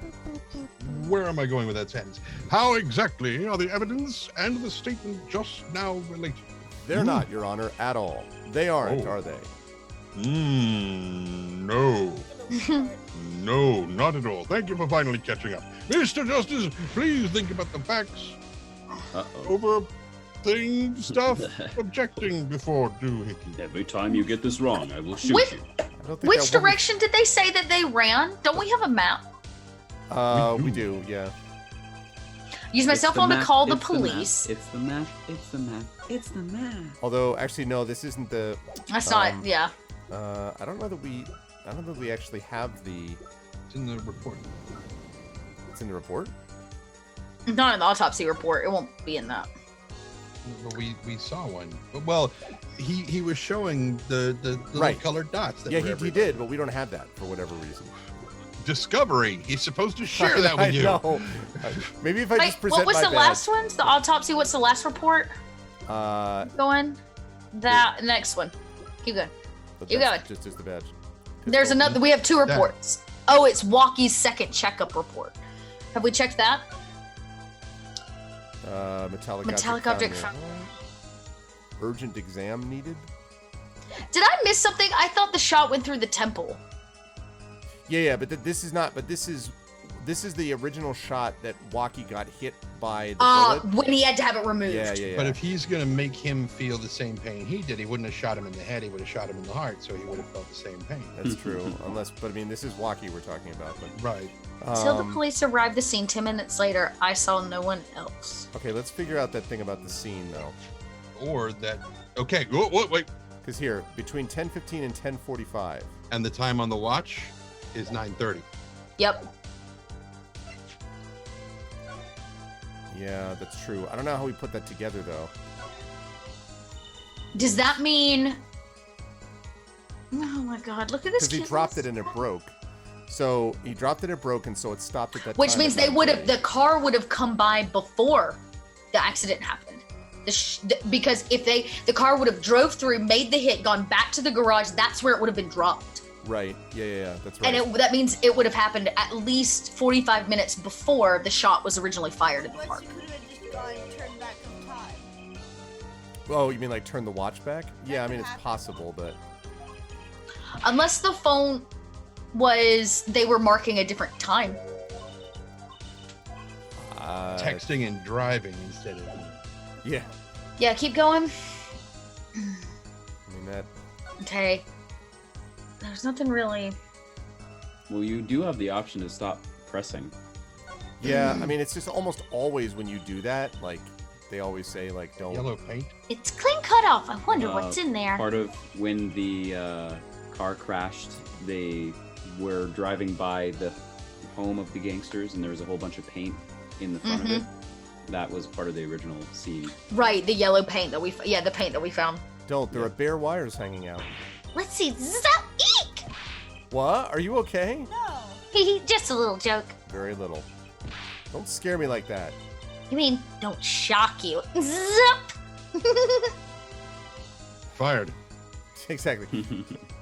Where am I going with that sentence? How exactly are the evidence and the statement just now related? They're not, Your Honor, at all. They aren't, Oh. are they? No. No, not at all. Thank you for finally catching up. Mr. Justice, please think about the facts. Uh-oh. Stuff, objecting before doing. Every time you get this wrong, I will shoot Which- you. I don't think Which that woman- direction did they say that they ran? Don't we have a map? We do, yeah. Use my It's cell the phone to map, call the it's the map, police. It's the map. It's the map. It's the map. Although, actually, no, this isn't the. That's not. Yeah. I don't know that we actually have the. It's in the report. It's in the report. Not in the autopsy report. It won't be in that. But we saw one. But, well, he was showing the little Right. colored dots. That Yeah, were he everywhere. did, but we don't have that for whatever reason. Discovery. He's supposed to share that with you. I know. Maybe if I Wait, just present what was my the last one? The autopsy. What's the last report? badge. Going. That next one. Keep going. But You that's got just the badge. There's Pistol. another. We have two reports. Oh, it's Walkie's second checkup report. Have we checked that? Metallic object found near- Urgent exam needed. Did I miss something? I thought the shot went through the temple. Yeah, but this is not. But this is the original shot that Walkie got hit by the bullet. When he had to have it removed. Yeah. But if he's going to make him feel the same pain he did, he wouldn't have shot him in the head. He would have shot him in the heart, so he would have felt the same pain. That's true. But I mean, this is Walkie we're talking about. But Right. Till the police arrived the scene 10 minutes later, I saw no one else. Okay, let's figure out that thing about the scene though. Or that. Okay, wait. Because here, between 10:15 and 10:45. And the time on the watch is 9:30. Yep. Yeah, that's true. I don't know how we put that together though. Does that mean? Oh my God! Look at this. Because he dropped it and it broke. So he dropped it, it broke, and so it stopped at that Which time means at they would have. 9:30. The car would have come by before the accident happened. Because if the car would have drove through, made the hit, gone back to the garage, that's where it would have been dropped. Right. Yeah. That's right. And that means it would have happened at least 45 minutes before the shot was originally fired in the Once park. you could have just gone and turned back on time. Oh, you mean like turn the watch back? Yeah, I mean it's possible, but Unless the phone they were marking a different time. Texting and driving instead of. Yeah. Yeah, keep going. I mean that. Okay. There's nothing really. Well, you do have the option to stop pressing. Yeah, I mean it's just almost always when you do that, like they always say like don't. Yellow paint? It's clean cut off. I wonder what's in there. Part of when the car crashed. They were driving by the home of the gangsters, and there was a whole bunch of paint in the front of it. That was part of the original scene. Right, the yellow paint that we the paint that we found. There are bare wires hanging out. Let's see. Zap, eek! What? Are you okay? No. Just a little joke. Very little. Don't scare me like that. You mean don't shock you? Zap. Fired. Exactly.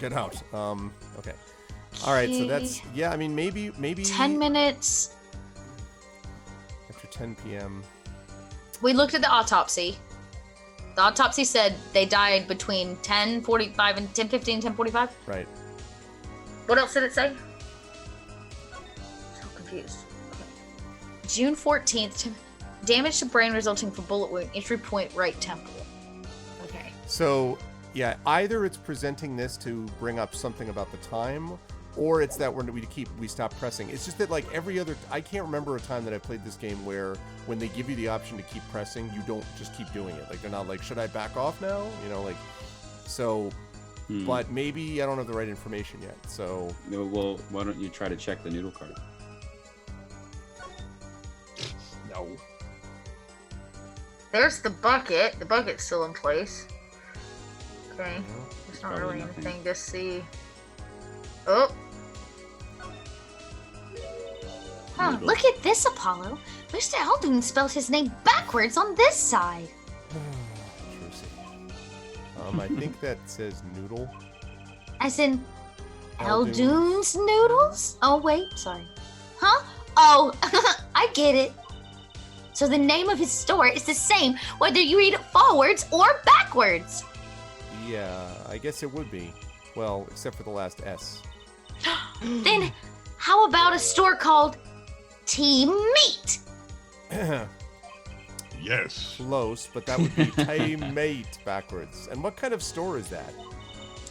Get out. Okay. All right. So that's I mean maybe 10 minutes. after 10 p.m. We looked at the autopsy. The autopsy said they died between 10:45 and 10:15, 10:45. Right. What else did it say? So confused. Okay. June 14th. Damage to brain resulting from bullet wound. Entry point right temple. Okay. So yeah, either it's presenting this to bring up something about the time, or it's that we stop pressing. It's just that like every other, I can't remember a time that I played this game where when they give you the option to keep pressing, you don't just keep doing it. Like they're not like, should I back off now? You know, like so. But maybe I don't have the right information yet. So well, why don't you try to check the noodle card? No. There's the bucket. The bucket's still in place. Okay. There's not Probably really nothing. anything to see. Oh. Huh, Noodle. look at this, Apollo. Mr. Eldoon spelled his name backwards on this side. I think that says noodle. As in Eldoon's. Eldoon's noodles? Oh, wait, sorry. Huh? Oh, I get it. So the name of his store is the same whether you read it forwards or backwards. Yeah, I guess it would be. Well, except for the last S. Then how about a store called Team Meat? Yes. Close, but that would be Mate backwards. And what kind of store is that?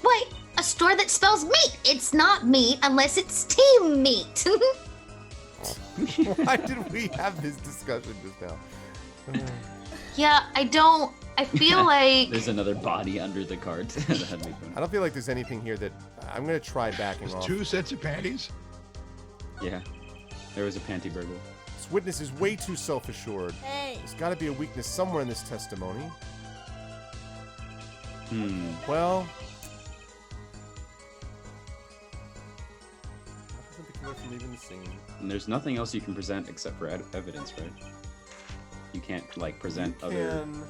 Wait, a store that spells meat. It's not meat unless it's Team Meat. Why did we have this discussion just now? Yeah, I feel like... There's another body under the card. That had me going. I don't feel like there's anything here that I'm gonna try backing There's off. 2 sets of panties. Yeah, there was a panty burglar. This witness is way too self-assured. Hey. There's got to be a weakness somewhere in this testimony. Well, that doesn't keep her from leaving the scene. And there's nothing else you can present except for evidence, right? You can't like present You other. can-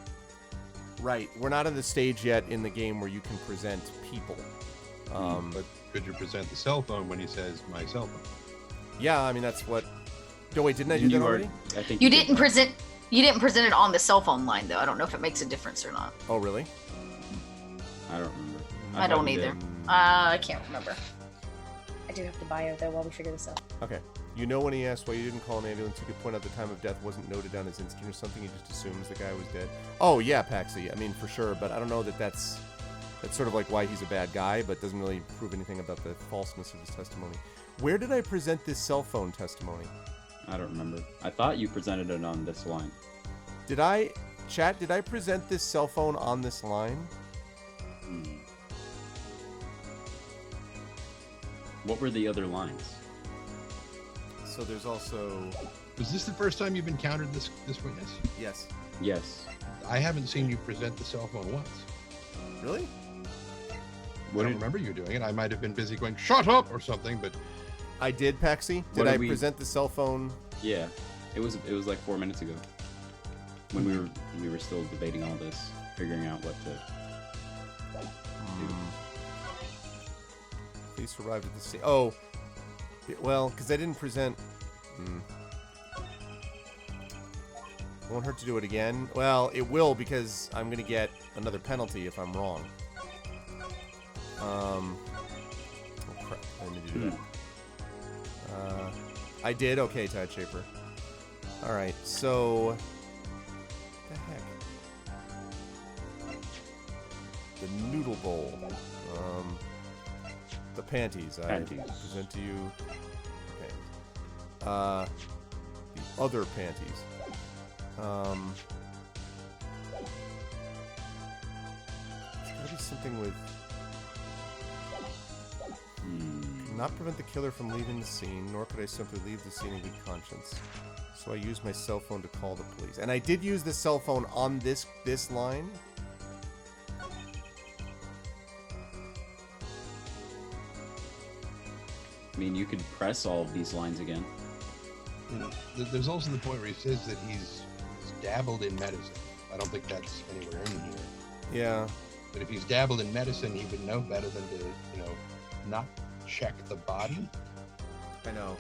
Right, we're not at the stage yet in the game where you can present people. But could you present the cell phone when he says my cell phone? Yeah, I mean that's what. No, wait, didn't I do that already? I think You did didn't that. present it on the cell phone line, though. I don't know if it makes a difference or not. Oh, really? I don't remember. I don't thought you either. did. I can't remember. I do have to bio, though, while we figure this out. Okay. You know when he asked why you didn't call an ambulance, you could point out the time of death wasn't noted down as instant or something. He just assumes the guy was dead. Oh yeah, Paxi. I mean for sure, but I don't know that that's sort of like why he's a bad guy, but doesn't really prove anything about the falseness of his testimony. Where did I present this cell phone testimony? I don't remember. I thought you presented it on this line. Did I present this cell phone on this line? What were the other lines? So there's also Was this the first time you've encountered this witness? yes. Yes. I haven't seen you present the cell phone once. Really? I don't remember you doing it. I might have been busy going, shut up, or something, but I did, Paxi. What Did I did we- present the cell phone? Yeah. It was like 4 minutes ago. When we were still debating all this, figuring out what to. Police arrived at the scene. Oh, well, because I didn't present. It won't hurt to do it again. Well, it will because I'm gonna get another penalty if I'm wrong. Oh crap! I didn't mean to do that. I did. Okay, Tide Shaper. All right. So, what the heck? The noodle bowl. The panties. Panties. I present to you. Okay. The other panties. There's gotta be something with. not prevent the killer from leaving the scene, nor could I simply leave the scene in good conscience. So I used my cell phone to call the police. And I did use the cell phone on this line. I mean, you could press all of these lines again. There's also the point where he says that he's dabbled in medicine. I don't think that's anywhere in here. Yeah. But if he's dabbled in medicine, he would know better than to, not check the body. I know.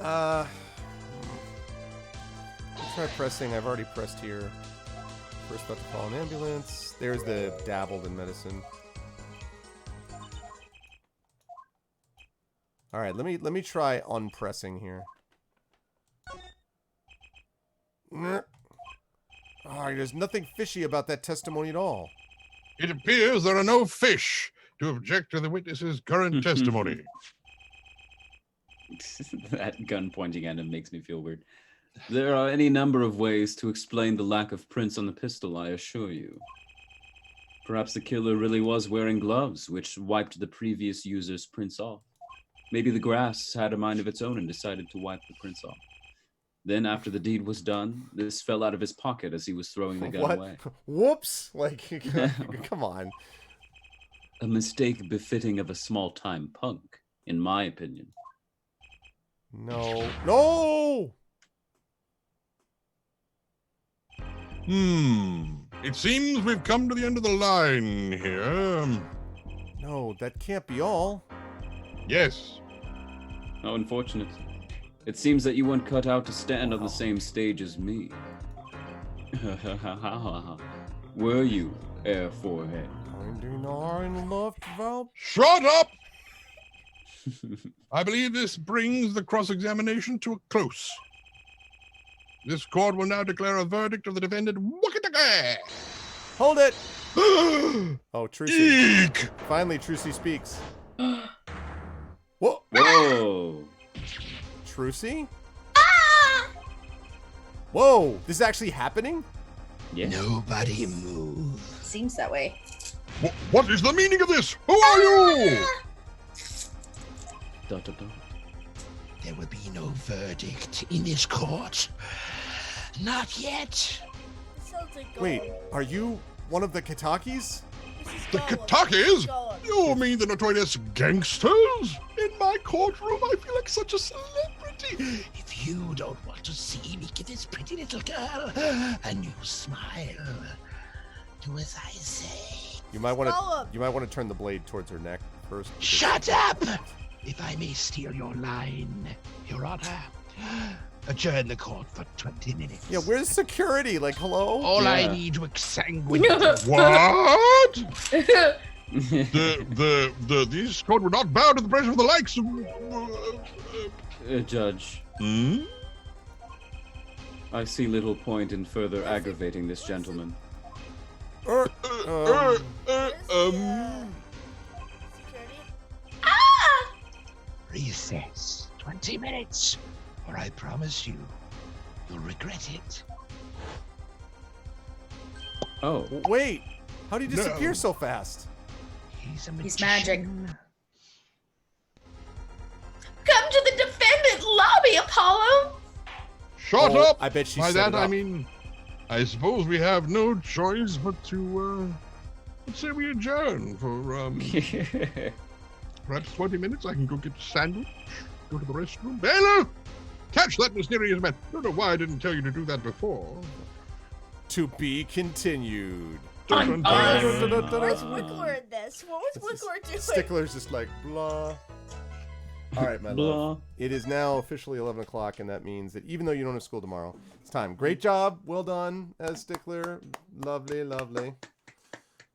I'll try pressing. I've already pressed here. First about to call an ambulance. There's the dabbled in medicine. All right, let me try unpressing here. There's nothing fishy about that testimony at all. It appears there are no fish to object to the witness's current testimony. That gun pointing at him makes me feel weird. There are any number of ways to explain the lack of prints on the pistol, I assure you. Perhaps the killer really was wearing gloves, which wiped the previous user's prints off. Maybe the grass had a mind of its own and decided to wipe the prints off. Then, after the deed was done, this fell out of his pocket as he was throwing the gun away. Whoops! Like, come on. A mistake befitting of a small-time punk, in my opinion. No. It seems we've come to the end of the line here. No, that can't be all. Yes. How unfortunate. It seems that you weren't cut out to stand on the same stage as me. Were you, Air Forehead? 99 left valve. Shut up! I believe this brings the cross-examination to a close. This court will now declare a verdict of the defendant. Hold it! Oh, Trucy. Eek! Finally, Trucy speaks. Whoa! Whoa! Trucy? Whoa! This is actually happening? Yeah. Nobody move. Seems that way. What is the meaning of this? Who are you? Dot, dot, dot. There will be no verdict in this court. Not yet. Sounds like Wait, Gollum. are you one of the Katakis? This is The Gollum. Katakis? Gollum. You mean the notorious gangsters? In my courtroom, I feel like such a celebrity. If you don't want to see me give this pretty little girl a new smile, do as I say. You might want Gollum. to turn the blade towards her neck first. Shut up! If I may steal your line, Your Honor, adjourn the court for 20 minutes. Yeah, where's security? Like, hello? All I Yeah. need to exsanguinate. What? These court were not bound to the pressure of the likes of. Judge, I see little point in further aggravating this gentleman. Where's the, security? Recess. 20 minutes, or I promise you, you'll regret it. Oh, Wait, how did he disappear No. so fast? He's a He's magic. magician. Come to the defendant lobby, Apollo. Shut Oh, up! I bet she By set that it I up. mean, I suppose we have no choice but to, let's say we adjourn for, perhaps 20 minutes. I can go get a sandwich, go to the restroom. Baylor! Catch that mysterious man. Don't know why I didn't tell you to do that before. To be continued. Dun, dun, dun, dun, dun, Where's dun. Wickler in this? What was It's Wickler doing? Stickler's just like, blah. All right, my Blah. love. It is now officially 11 o'clock, and that means that even though you don't have school tomorrow, it's time. Great job. Well done, as Stickler. Lovely, lovely.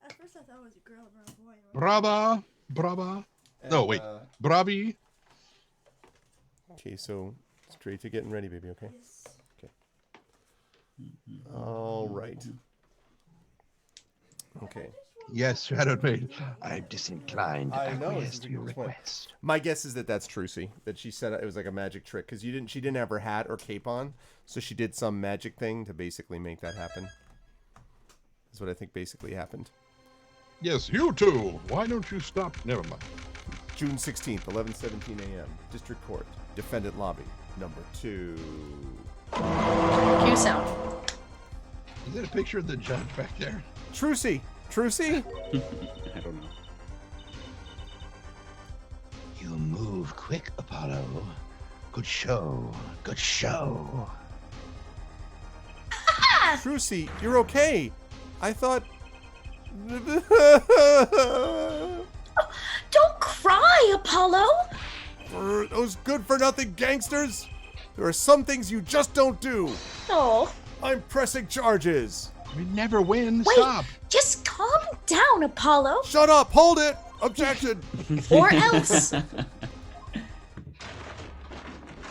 At first I thought it was a girl and not a boy. Brava, brava. No, And, wait. Bravi. Okay, so straight to getting ready, baby, okay? Yes. All right. Okay. Yes, Shadowed Maid. I'm disinclined to I know, acquiesce it's to your a good point. request. My guess is that that's Trucy. That she said it was like a magic trick because she didn't have her hat or cape on, so she did some magic thing to basically make that happen. That's what I think basically happened. Yes, you two. Why don't you stop? Never mind. June 16th, 11:17 a.m. District Court, Defendant Lobby, number 2. Cue sound. Is that a picture of the judge back there? Trucy! Trucy? I don't know. You move quick, Apollo. Good show. Good show. Trucy, you're okay. I thought... Don't cry, Apollo. For those good-for-nothing gangsters, there are some things you just don't do. Oh. I'm pressing charges. We never win. Wait, Stop. just calm down, Apollo. Shut up! Hold it! Objection! Or else.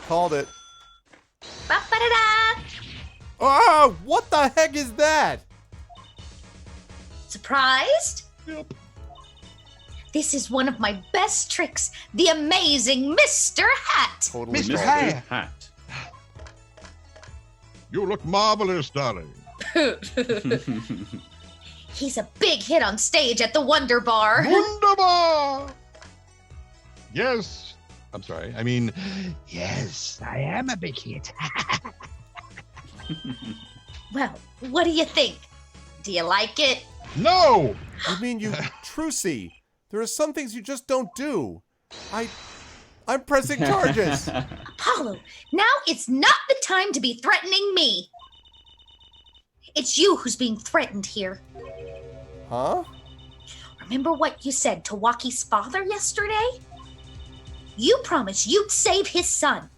Called it. Ba-ba-da-da. Ah! What the heck is that? Surprised? Yep. This is one of my best tricks, the amazing Mr. Hat. Totally Mr. called Hat. it. Hat. You look marvelous, darling. He's a big hit on stage at the Wonder Bar. Wunderbar! Yes. I'm sorry. I mean, Yes, I am a big hit. Well, what do you think? Do you like it? No! You mean you... Trucy, there are some things you just don't do. I'm pressing charges. Apollo, now it's not the time to be threatening me. It's you who's being threatened here. Huh? Remember what you said to Waki's father yesterday? You promised you'd save his son.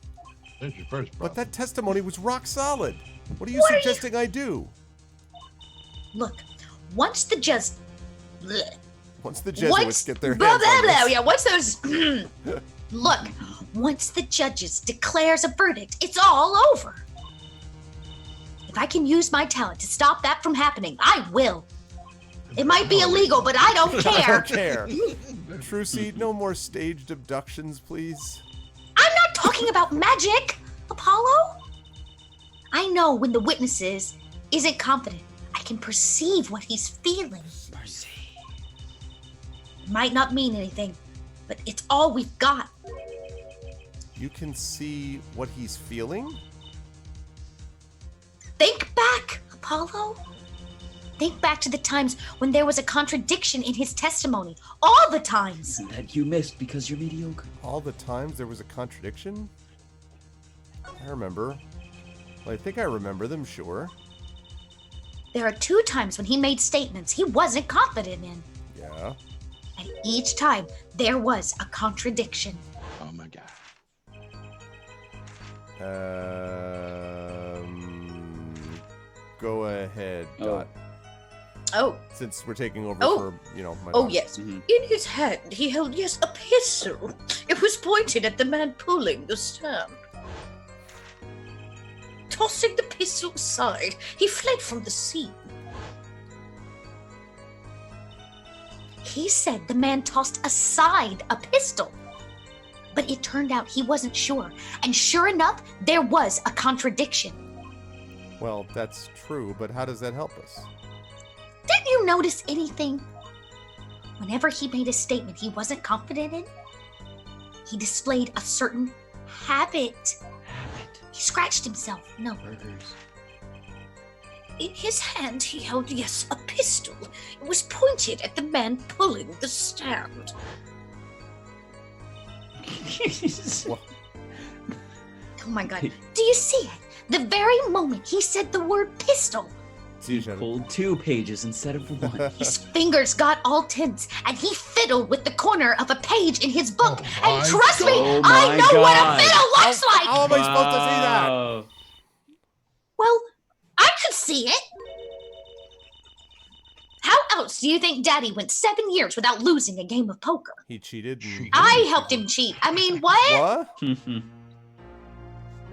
That's your first But problem. that testimony was rock solid. What are you What are you- suggesting I do? Look, once the judge... Once the Jesuits Once, get their blah, hands blah, on blah, this. yeah, once those... Look, once the judges declares a verdict, it's all over. If I can use my talent to stop that from happening, I will. It might be illegal, but I don't I care. don't care. Trucy, no more staged abductions, please. I'm not talking about magic, Apollo. I know when the witness isn't confident. I can perceive what he's feeling. Mercy. It might not mean anything, but it's all we've got. You can see what he's feeling? Think back, Apollo. Think back to the times when there was a contradiction in his testimony. All the times. That you missed because you're mediocre. All the times there was a contradiction? I remember. Well, I think I remember them, sure. There are 2 times when he made statements he wasn't confident in. Yeah. And each time, there was a contradiction. oh my God. Go ahead, Dot. Oh, Since we're taking over Oh. for, my oh boss. yes. Mhm. In his hand, he held, yes, a pistol. It was pointed at the man pulling the stand. Tossing the pistol aside, he fled from the scene. He said the man tossed aside a pistol. But it turned out he wasn't sure. And sure enough, there was a contradiction. Well, that's true, but how does that help us? Didn't you notice anything? Whenever he made a statement he wasn't confident in, he displayed a certain habit. He scratched himself. No. Burgers. In his hand, he held, yes, a pistol. It was pointed at the man pulling the stand. Well, Oh my god. Do you see it? The very moment he said the word pistol, He pulled 2 pages instead of 1. his fingers got all tense and he fiddled with the corner of a page in his book. Oh And my trust me, God. I Oh know my what God. a fiddle looks like! How am I supposed to see that? Wow. Well, I could see it. How else do you think Daddy went 7 years without losing a game of poker? He cheated. and- I helped him cheat. I mean, what? What?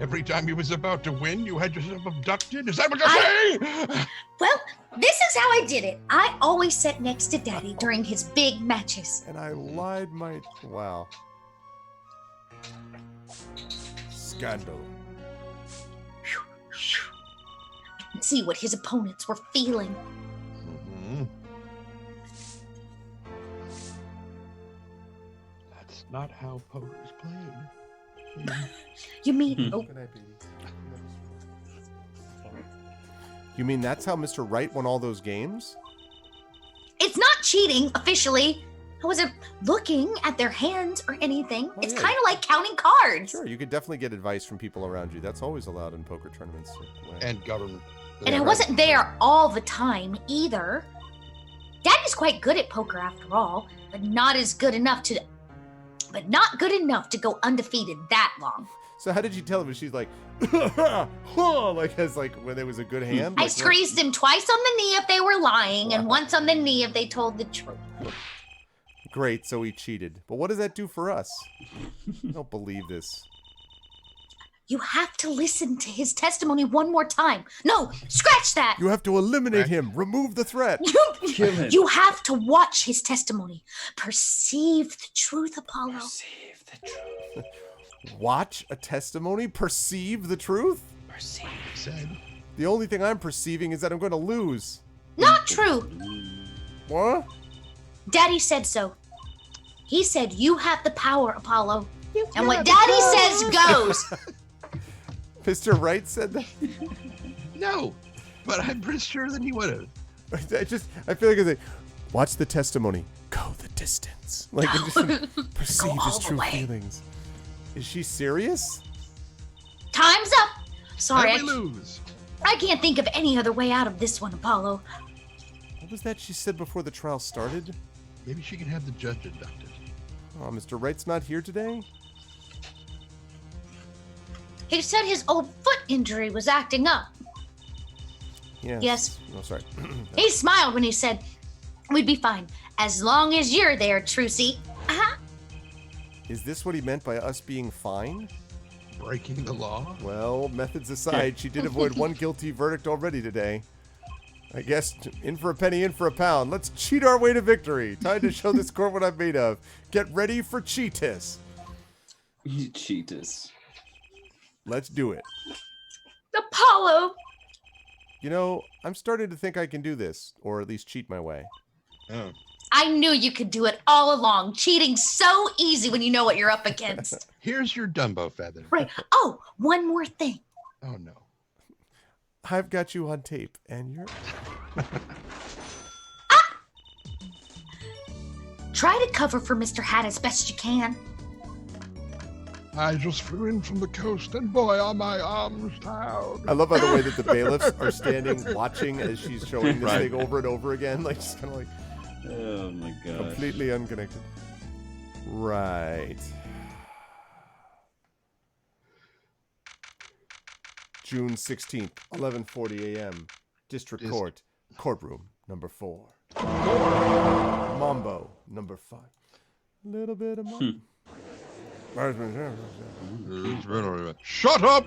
Every time you was about to win, you had yourself abducted? Is that what you're saying? Well, this is how I did it. I always sat next to Daddy during his big matches. And I lied my... Wow. Scandal. And see what his opponents were feeling. Mhm. not how poker is played. You mean? Oh, Good night, baby. You mean that's how Mr. Wright won all those games? it's not cheating officially. I wasn't looking at their hands or anything. Oh, It's yeah. kind of like counting cards. Sure, you could definitely get advice from people around you. That's always allowed in poker tournaments. And government. And I wasn't there all the time either. Daddy's quite good at poker after all, but not good enough to go undefeated that long. So how did you tell him? She's like, like as like when it was a good hand. I Like, squeezed him twice on the knee if they were lying, and once on the knee if they told the truth. Great, so he cheated. But what does that do for us? I don't believe this. You have to listen to his testimony one more time. No, scratch that. You have to eliminate him. Remove the threat. Kill him. You have to watch his testimony. Perceive the truth, Apollo. Perceive the truth. Watch a testimony. Perceive the truth. Perceive. Said. The only thing I'm perceiving is that I'm going to lose. Not true. What? Daddy said so. He said you have the power, Apollo. And what Daddy says goes. Mr. Wright said that. No, but I'm pretty sure that he would have. I feel like it's like, watch the testimony. Go the distance. Like, just perceive all his the true way. feelings. Is she serious? Time's up. Sorry, And we lose. I can't think of any other way out of this one, Apollo. What was that she said before the trial started? Maybe she can have the judge inducted. Oh, Mr. Wright's not here today? He said his old foot injury was acting up. Yes. Oh, sorry. He smiled when he said, we'd be fine, as long as you're there, Trucy. Uh-huh. Is this what he meant by us being fine? Breaking the law? Well, methods aside, she did avoid one guilty verdict already today. I guess in for a penny, in for a pound. Let's cheat our way to victory. Time to show this court what I'm made of. Get ready for Cheetahs. You cheaters. Let's do it. Apollo! You know, I'm starting to think I can do this, or at least cheat my way. Oh. I knew you could do it all along. Cheating's so easy when you know what you're up against. Here's your Dumbo feather. Right. Oh, one more thing. Oh, no. I've got you on tape, and you're... Try to cover for Mr. Hat as best you can. I just flew in from the coast, and boy, are my arms tired. I love, by the way, that the bailiffs are standing watching as she's showing this thing over and over again. Like, just kind of like... Oh my god. Completely unconnected. Right. June 16th, 11:40 a.m. District Court, courtroom number 4. Mambo number 5. Little bit of mambo. Shut up!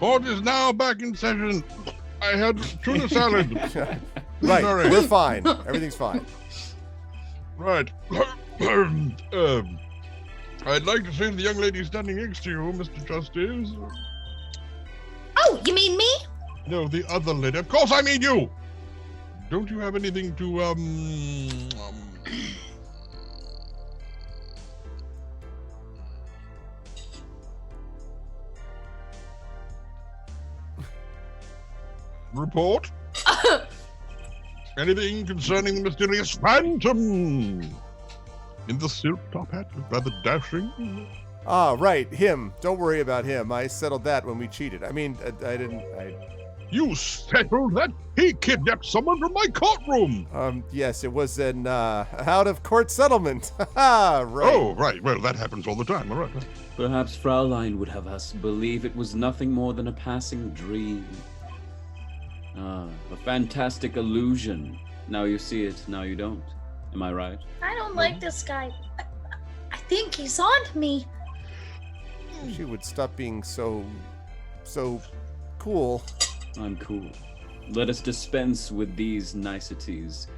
Court is now back in session. I had tuna salad. Right, Sorry. we're fine. Everything's fine. Right. I'd like to see the young lady standing next to you, Mr. Justice. Oh, you mean me? No, the other lady. Of course I mean you! Don't you have anything to, report? Anything concerning the mysterious phantom in the silk top hat, rather dashing? Ah, right, him. Don't worry about him. I settled that when we cheated. I mean, I didn't... You settled that? He kidnapped someone from my courtroom! Yes, it was an, out-of-court settlement. Haha, right. Oh, right. Well, that happens all the time. All right. Perhaps Fraulein would have us believe it was nothing more than a passing dream. Ah, a fantastic illusion. Now you see it, now you don't. Am I right? I don't like this guy. I think he's on to me. She would stop being so cool. I'm cool. Let us dispense with these niceties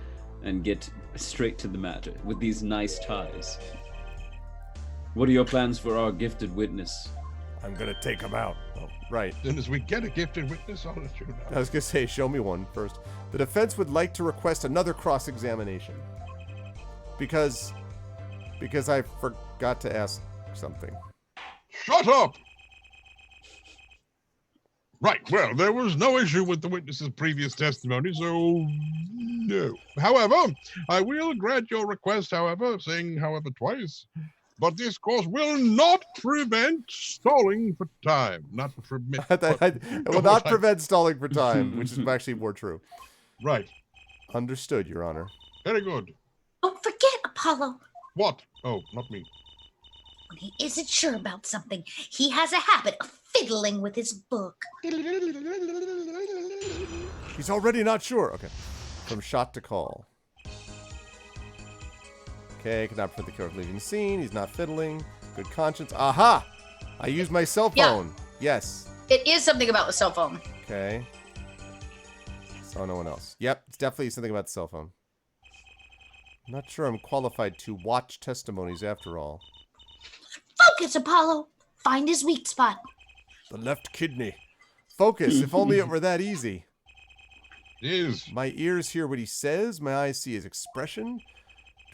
and get straight to the matter with these nice ties. What are your plans for our gifted witness? I'm gonna take him out. Oh, right. As soon as we get a gifted witness, I'll let you know. I was gonna say, show me one first. The defense would like to request another cross-examination. Because Because I forgot to ask something. Shut up! Right, well, there was no issue with the witness's previous testimony, so no. However, I will grant your request, saying however twice, but this course will not prevent stalling for time. Not permit. It will not prevent stalling for time, which is actually more true. Right. Understood, Your Honor. Very good. Don't forget, Apollo. What? Oh, not me. When he isn't sure about something, he has a habit of fiddling with his book. He's already not sure. Okay. From shot to call. Okay, cannot prevent the killer from leaving the scene. He's not fiddling. Good conscience. Aha! I used my cell phone. Yes. It is something about the cell phone. Okay. So no one else. Yep, it's definitely something about the cell phone. I'm not sure I'm qualified to watch testimonies after all. Focus, Apollo. Find his weak spot. The left kidney. Focus, if only it were that easy. It is. My ears hear what he says. My eyes see his expression.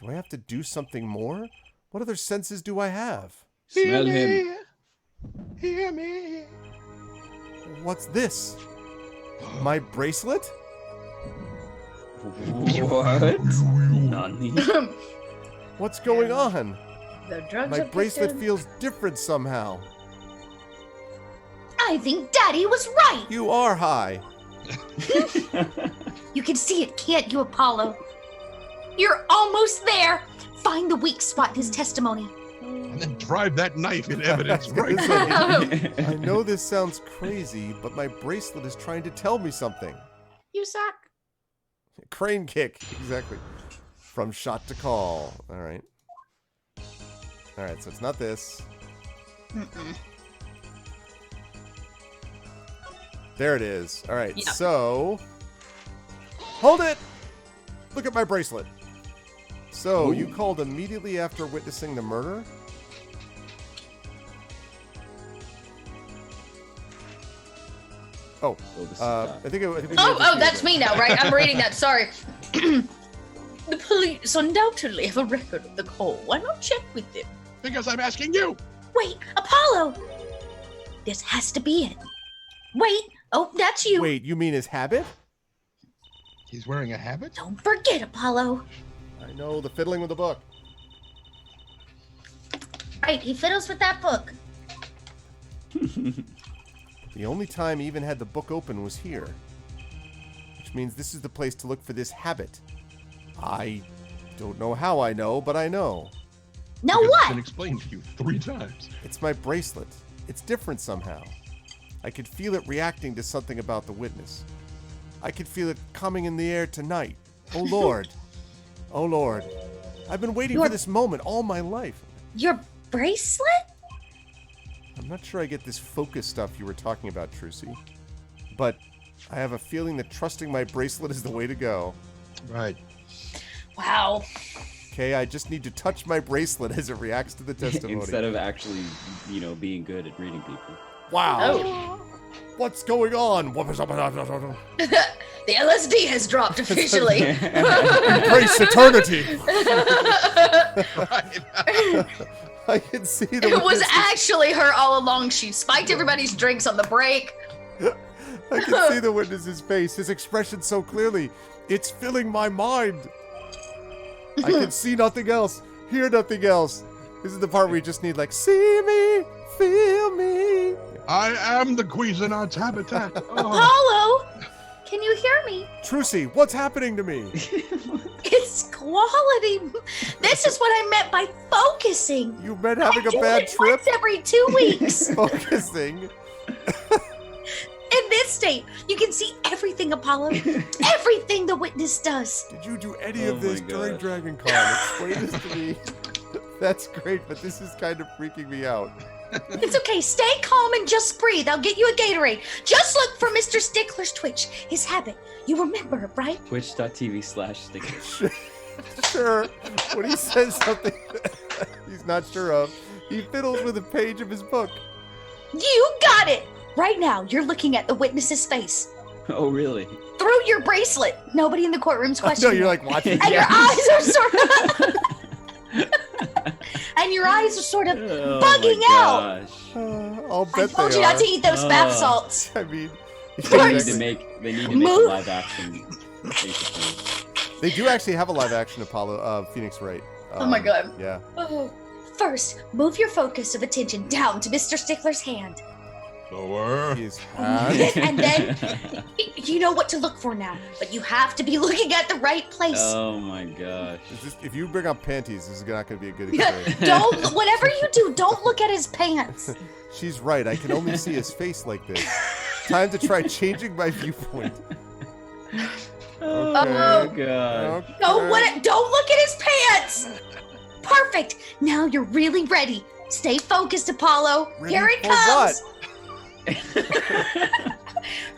Do I have to do something more? What other senses do I have? Smell him. Hear me. What's this? My bracelet? What? Nani? What's going on? The drugs My have bracelet kicked in. feels different somehow. I think Daddy was right. You are high. You can see it, can't you, Apollo? You're almost there. Find the weak spot in his testimony. And then drive that knife in evidence right I know this sounds crazy, but my bracelet is trying to tell me something. You suck. Crane kick. Exactly. From shot to call. All right. All right, so it's not this. Mm-mm. There it is. All right, Yeah. so... Hold it! Look at my bracelet. So, you called immediately after witnessing the murder? Oh, I think we made Oh, this that's meeting. me now, right? I'm reading that. Sorry. The police undoubtedly have a record of the call. Why not check with them? Because I'm asking you. Wait, Apollo. This has to be it. Wait. Oh, that's you. Wait, you mean his habit? He's wearing a habit? Don't forget, Apollo. I know, the fiddling with the book. Right, he fiddles with that book. The only time he even had the book open was here. Which means this is the place to look for this habit. I don't know how I know, but I know. Now Because it's what? been explained to you 3 times. It's my bracelet. It's different somehow. I could feel it reacting to something about the witness. I could feel it coming in the air tonight. Oh, Lord. Oh, Lord. I've been waiting for this moment all my life. Your bracelet? I'm not sure I get this focus stuff you were talking about, Trucy. But I have a feeling that trusting my bracelet is the way to go. Right. Wow. Okay, I just need to touch my bracelet as it reacts to the testimony. Instead of actually, being good at reading people. Wow. Oh. What's going on? The LSD has dropped officially. Embrace eternity. Right. I can see the It was witness. actually her all along. She spiked everybody's drinks on the break. I can see the witness's face, his expression so clearly. It's filling my mind. I can see nothing else, hear nothing else. This is the part where you just need see me, feel me. I am the Cuisinart's habitat. Oh. Apollo! Can you hear me? Trucy, what's happening to me? It's quality. This is what I meant by focusing. You meant having I a do bad it trip? once every 2 weeks. Focusing. In this state, you can see everything, Apollo. Everything the witness does. Did you do any Oh of this my during God. Dragon Con? Explain this to me. That's great, but this is kind of freaking me out. It's okay. Stay calm and just breathe. I'll get you a Gatorade. Just look for Mr. Stickler's twitch. His habit. You remember it, right? Twitch.tv/sticker. Sure. When he says something he's not sure of, he fiddles with a page of his book. You got it. Right now, you're looking at the witness's face. Oh, really? Through your bracelet. Nobody in the courtroom's No, questioning. you're it. watching. And your eyes are sort of... And your eyes are sort of Oh bugging my out. gosh. I'll I bet told they you are. not to eat those bath salts. I mean, They exactly. need to make a Move. live action. Basically. They do actually have a live action Apollo Phoenix Wright. Oh my God. Yeah. Oh. First, move your focus of attention down to Mr. Stickler's hand. Lower. His hand. And then you know what to look for now, but you have to be looking at the right place. Oh my gosh. If you bring up panties, this is not going to be a good experience. Don't, whatever you do, don't look at his pants. She's right. I can only see his face like this. Time to try changing my viewpoint. Oh Okay. god. Okay. Don't look at his pants. Perfect. Now you're really ready. Stay focused, Apollo. Ready Here it for comes. what?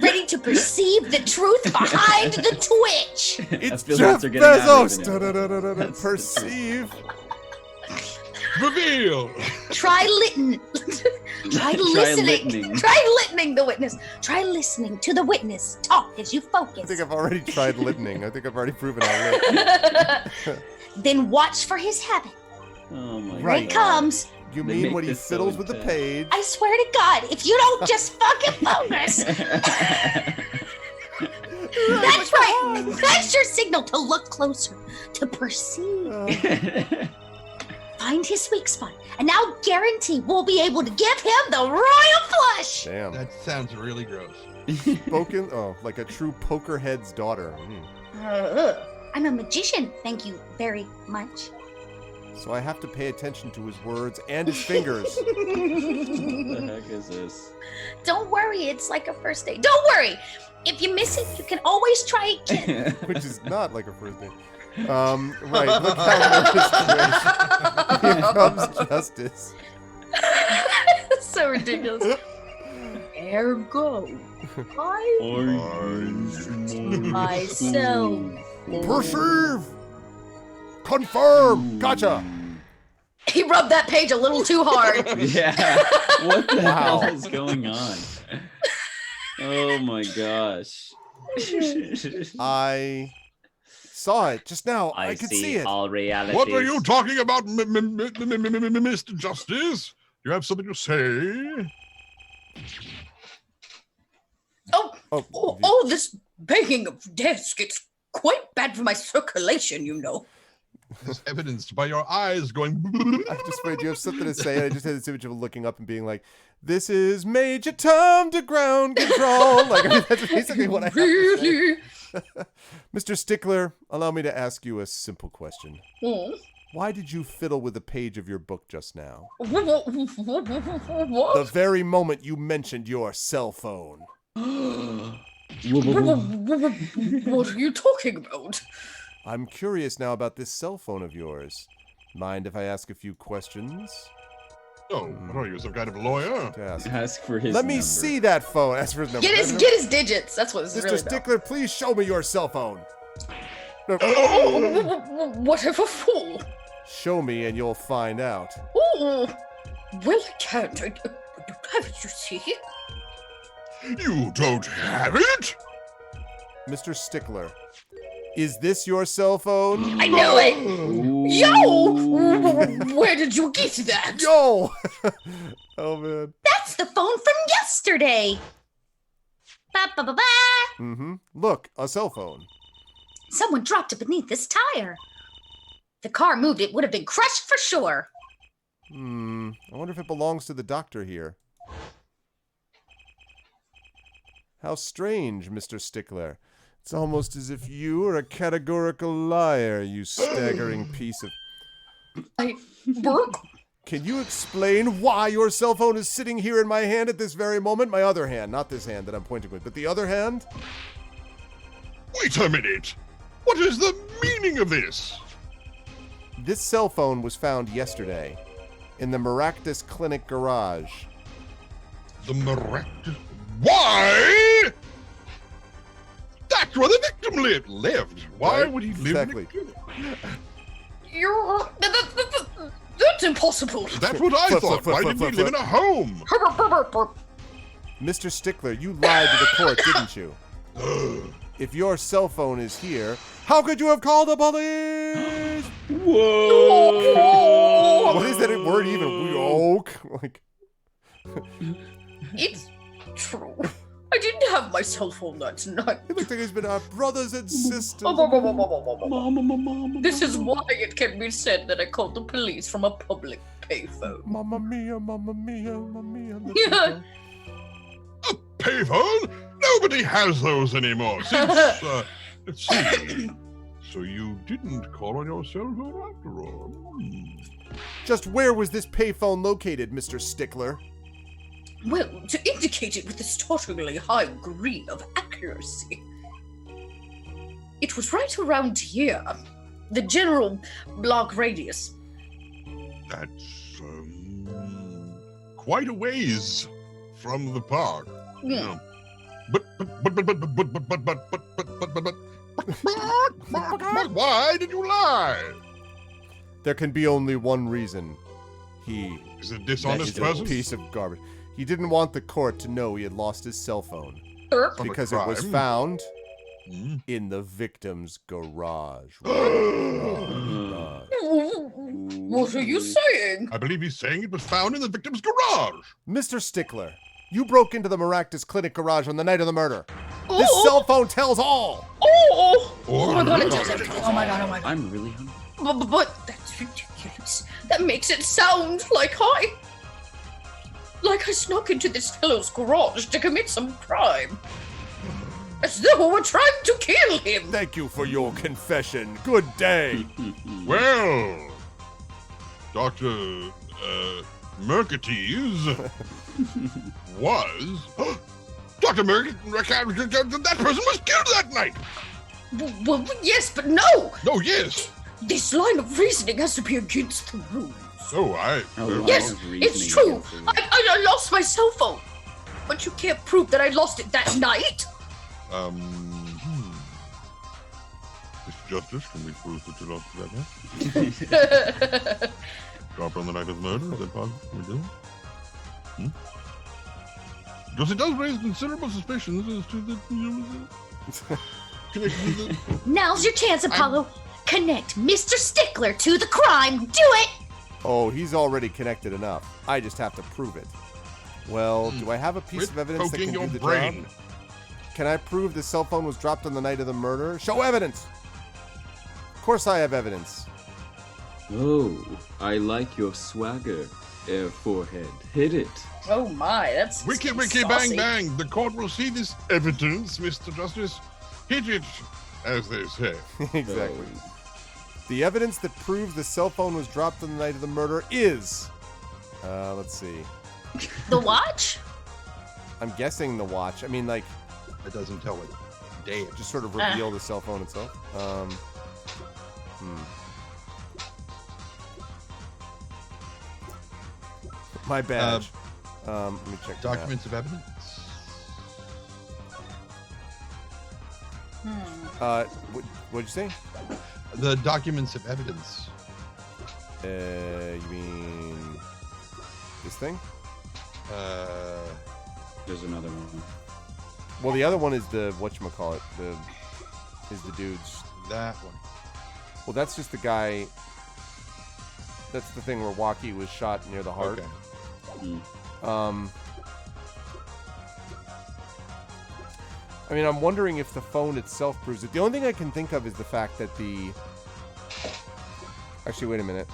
Ready to perceive the truth behind the twitch. It's feel Jeff that's getting out of Bezos. it. Da-da-da-da-da-da. That's- Perceive. Reveal. Try listening. Try listening. listening. Try listening the witness. Try listening to the witness. Talk as you I focus. think I've already tried listening. I think I've already proven I lit. Then watch for his habit. Oh my Here Right. it god. comes. You They mean make when he this so fiddles with the intense. page? I swear to God, if you don't just fucking focus. That's right. That's your signal to look closer, to perceive. Find his weak spot, and now guarantee we'll be able to give him the royal flush. Damn. That sounds really gross. Spoken, like a true poker head's daughter. I'm a magician, thank you very much. So I have to pay attention to his words and his fingers. What the heck is this? Don't worry, it's like a first date. Don't worry. If you miss it, you can always try again. Which is not like a first date. Right, look how nervous he is. Here comes justice. So ridiculous. Ergo, I myself. Perceive! Confirm! Gotcha! He rubbed that page a little too hard. Yeah. What the Wow. hell is going on? Oh my gosh. I saw it just now. I could see it. all realities. What are you talking about, Mr. Justice? You have something to say? Oh, this banging of desk, it's quite bad for my circulation, you know. As evidenced by your eyes going. I just wait. You have something to say. And I just had this image of looking up and being like, "This is Major Tom to ground control." Like, I mean, that's basically what I have to say. Mr. Stickler, allow me to ask you a simple question. Why did you fiddle with the page of your book just now? What? The very moment you mentioned your cell phone. What are you talking about? I'm curious now about this cell phone of yours. Mind if I ask a few questions? Oh, what are you, some kind of lawyer? To ask. Ask for his Let me number. see that phone. Ask for his number. Get his digits. That's what this is Mr. really about. Stickler, please show me your cell phone. No, Whatever for? show me and you'll find out. Oh, well, I can't. I don't have it, you see. You don't have it? Mr. Stickler, is this your cell phone? I knew it. Ooh. Yo, where did you get that? Yo! Oh, man. That's the phone from yesterday. Ba-ba-ba-ba. Mm-hmm. Look, a cell phone. Someone dropped it beneath this tire. If the car moved, it would have been crushed for sure. I wonder if it belongs to the doctor here. How strange, Mr. Stickler. It's almost as if you are a categorical liar, you staggering piece of... Brooke? Can you explain why your cell phone is sitting here in my hand at this very moment? My other hand, not this hand that I'm pointing with, but the other hand? Wait a minute. What is the meaning of this? This cell phone was found yesterday in the Maractus Clinic garage. The Maractus. Why? That's where the victim lived. Why Right, would he live exactly. in a clinic? You're... That's impossible. That's what I Flip, thought. flip, Why flip, didn't he flip, live in a home? Mr. Stickler, you lied to the court, didn't you? If your cell phone is here, how could you have called the police? Whoa! What is that word even? We oak? Like, It's true. I didn't have my cell phone that night. it looks like it's been our brothers and sisters. This is why it can be said that I called the police from a public payphone. Mamma mia, mamma mia, mamma mia. Yeah. A payphone? Nobody has those anymore. Since, let's see. So you didn't call on your cell phone after all. Just where was this payphone located, Mr. Stickler? Well, to indicate it with a startlingly high degree of accuracy, it was right around here, the general block radius. That's quite a ways from the park. Hmm. But why did you lie? There can be only one reason. He Is a that dishonest is a person? piece of garbage. He didn't want the court to know he had lost his cell phone Erp. From a because it was crime? found Hmm? in the victim's garage. What are you saying? I believe he's saying it was found in the victim's garage. Mr. Stickler, you broke into the Maractus Clinic garage on the night of the murder. Oh, This cell phone tells all. Oh my god, it does everything. Oh my god, oh my god. I'm really hungry. But that's ridiculous. That makes it sound like I snuck into this fellow's garage to commit some crime. As though we're trying to kill him. Thank you for your confession. Good day. Well, Dr. Mercates was... Dr. Mercates, that person was killed that night! Well, yes, but no! Oh, yes! This line of reasoning has to be against the rules. Yes, it's true. I lost my cell phone. But you can't prove that I lost it that night. Mr. Justice, can we prove that you lost it that night? Drop on the night of the murder? Is that possible? Can we do it? Because it does raise considerable suspicions as to the connection with the... Now's your chance, Apollo. Connect Mr. Stickler to the crime. Do it! Oh, he's already connected enough. I just have to prove it. Well, do I have a piece of evidence that can do the job? Can I prove the cell phone was dropped on the night of the murder? Show evidence! Of course I have evidence. Oh, I like your swagger, Air Forehead. Hit it. Oh my, that's Wiki, bang, bang. The court will see this evidence, Mr. Justice. Hit it, as they say. Exactly. The evidence that proves the cell phone was dropped on the night of the murder is... let's see. The watch? I'm guessing the watch. I mean, like... It doesn't tell what day it just sort of reveal the cell phone itself. My badge. Let me check the map. Documents of evidence. What'd you say? The documents of evidence. You mean this thing? There's another one. Well, the other one is the whatchamacallit, is the dude's. That one. Well, that's just the guy. That's the thing where Waki was shot near the heart. Okay. I mean, I'm wondering if the phone itself proves it. The only thing I can think of is the fact that the... Actually, wait a minute.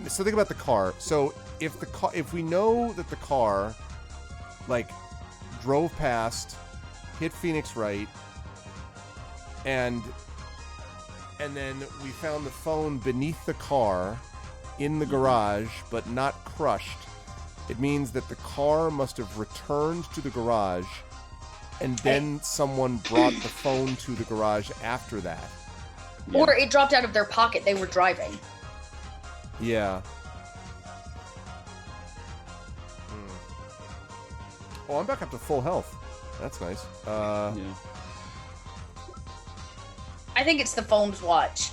So think about the car. So if we know that the car, like, drove past, hit Phoenix Wright, and then we found the phone beneath the car in the garage, but not crushed, it means that the car must have returned to the garage, and then someone brought the phone to the garage after that. Or it dropped out of their pocket. They were driving. Yeah. Oh, I'm back up to full health. That's nice. Yeah. I think it's the phone's watch.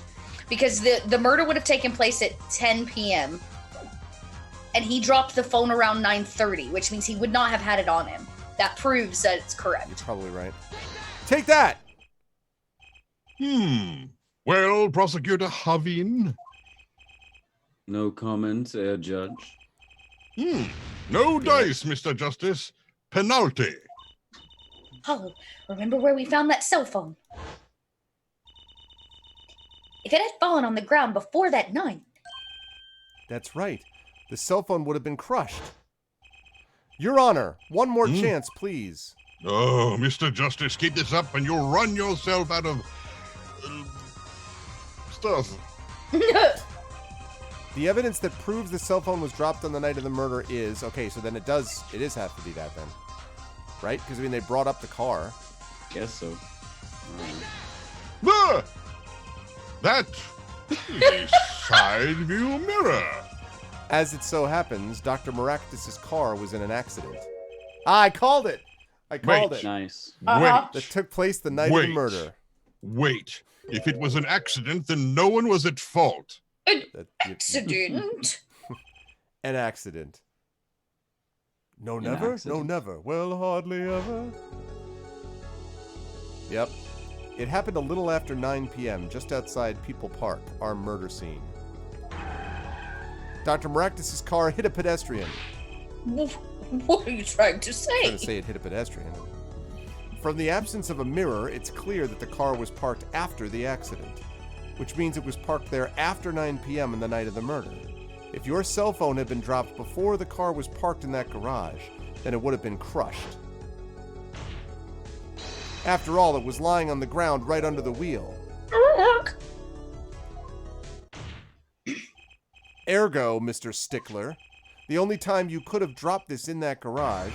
Because the murder would have taken place at 10 p.m. And he dropped the phone around 9:30, which means he would not have had it on him. That proves that it's correct. You're probably right. Take that! Well, Prosecutor Havin? No comment, Judge. No dice, Mr. Justice. Penalty. Oh, remember where we found that cell phone? If it had fallen on the ground before that night. That's right. The cell phone would have been crushed. Your Honor, one more chance, please. Oh, Mr. Justice, keep this up and you'll run yourself out of stuff. The evidence that proves the cell phone was dropped on the night of the murder is... Okay, so then it is have to be that then. Right? Because, I mean, they brought up the car. Guess so. That is a side view mirror. As it so happens, Dr. Maractus's car was in an accident. I called it! I called it. Nice. That took place the night of the murder. Wait. If it was an accident, then no one was at fault. Accident? An accident. No, never? No, never. Well, hardly ever. Yep. It happened a little after 9 p.m., just outside People Park, our murder scene. Dr. Maractus's car hit a pedestrian. What are you trying to say? I'm trying to say it hit a pedestrian. From the absence of a mirror, it's clear that the car was parked after the accident, which means it was parked there after 9 p.m. on the night of the murder. If your cell phone had been dropped before the car was parked in that garage, then it would have been crushed. After all, it was lying on the ground right under the wheel. Ergo, Mr. Stickler, the only time you could have dropped this in that garage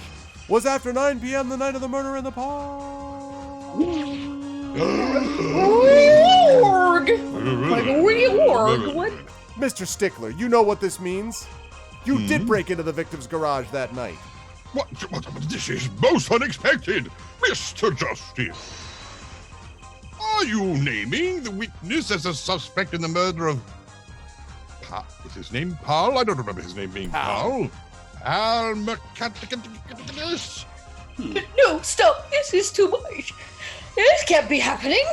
was after 9 p.m. the night of the murder in the park. Like a reorg. What? Mr. Stickler, you know what this means? You did break into the victim's garage that night. What? This is most unexpected, Mr. Justice. Are you naming the witness as a suspect in the murder of... Is his name Paul? I don't remember his name being Paul. Arvocalists. No, stop. This is too much. This can't be happening.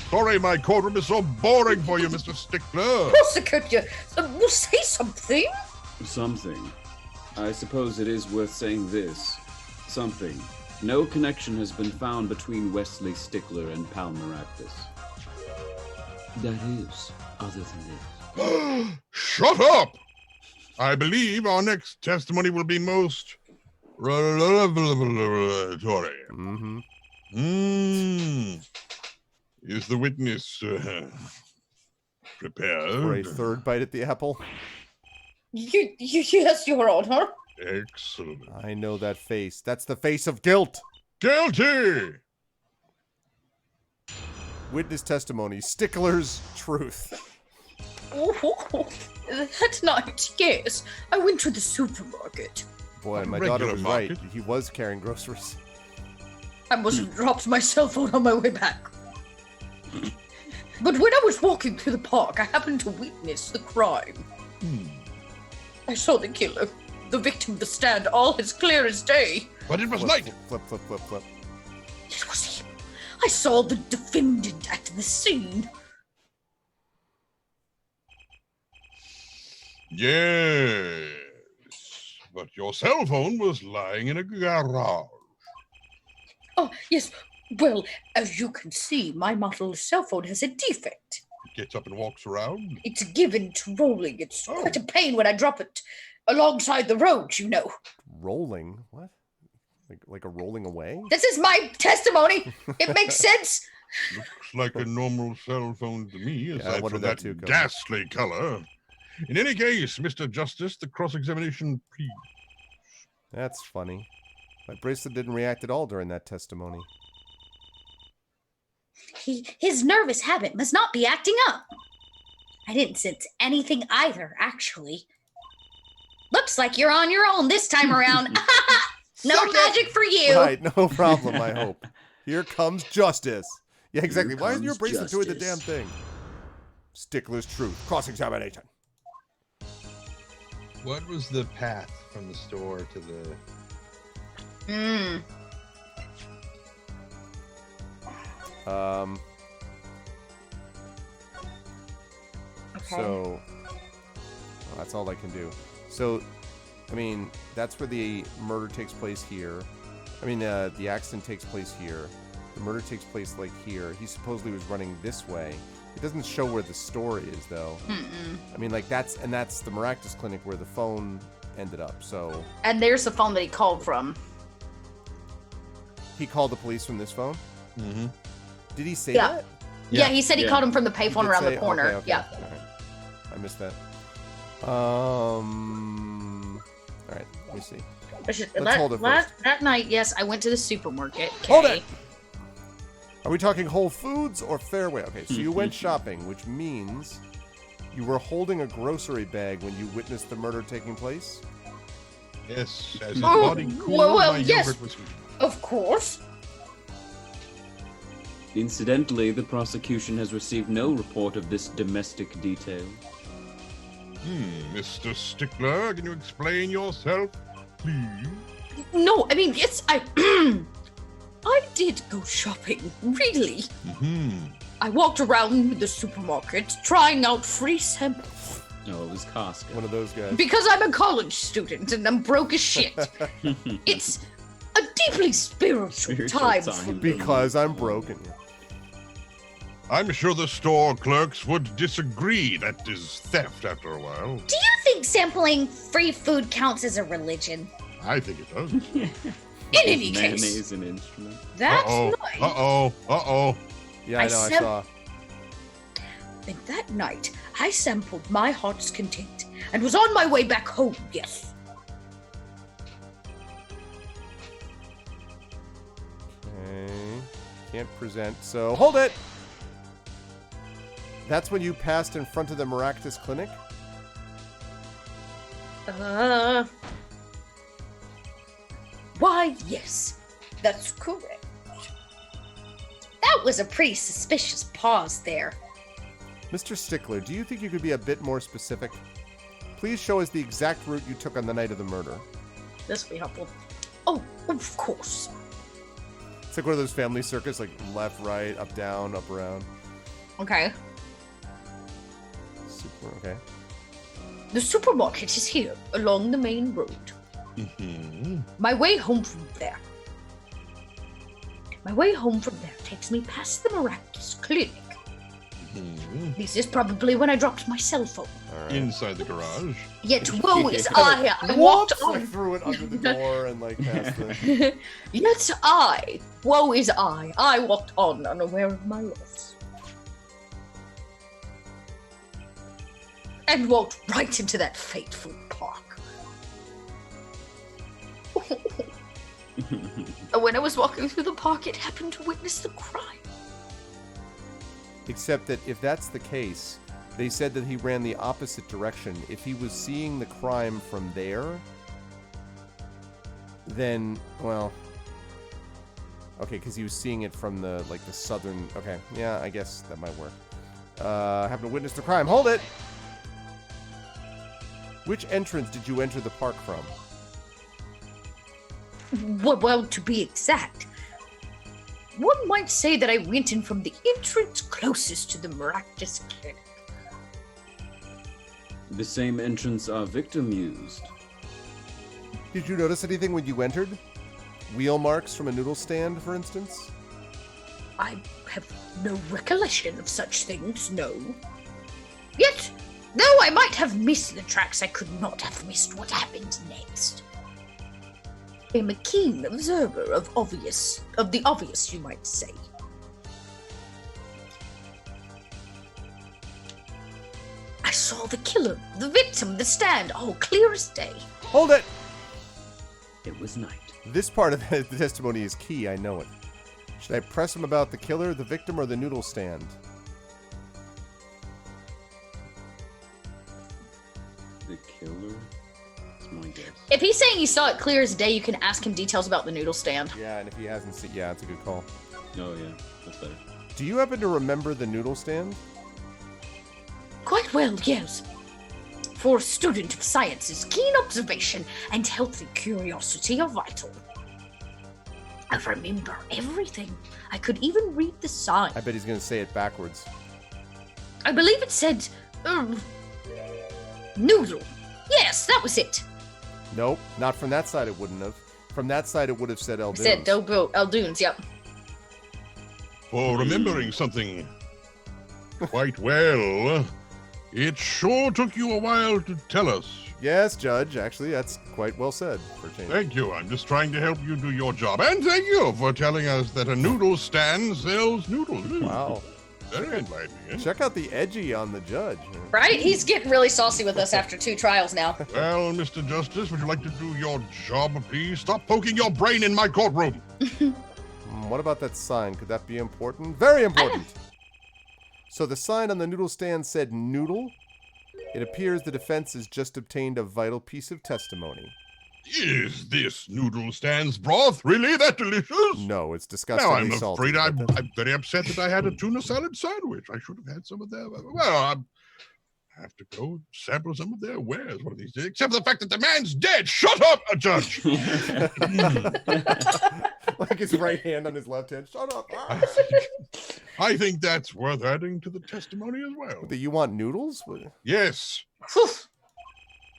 Sorry, my courtroom is so boring for you, Mr. Stickler. Prosecute you. We'll say something. Something. I suppose it is worth saying this. Something. No connection has been found between Wesley Stickler and Pal Maractus. That is, other than this. Shut up! I believe our next testimony will be most revelatory. Is the witness prepared? For a third bite at the apple? Yes, Your Honor. Excellent. I know that face. That's the face of guilt. Guilty! Witness testimony. Stickler's truth. Oh, that night, yes. I went to the supermarket. Boy, my Regular daughter was market. right. He was carrying groceries. I must have dropped my cell phone on my way back. But when I was walking through the park, I happened to witness the crime. I saw the killer, the victim, the stand, all as clear as day. But it was Flip, night. flip. It was him. I saw the defendant at the scene. Yes. But your cell phone was lying in a garage. Oh, yes. Well, as you can see, my model cell phone has a defect. It gets up and walks around. It's given to rolling. It's quite a pain when I drop it alongside the road, you know. Rolling? What? Like a rolling away? This is my testimony. It makes sense. Looks like a normal cell phone to me, I aside wondered from that that too, Cody. ghastly color. In any case, Mr. Justice, the cross-examination, please. That's funny. My bracelet didn't react at all during that testimony. His nervous habit must not be acting up. I didn't sense anything either, actually. Looks like you're on your own this time around. No magic for you. Right, no problem, I hope. Here comes justice. Yeah, exactly. Why isn't your bracelet doing the damn thing? Stickler's truth. Cross-examination. What was the path from the store to the... So that's all I can do. So, I mean, that's where the murder takes place here. I mean, the accident takes place here. The murder takes place like here. He supposedly was running this way. It doesn't show where the store is, though. I mean, like, that's the Maractus Clinic where the phone ended up, so... And there's the phone that he called from. He called the police from this phone? Mm-hmm. Did he say Yeah. that? Yeah, he said he Yeah. called him from the He payphone did around say- the corner. okay. Yeah. All right. I missed that. All right, let me see. Let's hold it first. That night, yes, I went to the supermarket. Hold okay? it! Are we talking Whole Foods or Fairway? Okay, so you went shopping, which means you were holding a grocery bag when you witnessed the murder taking place? Yes, as his Oh, body cooled, well, my yes. yogurt was sweet. Of course. Incidentally, the prosecution has received no report of this domestic detail. Mr. Stickler, can you explain yourself, please? No, I mean, yes, I I did go shopping, really. I walked around the supermarket trying out free samples. No, it was Costco. One of those guys. Because I'm a college student and I'm broke as shit. It's a deeply spiritual time for me. Because I'm broken. I'm sure the store clerks would disagree. That is theft after a while. Do you think sampling free food counts as a religion? I think it does. In any case, Mayonnaise an instrument. that's Uh-oh. night. Uh-oh. Yeah, I know, I saw. And that night, I sampled my heart's content and was on my way back home, yes. Okay. Can't present, so hold it! That's when you passed in front of the Maractus Clinic? Why, yes, that's correct. That was a pretty suspicious pause there. Mr. Stickler, do you think you could be a bit more specific? Please show us the exact route you took on the night of the murder. This will be helpful. Oh, of course. It's like one of those family circuits, like left, right, up, down, up, around. Okay. Super, okay. The supermarket is here, along the main road. My way home from there. My way home from there takes me past the Maractus Clinic. This is probably when I dropped my cell phone. All right. Inside the garage. Yet woe is I walked Whoops! I on. threw it under the door and like past the... Yet woe is I walked on unaware of my loss. And walked right into that fateful park. And when I was walking through the park, it happened to witness the crime. Except that if that's the case, they said that he ran the opposite direction. If he was seeing the crime from there, then, well... Okay, because he was seeing it from the, like, the southern... Okay, yeah, I guess that might work. Happened to witness the crime. Hold it! Which entrance did you enter the park from? Well, to be exact, one might say that I went in from the entrance closest to the Maractus Clinic. The same entrance our victim used. Did you notice anything when you entered? Wheel marks from a noodle stand, for instance? I have no recollection of such things, no. Yet, though I might have missed the tracks, I could not have missed what happened next. I'm a keen observer of the obvious, you might say. I saw the killer, the victim, the stand, all clear as day. Hold it! It was night. This part of the testimony is key, I know it. Should I press him about the killer, the victim, or the noodle stand? The killer? That's my guess. If he's saying he saw it clear as day, you can ask him details about the noodle stand. Yeah, and if he hasn't seen... Yeah, it's a good call. Oh, yeah. That's better. Do you happen to remember the noodle stand? Quite well, yes. For a student of sciences, keen observation and healthy curiosity are vital. I remember everything. I could even read the sign. I bet he's going to say it backwards. I believe it said, Noodle. Yes, that was it. Nope, not from that side it wouldn't have. From that side it would have said Eldunes. Said Eldunes, yep. For remembering something quite well, it sure took you a while to tell us. Yes, Judge. Actually, that's quite well said for a change. Thank you. I'm just trying to help you do your job. And thank you for telling us that a noodle stand sells noodles. Wow. Very enlightening. Eh? Check out the edgy on the judge. Right? He's getting really saucy with us after 2 trials now. Well, Mr. Justice, would you like to do your job, please? Stop poking your brain in my courtroom. What about that sign? Could that be important? Very important. So the sign on the noodle stand said noodle. It appears the defense has just obtained a vital piece of testimony. Is this noodle stand's broth really that delicious? No, it's Now disgustingly I'm salty. afraid I'm but very upset that I had a tuna salad sandwich. I should have had some of their. Well, I have to go sample some of their wares one of these days. Except for the fact that the man's dead. Shut up, Judge. like his right hand on his left hand. Shut up. I think that's worth adding to the testimony as well. Do you want noodles? Yes.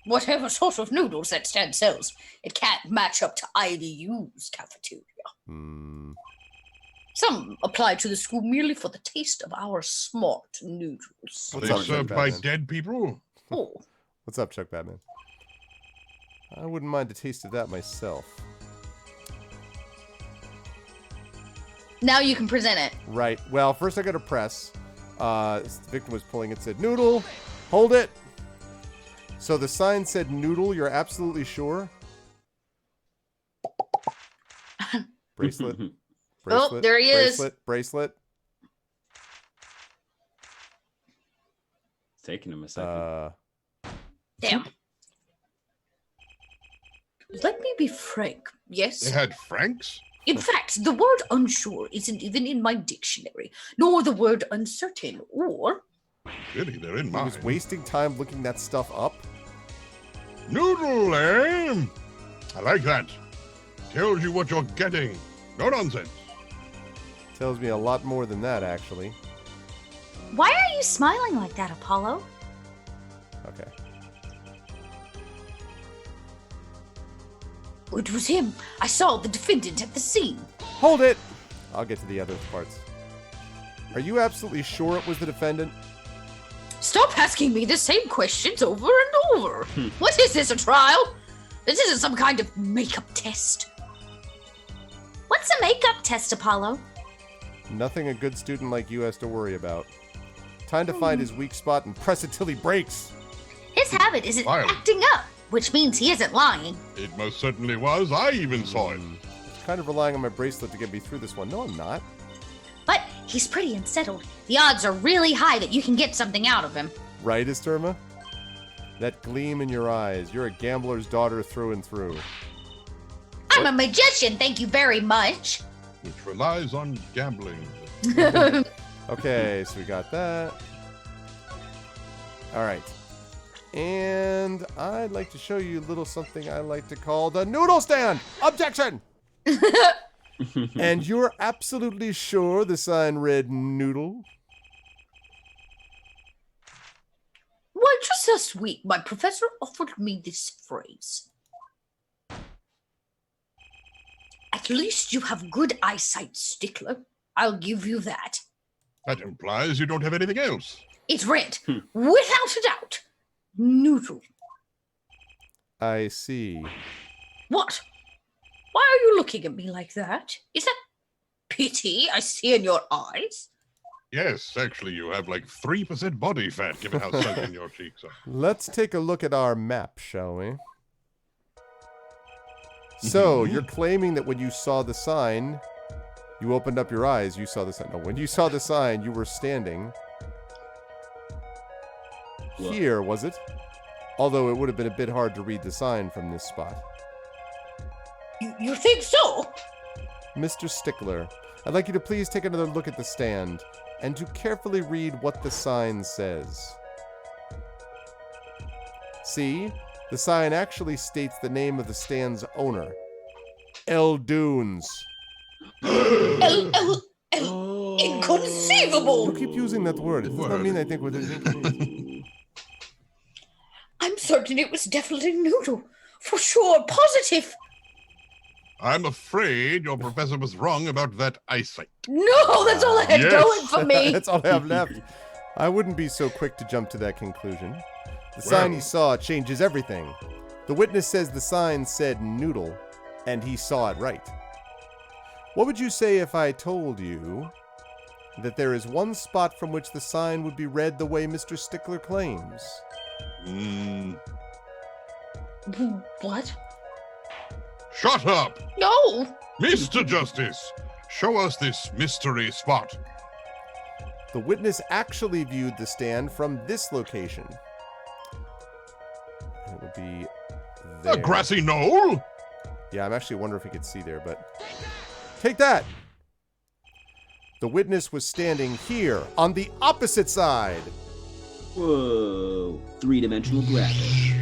Whatever sort of noodles that stand sells, it can't match up to IDU's cafeteria. Hmm. Some apply to the school merely for the taste of our smart noodles. Are What's they up, served Chuck by Batman? dead people? Oh, What's up, Chuck Batman? I wouldn't mind a taste of that myself. now you can present it. Right. Well, first I got to press. The victim was pulling it, said noodle. Hold it. So the sign said noodle. You're absolutely sure? Bracelet. Bracelet. there he is. Bracelet. It's taking him a second. Damn. Let me be frank. Yes. They had Franks? In fact, the word unsure isn't even in my dictionary, nor the word uncertain, or... Really, they're in He mine. was wasting time looking that stuff up. Noodle, eh? I like that. Tells you what you're getting. No nonsense. Tells me a lot more than that, actually. Why are you smiling like that, Apollo? Okay. It was him. I saw the defendant at the scene. Hold it! I'll get to the other parts. Are you absolutely sure it was the defendant? Stop asking me the same questions over and over. What is this, a trial? This isn't some kind of makeup test. What's a makeup test, Apollo? Nothing a good student like you has to worry about. Time to find his weak spot and press it till he breaks. His habit isn't File. acting up, which means he isn't lying. It most certainly was. I even saw it. Kind of relying on my bracelet to get me through this one. No, I'm not. But he's pretty unsettled. The odds are really high that you can get something out of him. Right, Esterma? That gleam in your eyes. You're a gambler's daughter through and through. I'm a magician, thank you very much. Which relies on gambling. Okay, so we got that. All right. And I'd like to show you a little something I like to call the noodle stand. Objection! And you're absolutely sure the sign read noodle? Why, just last week, my professor offered me this phrase. At least you have good eyesight, Stickler. I'll give you that. That implies you don't have anything else. It's read, without a doubt, noodle. I see. What? Why are you looking at me like that? Is that pity I see in your eyes? Yes, actually, you have like 3% body fat, given how sunken your cheeks are. Let's take a look at our map, shall we? So, you're claiming that when you saw the sign, you opened up your eyes, you saw the sign. No, when you saw the sign, you were standing here, was it? Although it would have been a bit hard to read the sign from this spot. You think so? Mr. Stickler, I'd like you to please take another look at the stand and to carefully read what the sign says. See? The sign actually states the name of the stand's owner. Eldunes. Inconceivable! You keep using that word. It does not mean I think what it means. certain it was definitely Noodle. For sure, positive. I'm afraid your professor was wrong about that eyesight. No, that's all I had Yes. going for me. That's all I have left. I wouldn't be so quick to jump to that conclusion. The sign he saw changes everything. The witness says the sign said noodle, and he saw it right. What would you say if I told you that there is one spot from which the sign would be read the way Mr. Stickler claims? What? Shut up! No. Mr. Justice, show us this mystery spot. The witness actually viewed the stand from this location. It would be there. A grassy knoll? Yeah, I'm actually wondering if he could see there, but... Take that! The witness was standing here, on the opposite side. Whoa. Three-dimensional gravity.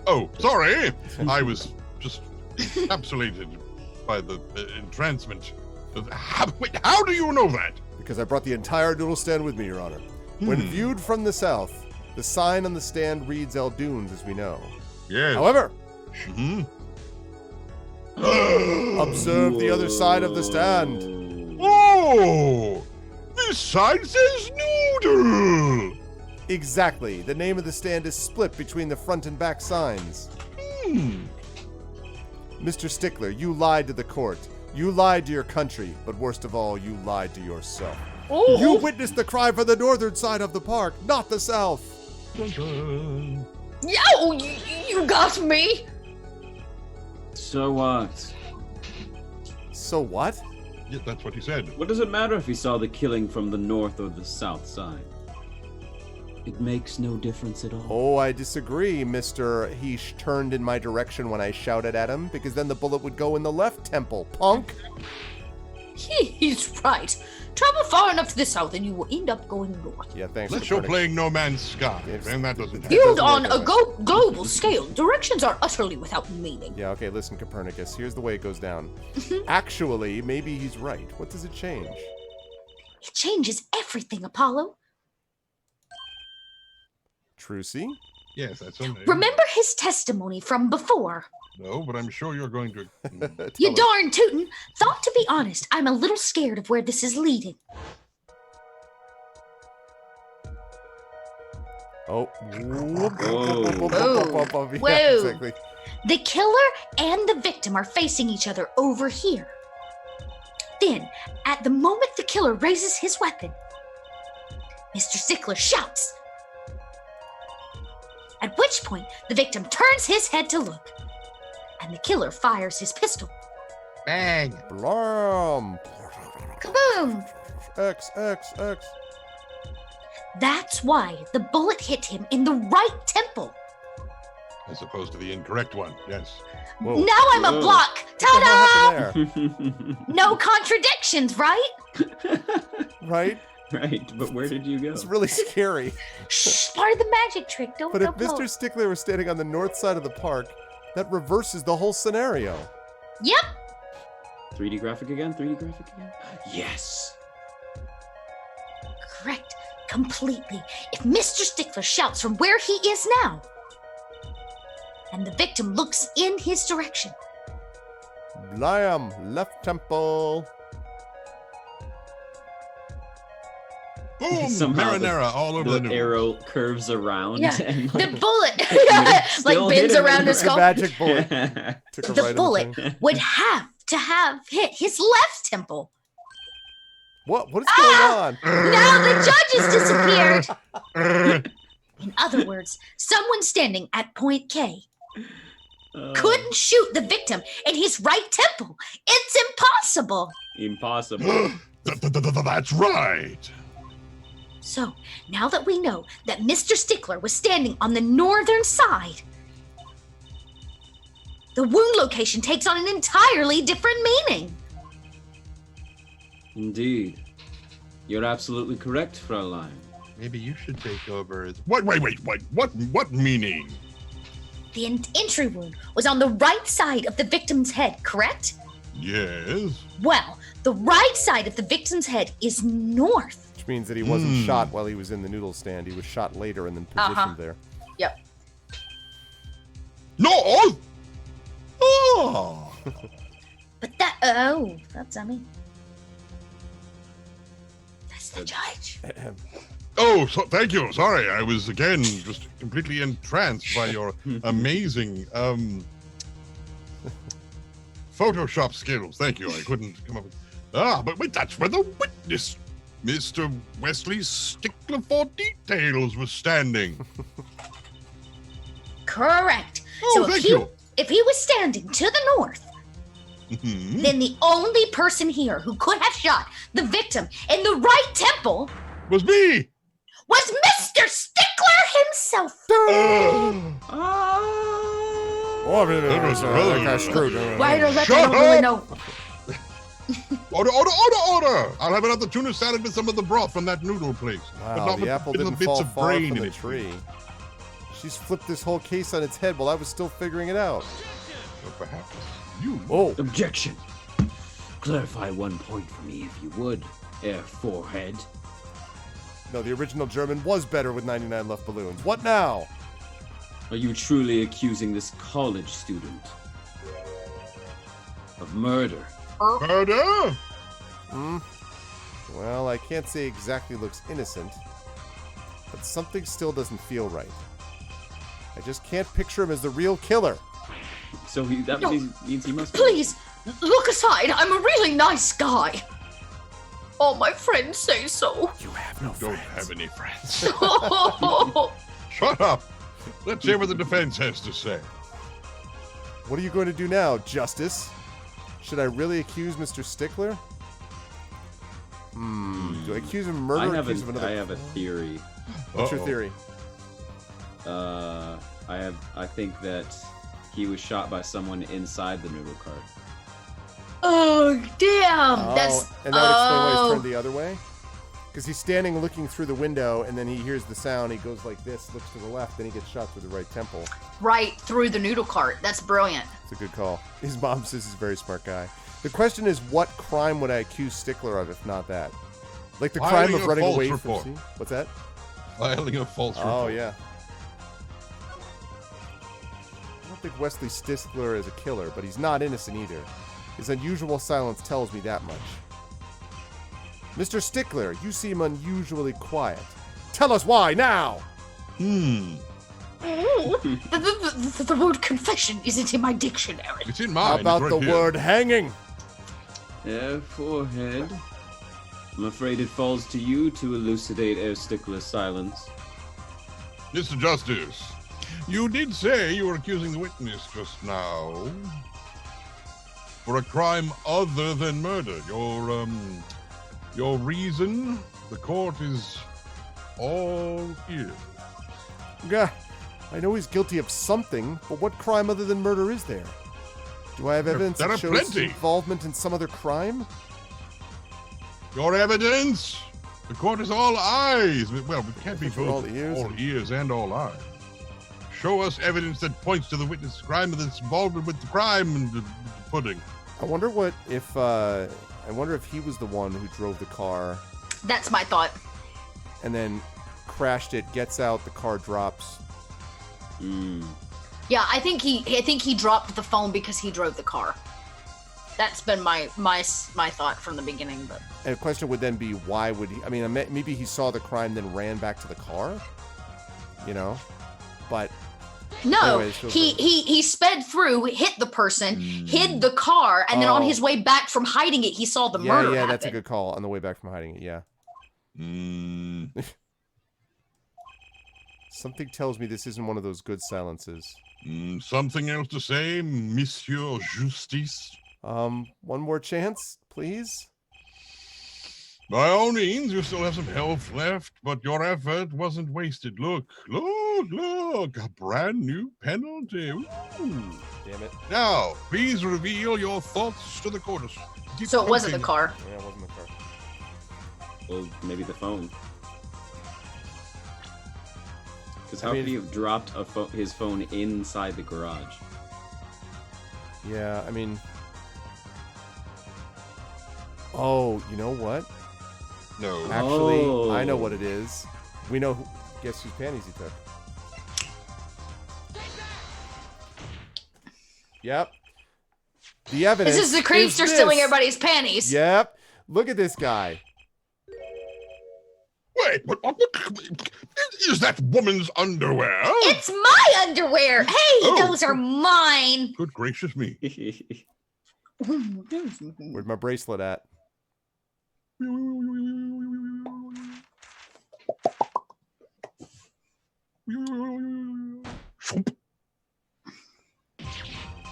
Oh, sorry. I was just encapsulated by the entrancement. Wait, how do you know that? Because I brought the entire noodle stand with me, Your Honor. When viewed from the south, the sign on the stand reads Eldunes, as we know. Yes. However, Mm-hmm. observe the other side of the stand. Oh! This side says noodle! Exactly. The name of the stand is split between the front and back signs. Mr. Stickler, you lied to the court. You lied to your country, but worst of all, you lied to yourself. Oh. You witnessed the cry for the northern side of the park, not the south. Yo, you got me. So what? So what? Yeah, that's what he said. What does it matter if he saw the killing from the north or the south side? It makes no difference at all. Oh, I disagree, Mr. He turned in my direction when I shouted at him, because then the bullet would go in the left temple, punk. He's right. Travel far enough to the south and you will end up going north. Yeah, thanks. Let's for show turning. playing No Man's Sky, Yes. and that doesn't happen. Viewed doesn't on work a that global scale, directions are utterly without meaning. Yeah, okay, listen, Copernicus. Here's the way it goes down. Actually, maybe he's right. What does it change? It changes everything, Apollo. Trucy? Yes, that's okay. Remember his testimony from before. No, but I'm sure you're going to. You Tell us. darn tootin'. Thought to be honest, I'm a little scared of where this is leading. Oh. Whoa. Yeah, Whoa. exactly. The killer and the victim are facing each other over here. Then, at the moment the killer raises his weapon, Mr. Stickler shouts. At which point, the victim turns his head to look, and the killer fires his pistol. Bang. Blam. Kaboom! X, X, X. That's why the bullet hit him in the right temple. As opposed to the incorrect one, yes. Whoa. Now I'm a Whoa. block. What the hell Ta-da! happened No contradictions, right? there? Right? Right, but where did you go? It's really scary. Shh, part of the magic trick. Don't But if blow. Mr. Stickler was standing on the north side of the park, that reverses the whole scenario. Yep. 3D graphic again? 3D graphic again? Yes. Correct. Completely. If Mr. Stickler shouts from where he is now, and the victim looks in his direction, Blam. Left temple. Boom! Somehow Marinara all over the The news. arrow curves around. Yeah, and the like, bullet like still bends hit him around in his the The skull. magic bullet. Took a The right in bullet thing. would have to have hit his left temple. What? What is going on? Now the judge has disappeared. In other words, someone standing at point K couldn't shoot the victim in his right temple. It's impossible. Impossible. That's right. So, now that we know that Mr. Stickler was standing on the northern side, the wound location takes on an entirely different meaning. Indeed. You're absolutely correct, Fraulein. Maybe you should take over as Wait. What meaning? The entry wound was on the right side of the victim's head, correct? Yes. Well, the right side of the victim's head is north. Which Which means that he wasn't shot while he was in the noodle stand. He was shot later and then positioned there. Yep. No! Oh! But that's me. That's the judge. Oh, so, thank you. Sorry, I was again just completely entranced by your amazing Photoshop skills. Thank you. I couldn't come up with... but wait, that's where the witness, Mr. Wesley Stickler for Details, was standing. Correct. Oh, so thank you. if he was standing to the north, then the only person here who could have shot the victim in the right temple Was me! was Mr. Stickler himself. That was really that guy screwed. Why do that? I Shut don't really up! know. Order! I'll have another tuna salad with some of the broth from that noodle place. but Wow, not the with apple little didn't bits fall of far brain from in the it. tree. She's flipped this whole case on its head while I was still figuring it out. Or perhaps you. Oh, Objection. Clarify one point for me, if you would, Air Forehead. no, the original German was better with 99 left balloons. What now? Are you truly accusing this college student of murder? Murder? Well, I can't say exactly looks innocent, but something still doesn't feel right. I just can't picture him as the real killer. So that No. means he must be. Please, look aside. I'm a really nice guy. All my friends say so. You have no Don't friends. have any friends. Shut up. Let's hear what the defense has to say. What are you going to do now, Justice? Should I really accuse Mr. Stickler? Do I accuse him of murder or accuse him of another? I have a theory. What's your Uh-oh. theory? I think that he was shot by someone inside the noodle cart. Oh, damn. Oh, That's and that would explain why he's turned the other way? Because he's standing looking through the window, and then he hears the sound, he goes like this, looks to the left, then he gets shot through the right temple. right through the noodle cart. That's brilliant. It's a good call. His mom says he's a very smart guy. The question is, what crime would I accuse Stickler of, if not that? Like the crime Filing of a running false away report. from... What's that? Filing a false report. Oh, yeah. I don't think Wesley Stickler is a killer, but he's not innocent either. His unusual silence tells me that much. Mr. Stickler, you seem unusually quiet. Tell us why now! Ooh, the word confession isn't in my dictionary. It's in How mine. about it's the right here. word hanging? Air Forehead. I'm afraid it falls to you to elucidate Air Stickler's silence. Mr. Justice, you did say you were accusing the witness just now for a crime other than murder. Your reason, the court is all ears. Gah, I know he's guilty of something, but what crime other than murder is there? Do I have evidence there that are shows his plenty. involvement in some other crime? Your evidence? The court is all eyes. Well, it can't be Those are both all ears. and all eyes. Show us evidence that points to the witness' crime and that's involved with the crime and the pudding. I wonder if he was the one who drove the car That's my thought. and then crashed it, gets out, the car drops. Yeah, I think he dropped the phone because he drove the car. That's been my thought from the beginning. But And the question would then be, why would he? I mean, maybe he saw the crime, then ran back to the car. You know, but no, anyways, so he sped through, hit the person, hid the car, and then on Oh. his way back from hiding it, he saw the yeah, murder yeah, happen. that's a good call. On the way back from hiding it, yeah. Something tells me this isn't one of those good silences. Something else to say, Monsieur Justice? One more chance, please. By all means, you still have some health left, but your effort wasn't wasted. Look, a brand new penalty. Ooh. Damn it. Now, please reveal your thoughts to the court. Keep So it wasn't the talking. car. Yeah, it wasn't the car. Well, maybe the phone. Because I how mean- could he have dropped his phone inside the garage? Yeah, I mean... Oh, you know what? No. Actually, I know what it is. We know guess whose panties he took. Yep. The evidence This is the creepster stealing everybody's panties. Yep. Look at this guy. Wait, what is that woman's underwear? It's my underwear. Hey, Oh. those are mine. Good gracious me. Where's my bracelet at?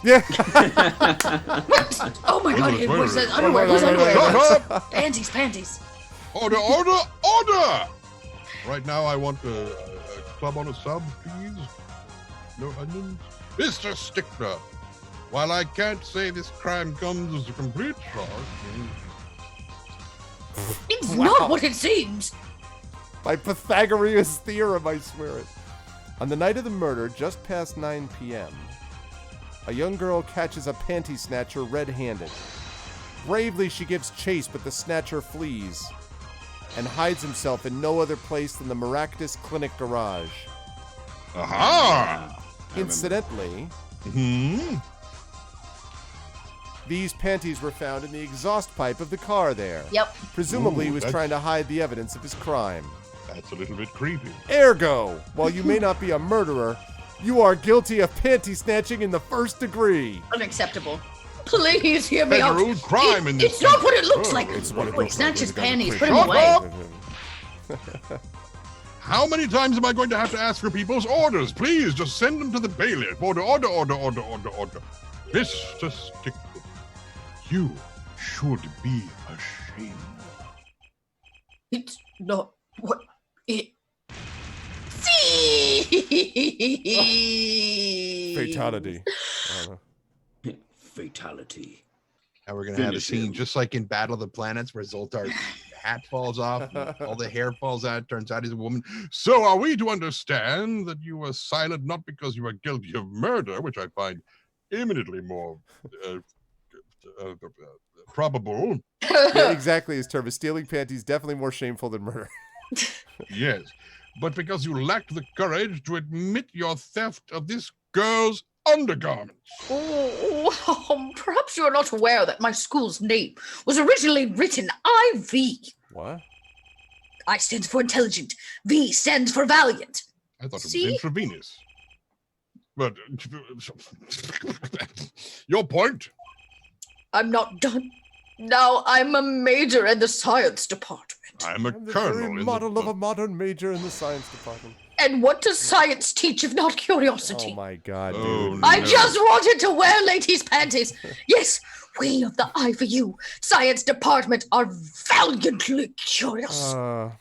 Yeah. Oh my god, it was that underwear. Shut Underwear. Panties. Order! Right now, I want a club on a sub, please. No onions. Mr. Stickler, while I can't say this crime comes as a complete shock. It's not what it seems. My Pythagorean theorem, I swear it. On the night of the murder, just past 9 p.m., a young girl catches a panty snatcher red-handed. Bravely, she gives chase, but the snatcher flees and hides himself in no other place than the Maractus Clinic garage. Aha! Incidentally, these panties were found in the exhaust pipe of the car there. Yep. Presumably, he Ooh, was that's- trying to hide the evidence of his crime. That's a little bit creepy. Ergo, while you may not be a murderer, you are guilty of panty snatching in the first degree. Unacceptable. Please hear me out. Federal crime in this It's not what it country. looks Oh, like. It's what it Quick, looks snatch like. his It's got a panties. pretty- Put him Shut away. up! How many times am I going to have to ask for people's orders? Please, just send them to the bailiff. Order. Mr. Stickler, you should be ashamed. It's not what it Fatality. Fatality. Now we're gonna have a Finish scene him. just like in Battle of the Planets where Zoltar's hat falls off, and all the hair falls out. Turns out he's a woman. So are we to understand that you were silent not because you were guilty of murder, which I find eminently more probable? Yeah, exactly. His term is stealing panties. Definitely more shameful than murder. Yes, but because you lacked the courage to admit your theft of this girl's undergarments. Perhaps you're not aware that my school's name was originally written IV. What? I stands for intelligent. V stands for valiant. I thought it See? was intravenous. But your point? I'm not done. Now I'm a major in the science department. I'm a I'm the colonel very in model of the... a modern major in the science department. And what does science teach if not curiosity? Oh my god, dude. Oh, I no. just wanted to wear ladies' panties. Yes, we of the IVU science department are valiantly curious. I'll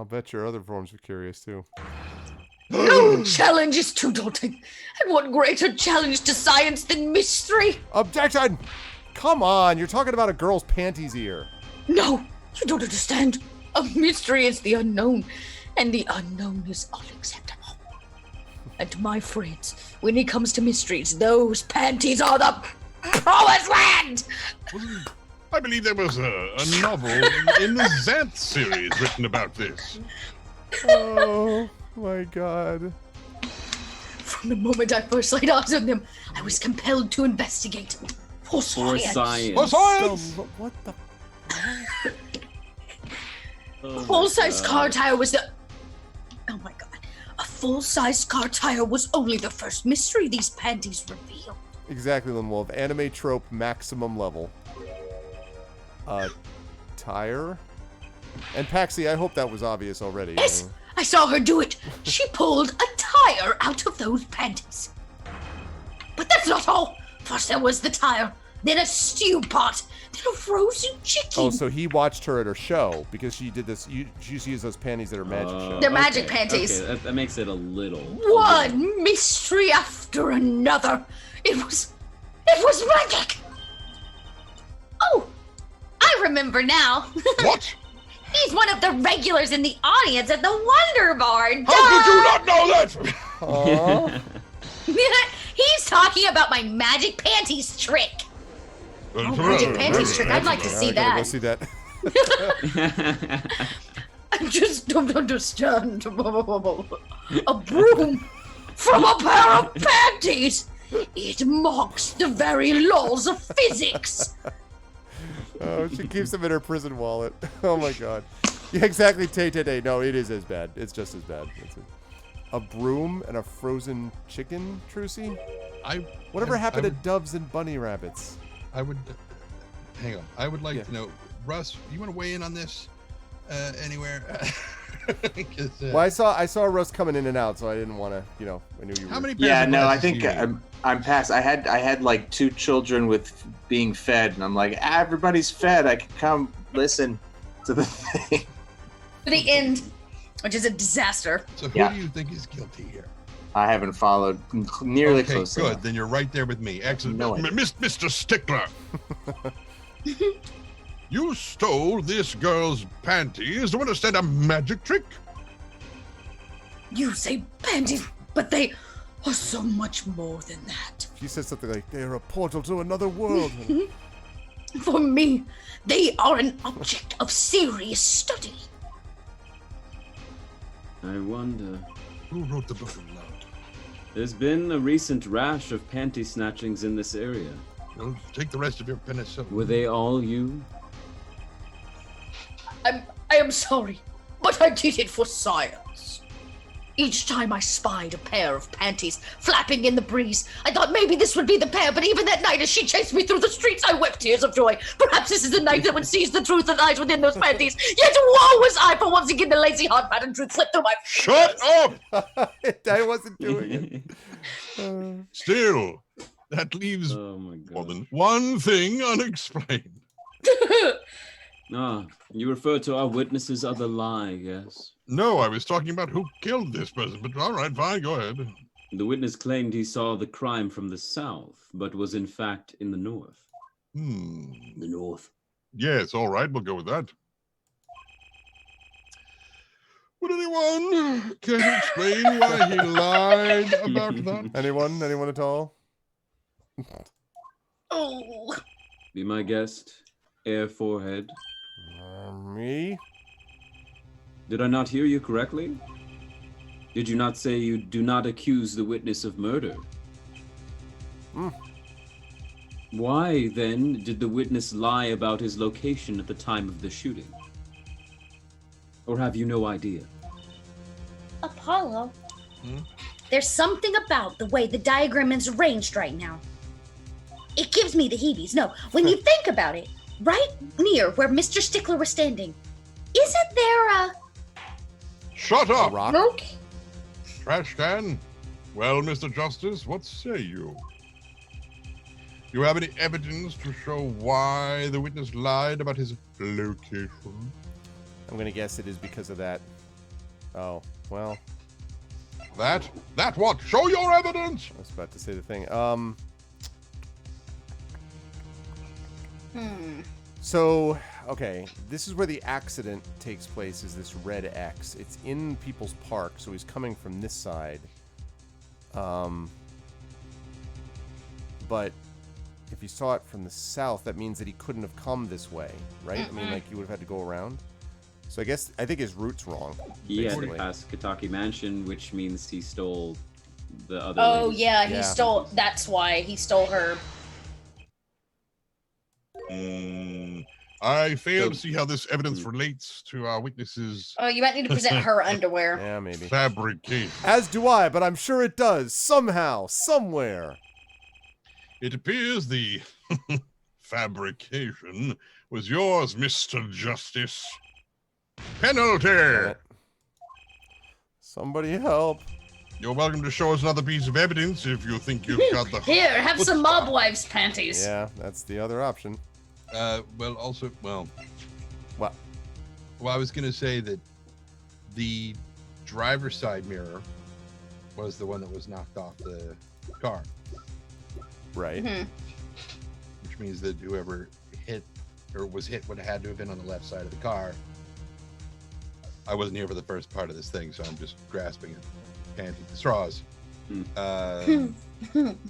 bet your other forms are curious too. No challenge is too daunting. And what greater challenge to science than mystery? Objection! Come on, you're talking about a girl's panties here. No, you don't understand. A mystery is the unknown, and the unknown is unacceptable. And my friends, when it comes to mysteries, those panties are the promised land! I believe there was a novel in the Xanth series written about this. Oh my god. From the moment I first laid eyes on them, I was compelled to investigate. For For science. science. For science! What the? Oh A my full-size God. car tire was the... Oh my god. A full-size car tire was only the first mystery these panties reveal. Exactly, Lynn Wolf. Anime trope maximum level. Tire? And Paxi, I hope that was obvious already. Yes, I saw her do it. She pulled a tire out of those panties. But that's not all. First there was the tire, then a stew pot, then a frozen chicken. Oh, so he watched her at her show because she did this. She used to use those panties at her magic show. They're magic panties. Okay, that makes it a little. One mystery after another. It was magic. Oh, I remember now. What? He's one of the regulars in the audience at the Wonder Barn. How could you not know that? Aw. He's talking about my magic panties trick. Oh, magic panties trick. I'd like to see I gotta go that. see that. I just don't understand. A broom from a pair of panties. It mocks the very laws of physics. Oh, she keeps them in her prison wallet. Oh my god. Yeah, exactly. Tay. No, it is as bad. It's just as bad. A broom and a frozen chicken, Trucy? Whatever happened to doves and bunny rabbits? I would hang on. I would like to know, Russ. You want to weigh in on this anywhere? Well, I saw Russ coming in and out, so I didn't want to. I knew you. How many? Yeah, no, I think I'm past. I had like 2 children with being fed, and I'm like, everybody's fed. I can come listen to the thing. To the end, which is a disaster. So who do you think is guilty here? I haven't followed nearly close good. enough. Then you're right there with me. Excellent. No idea. Mr. Stickler. You stole this girl's panties to understand a magic trick? You say panties, but they are so much more than that. She said something like, they're a portal to another world. For me, they are an object of serious study. I wonder. Who wrote the book aloud? There's been a recent rash of panty snatchings in this area. Well, take the rest of your penicillin. Were they all you? I am sorry, but I did it for science. Each time I spied a pair of panties flapping in the breeze, I thought maybe this would be the pair, but even that night as she chased me through the streets, I wept tears of joy. Perhaps this is the night that would seize the truth that lies within those panties. Yet woe was I for once again the lazy hard pattern truth slipped through my Shut up! I wasn't doing it. Still, that leaves more than one thing unexplained. You refer to our witness's other lie, yes? No, I was talking about who killed this person, but all right, fine, go ahead. The witness claimed he saw the crime from the south, but was in fact in the north. The north. Yes, all right, we'll go with that. Would anyone care to explain why he lied about that? Anyone at all? Oh. Be my guest, Air Forehead. Me? Did I not hear you correctly? Did you not say you do not accuse the witness of murder? Why, then, did the witness lie about his location at the time of the shooting? Or have you no idea? Apollo, there's something about the way the diagram is arranged right now. It gives me the heebies. No, when you think about it, right near where Mr. Stickler was standing, isn't there a... Shut up! Rock? Look. Trash can? Well, Mr. Justice, what say you? Do you have any evidence to show why the witness lied about his location? I'm gonna guess it is because of that. Oh, well. That what? Show your evidence! I was about to say the thing. So, okay, this is where the accident takes place, is this red X. It's in People's Park, so he's coming from this side. But if he saw it from the south, that means that he couldn't have come this way, right? I mean, like, he would have had to go around. So I think his route's wrong. He had to basically. pass Kataki Mansion, which means he stole the other Oh, lady. yeah, he stole... That's why he stole her. I fail to see how this evidence relates to our witnesses. Oh, you might need to present her underwear. Yeah, maybe. Fabrication. As do I, but I'm sure it does. Somehow, somewhere. It appears the fabrication was yours, Mr. Justice. Penalty! Somebody help. You're welcome to show us another piece of evidence if you think you've got the... Here, have some mob wives' panties. Yeah, that's the other option. Well, What? I was going to say that the driver's side mirror was the one that was knocked off the car. Right. Which means that whoever hit or was hit would have had to have been on the left side of the car. I wasn't here for the first part of this thing, so I'm just grasping at panty straws.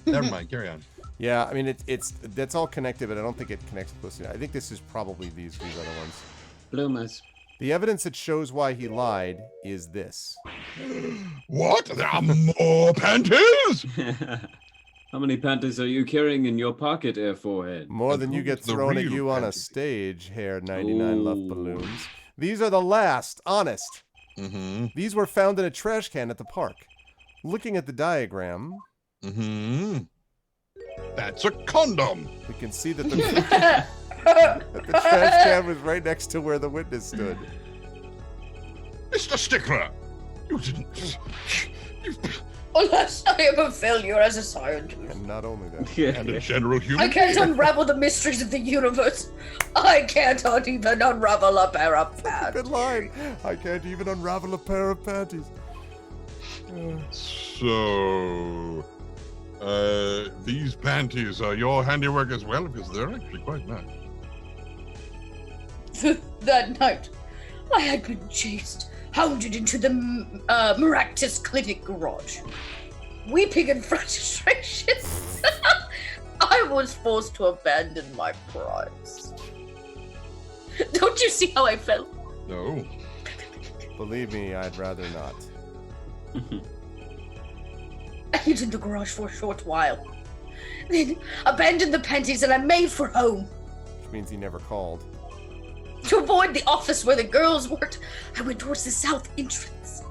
Never mind, carry on. Yeah, I mean, it's that's all connected, but I don't think it connects closely. I think this is probably these other ones. Bloomers. The evidence that shows why he lied is this. What? There are more panties? How many panties are you carrying in your pocket, Air Forehead? More than you get The thrown at real you on a panty. stage, Hair 99 Love Ooh. Balloons. These are the last, honest. Mm-hmm. These were found in a trash can at the park. Looking at the diagram, Mm-hmm. That's a condom. we can see that that the trash can was right next to where the witness stood. Mr. Stickler, you didn't. You, Alas, I am a failure as a scientist. And not only that. and a general human. I can't being. unravel the mysteries of the universe. I can't even unravel a pair of Good pants. line. I can't even unravel a pair of panties. So, these panties are your handiwork as well, because they're actually quite nice. That night, I had been chased, hounded into the Maractus Clinic garage. Weeping in frustration, I was forced to abandon my prize. Don't you see how I felt? No. Believe me, I'd rather not. I hid in the garage for a short while, then abandoned the panties and I made for home. Which means he never called. To avoid the office where the girls worked, I went towards the south entrance.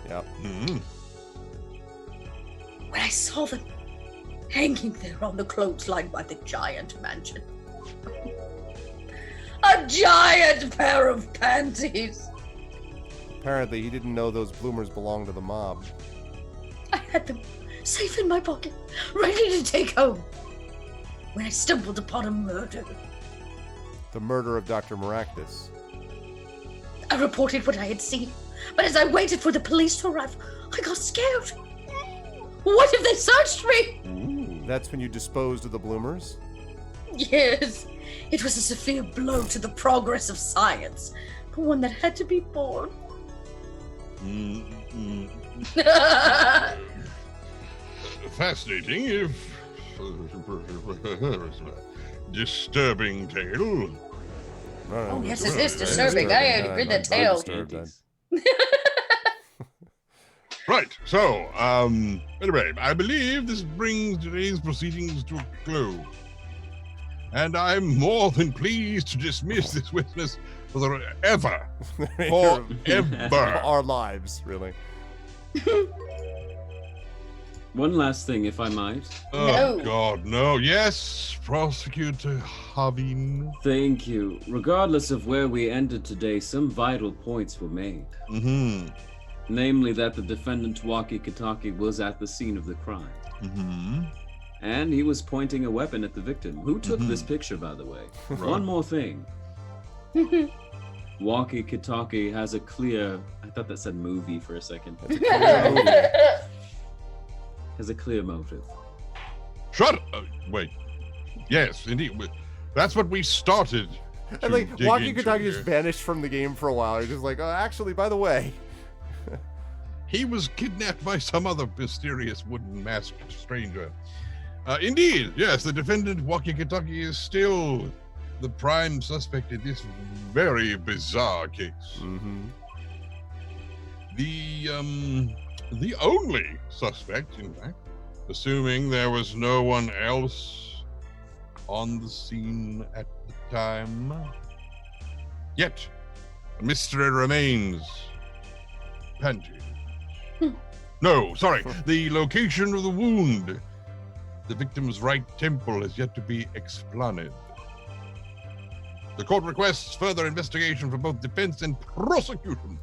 Yep. Mm-hmm. When I saw them hanging there on the clothesline by the giant mansion. A giant pair of panties! Apparently, he didn't know those bloomers belonged to the mob. I had them safe in my pocket, ready to take home, when I stumbled upon a murder. The murder of Dr. Maractus. I reported what I had seen, but as I waited for the police to arrive, I got scared. What if they searched me? That's when you disposed of the bloomers? Yes, it was a severe blow to the progress of science, but one that had to be borne. Mm-hmm. Fascinating, if disturbing tale. Oh, yes, it is disturbing. I already read the tale. Panties. Right, so, anyway, I believe this brings today's proceedings to a close. And I'm more than pleased to dismiss this witness forever. Forever. Our lives, really. One last thing, if I might. Oh, No. God, no. Yes, Prosecutor Havin. Thank you. Regardless of where we ended today, some vital points were made. Mm-hmm. Namely, that the defendant Waki Kitaki was at the scene of the crime. Mm-hmm. And he was pointing a weapon at the victim, who took this picture, by the way. Right. One more thing. Waki Kitaki has a clear... I thought that said movie for a second. Has a clear motive. Shut up. Wait. Yes, indeed. That's what we started. And like, dig Waki into Kitaki here. just vanished from the game for a while. He's just like, oh, actually, by the way. He was kidnapped by some other mysterious wooden masked stranger. Indeed, yes, the defendant, Waki Kitaki, is still the prime suspect in this very bizarre case. Mm-hmm. The only suspect, in fact, assuming there was no one else on the scene at the time. Yet, a mystery remains. Panty. No, sorry, the location of the wound. The victim's right temple has yet to be explained. The court requests further investigation from both defense and prosecution.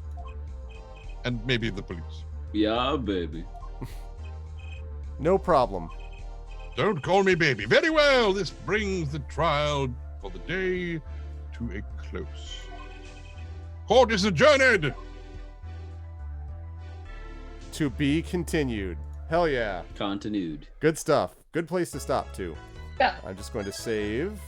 And maybe the police. Yeah, baby. No problem. Don't call me baby. Very well, this brings the trial for the day to a close. Court is adjourned. To be continued. Hell yeah. Continued. Good stuff. Good place to stop, too. Yeah. I'm just going to save.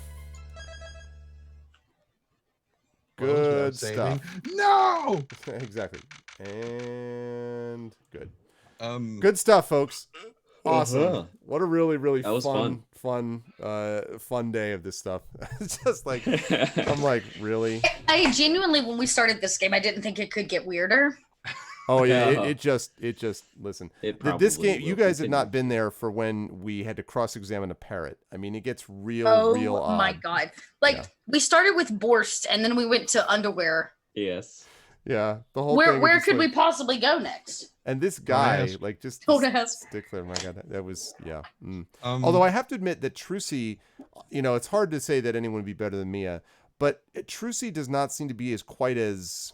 What else Good without saving? stuff. No. Exactly. And good. Good. Good stuff, folks. awesome. Uh-huh. What a really, really That was fun day of this stuff. It's just like, I'm like, really? I genuinely, when we started this game, I didn't think it could get weirder. Oh yeah, it just listen. It This probably game, you will guys have continue. not been there for when we had to cross-examine a parrot. I mean, it gets real Oh odd. my god! Like Yeah. we started with Borst, and then we went to underwear. Yes. Yeah, the whole thing. Where just could we like- possibly go next? And this guy, ask. like, just Don't this ask. stickler. My God, that was yeah. Um, Although I have to admit that Trucy, it's hard to say that anyone would be better than Mia, but Trucy does not seem to be quite as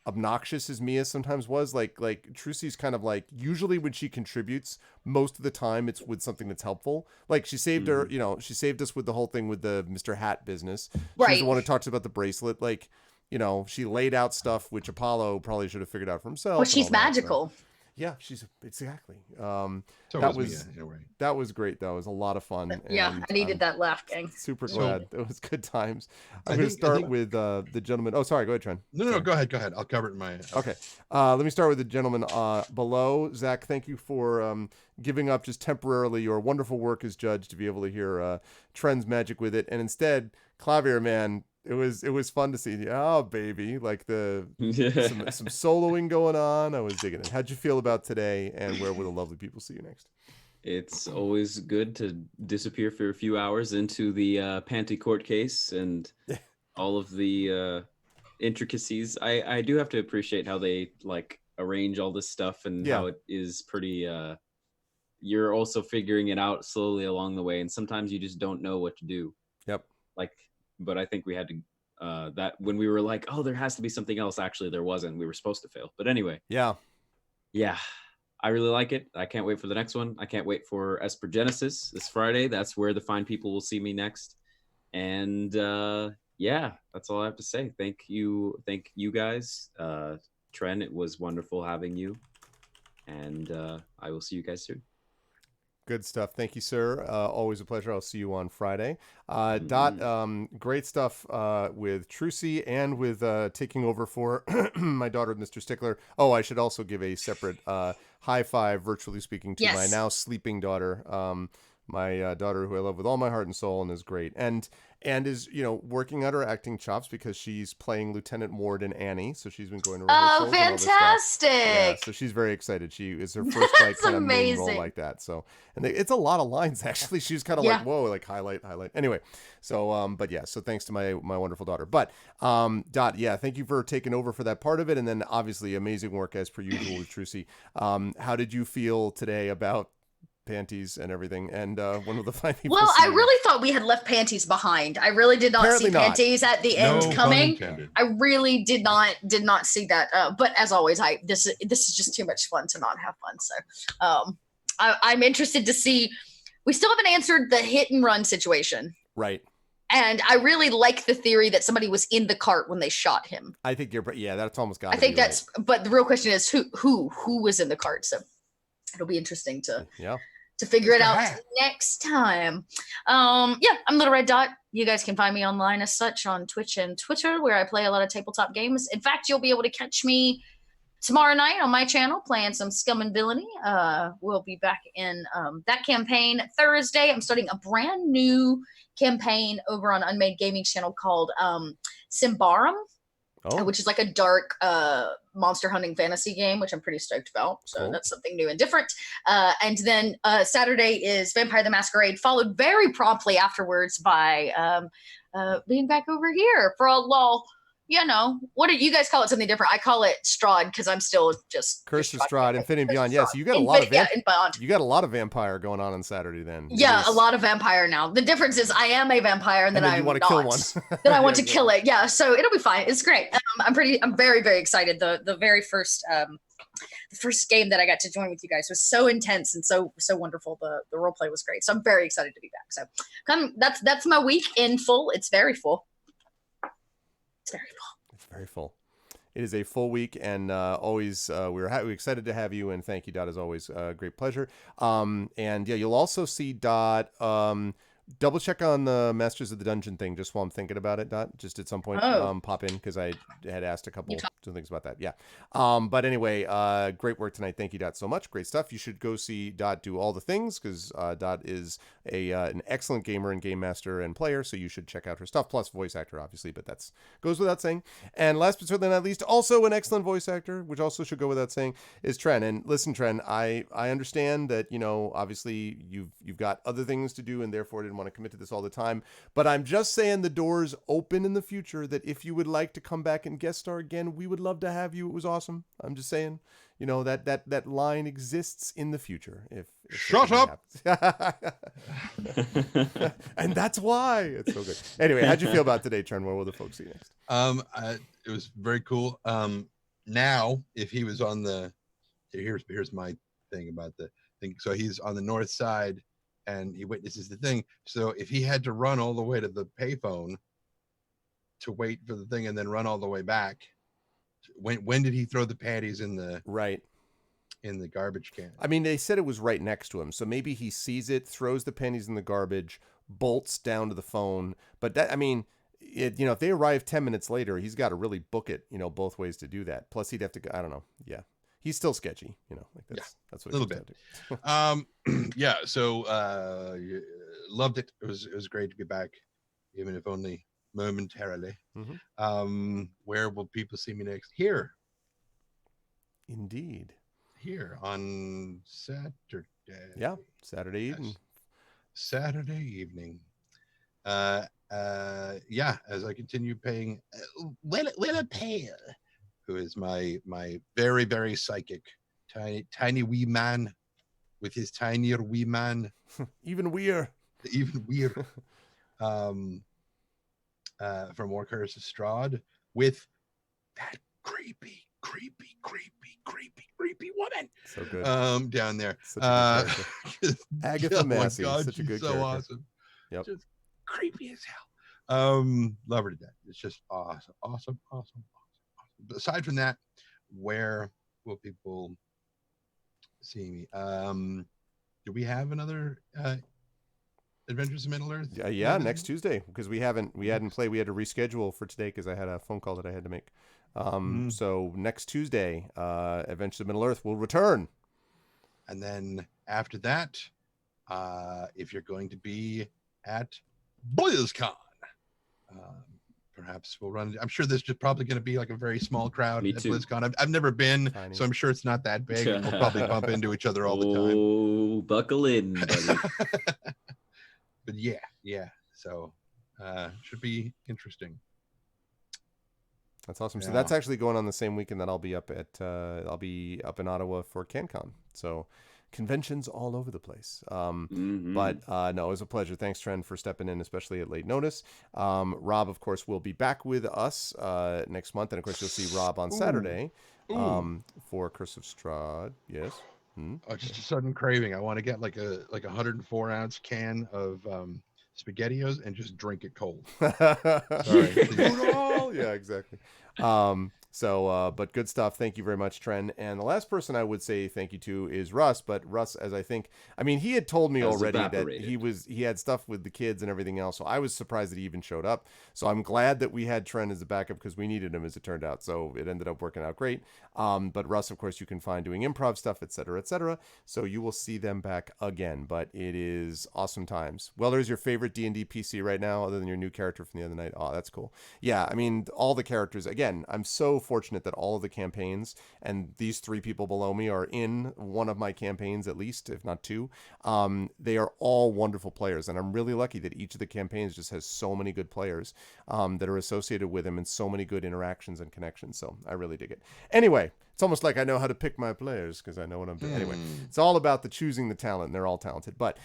obnoxious as Mia sometimes was. Like Trucy's kind of like, usually when she contributes, most of the time it's with something that's helpful. Like she saved her, she saved us with the whole thing with the Mr. Hat business. She's Right. the one who talks about the bracelet. Like, she laid out stuff which Apollo probably should have figured out for himself. Well, and she's all that stuff. magical. Yeah, she's exactly. so that was was Mia, in a way. that was great though. It was a lot of fun. Yeah, and I needed I'm that laugh, gang. super So- glad. It was good times. I I'm going to think- I start think- with the gentleman. Oh, sorry. Go ahead, Trent. No, Sorry. go ahead. I'll cover it in my. Okay. Let me start with the gentleman below. Zach, thank you for giving up just temporarily your wonderful work as judge to be able to hear Trent's magic with it. And instead, Clavier Man, it was fun to see. Oh, baby. Like some soloing going on. I was digging it. How'd you feel about today, and where will the lovely people see you next? It's always good to disappear for a few hours into the Panty court case and all of the intricacies. I do have to appreciate how they arrange all this stuff and how it is pretty. You're also figuring it out slowly along the way, and sometimes you just don't know what to do. Yep. But I think we had to. That when we were like, oh, there has to be something else. Actually, there wasn't. We were supposed to fail. But anyway. Yeah. I really like it. I can't wait for the next one. I can't wait for Esper Genesis this Friday. That's where the fine people will see me next. And that's all I have to say. Thank you guys. Tren, it was wonderful having you. And I will see you guys soon. Good stuff. Thank you, sir. Always a pleasure. I'll see you on Friday. Dot, great stuff with Trucy and with taking over for my daughter, Mr. Stickler. Oh, I should also give a separate high five, virtually speaking, to my now sleeping daughter. My daughter, who I love with all my heart and soul and is great. And is, working out her acting chops because she's playing Lieutenant Ward in Annie. So she's been going to rehearsals. Oh, fantastic. Yeah, so she's very excited. She is her first kind of main role like that. So, and it's a lot of lines actually. She was kind of like, whoa, like highlight. Anyway, so but yeah, so thanks to my wonderful daughter. But Dot, yeah, thank you for taking over for that part of it, and then obviously amazing work as per usual with Trucy. How did you feel today about panties and everything, and one of the fine people? Well, I really thought we had left panties behind. I really did not Apparently see not. panties at the No end pun coming. intended. I really did not see that. But as always, this is just too much fun to not have fun. So I'm interested to see. We still haven't answered the hit and run situation. Right. And I really like the theory that somebody was in the cart when they shot him. I think that's almost got. I think that's. But the real question is who was in the cart. So it'll be interesting to figure it out next time. I'm Little Red Dot. You guys can find me online as such on Twitch and Twitter, where I play a lot of tabletop games. In fact, you'll be able to catch me tomorrow night on my channel playing some Scum and Villainy. We'll be back in that campaign Thursday. I'm starting a brand new campaign over on Unmade Gaming's channel called Symbarum, which is like a dark monster hunting fantasy game, which I'm pretty stoked about. So that's something new and different. And then Saturday is Vampire the Masquerade, followed very promptly afterwards by being back over here for a lull. What do you guys call it? Something different. I call it Strahd because I'm still just Curse of Strahd, Infinity and Beyond. Yes, you got a lot of Beyond. You got a lot of vampire going on Saturday then. Yeah, a lot of vampire now. The difference is I am a vampire and then I'm want to not. kill one. Then I want to kill it. Yeah, so it'll be fine. It's great. I'm very, very excited. The very first the first game that I got to join with you guys was so intense and so wonderful. The role play was great. So I'm very excited to be back. So that's my week in full. It's very full. It's very full. It's very full. It is a full week, and always we're excited to have you. And thank you, Dot, as always. Great pleasure. And yeah, you'll also see Dot Double check on the Masters of the Dungeon thing just while I'm thinking about it, Dot. Just at some point, Oh. pop in because I had asked a couple talk- some things about that. Yeah. But anyway, great work tonight. Thank you, Dot, so much. Great stuff. You should go see Dot do all the things because Dot is an excellent gamer and game master and player. So you should check out her stuff. Plus voice actor, obviously, but that's goes without saying. And last but certainly not least, also an excellent voice actor, which also should go without saying, is Tren. And listen, Tren, I understand that obviously you've got other things to do and therefore didn't want to commit to this all the time. But I'm just saying the door's open in the future that if you would like to come back and guest star again, we would love to have you. It was awesome. I'm just saying, that line exists in the future. If Shut up. And that's why it's so good. Anyway, how'd you feel about today, Tren? Where will the folks see you next? It was very cool. Now, if he was on the, here's my thing about the thing. So he's on the north side, and he witnesses the thing. So if he had to run all the way to the payphone to wait for the thing and then run all the way back, when did he throw the panties in the garbage can? I mean, they said it was right next to him, so maybe he sees it, throws the pennies in the garbage, bolts down to the phone. But that, I mean, if they arrive 10 minutes later, he's got to really book it, both ways to do that. Plus, he'd have to go. I don't know. Yeah, he's still sketchy. That's what a little bit. Yeah. So loved it. It was great to be back, even if only momentarily. Mm-hmm. Where will people see me next? Here. Indeed. Here on Saturday. Yeah, Saturday evening. Yes. Saturday evening. Yeah, as I continue paying Willa Pale, who is my very, very psychic tiny wee man with his tinier wee man. Even weird. From More Curse of Strahd with that creepy woman. So good. Down there. Agatha Massey. Oh my God, such a good so character. Awesome. Yep. Just creepy as hell. Love her to death. It's just awesome. But aside from that, where will people see me? Do we have another Adventures in Middle Earth? Yeah, next Tuesday, because we hadn't played. We had to reschedule for today because I had a phone call that I had to make. So next Tuesday, Adventures in Middle Earth will return. And then after that, if you're going to be at BlizzCon, perhaps we'll run. I'm sure there's just probably going to be like a very small crowd at BlizzCon. I've never been, so I'm sure it's not that big. We'll probably bump into each other all the time. Oh, buckle in, buddy. But yeah. So should be interesting. That's awesome. Yeah. So that's actually going on the same weekend that I'll be up in Ottawa for CanCon. So conventions all over the place. But no, it was a pleasure. Thanks, Tren, for stepping in, especially at late notice. Rob, of course, will be back with us next month. And of course, you'll see Rob on Saturday for Curse of Strahd. Yes. Oh, just a sudden craving. I want to get like a 104-ounce can of SpaghettiOs and just drink it cold. Sorry. Yeah, exactly. But good stuff. Thank you very much, Tren. And the last person I would say thank you to is Russ. But Russ, he had told me already that he had stuff with the kids and everything else. So I was surprised that he even showed up. So I'm glad that we had Tren as a backup because we needed him, as it turned out. So it ended up working out great. But Russ, of course, you can find doing improv stuff, etc., etc. So you will see them back again. But it is awesome times. Weller's your favorite D&D PC right now, other than your new character from the other night. Oh, that's cool. Yeah, I mean, all the characters. Again, I'm so fortunate that all of the campaigns, and these three people below me are in one of my campaigns at least, if not two. They are all wonderful players, and I'm really lucky that each of the campaigns just has so many good players that are associated with them and so many good interactions and connections. So I really dig it. Anyway, it's almost like I know how to pick my players because I know what I'm doing. Anyway, it's all about choosing the talent, and they're all talented. But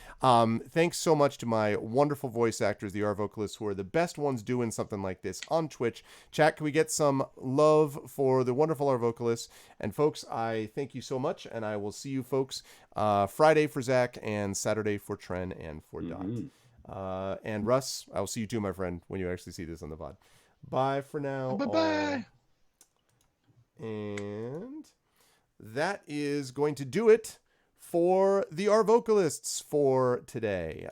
thanks so much to my wonderful voice actors, the Arvocalists, who are the best ones doing something like this on Twitch. Chat, can we get some love for the wonderful Arvocalists? And folks, I thank you so much, and I will see you folks Friday for Zach and Saturday for Tren and for Dot. And Russ, I will see you too, my friend, when you actually see this on the VOD. Bye for now. Bye-bye. And that is going to do it for the Arvocalists for today.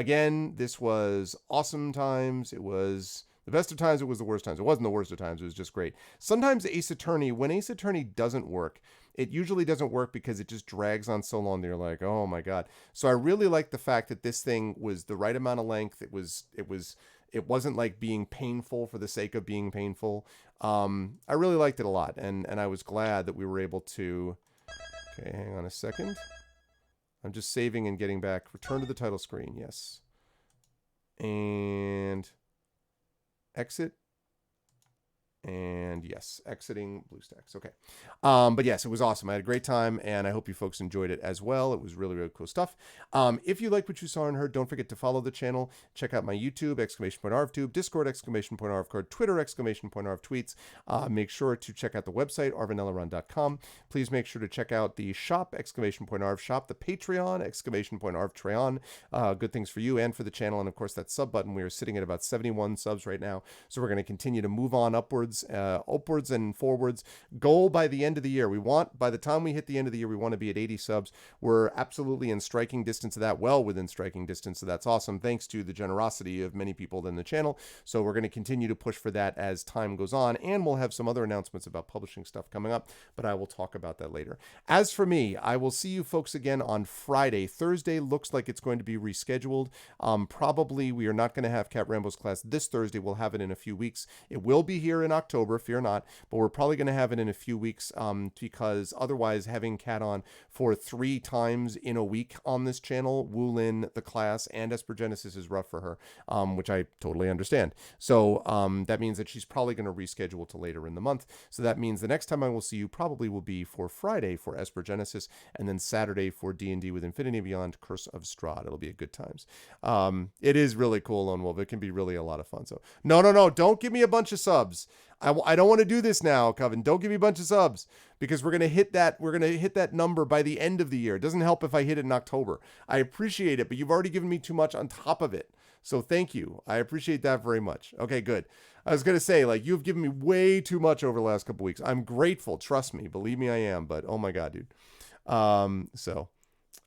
again, this was awesome times. It was the best of times. It was the worst times. It wasn't the worst of times. It was just great. Sometimes Ace Attorney, when Ace Attorney doesn't work, it usually doesn't work because it just drags on so long that you're like, oh my God. So I really like the fact that this thing was the right amount of length. It wasn't like being painful for the sake of being painful. I really liked it a lot, and I was glad that we were able to. Okay, hang on a second. I'm just saving and getting back. Return to the title screen. Yes. And exit. And yes, exiting BlueStacks. Okay. But yes, it was awesome. I had a great time, and I hope you folks enjoyed it as well. It was really, really cool stuff. If you like what you saw and heard, don't forget to follow the channel. Check out my YouTube, !ArvTube, Discord, !ArvCard, Twitter, !ArvTweets. Make sure to check out the website, arvanelleron.com. Please make sure to check out the shop, !Arv shop, the Patreon, !ArvTreon. Good things for you and for the channel. And of course, that sub button. We are sitting at about 71 subs right now. So we're going to continue to move on upwards and forwards. Goal by the end of the year. By the time we hit the end of the year, we want to be at 80 subs. We're absolutely in striking distance of that, well within striking distance. So that's awesome. Thanks to the generosity of many people in the channel. So we're going to continue to push for that as time goes on. And we'll have some other announcements about publishing stuff coming up, but I will talk about that later. As for me, I will see you folks again on Friday. Thursday looks like it's going to be rescheduled. Probably we are not going to have Cat Rambo's class this Thursday. We'll have it in a few weeks. It will be here in October, fear not, but we're probably going to have it in a few weeks because otherwise having Kat on for 3 times in a week on this channel, Wulin, the class, and Esper Genesis is rough for her, which I totally understand. So that means that she's probably going to reschedule to later in the month. So that means the next time I will see you probably will be for Friday for Esper Genesis, and then Saturday for D&D with Infinity Beyond Curse of Strahd. It'll be a good times. It is really cool, Lone Wolf. It can be really a lot of fun. So no, don't give me a bunch of subs. I don't want to do this now, Coven. Don't give me a bunch of subs because we're going to hit that number by the end of the year. It doesn't help if I hit it in October. I appreciate it, but you've already given me too much on top of it. So thank you. I appreciate that very much. Okay, good. I was going to say, like, you've given me way too much over the last couple weeks. I'm grateful. Trust me. Believe me, I am. But oh my God, dude. Oh,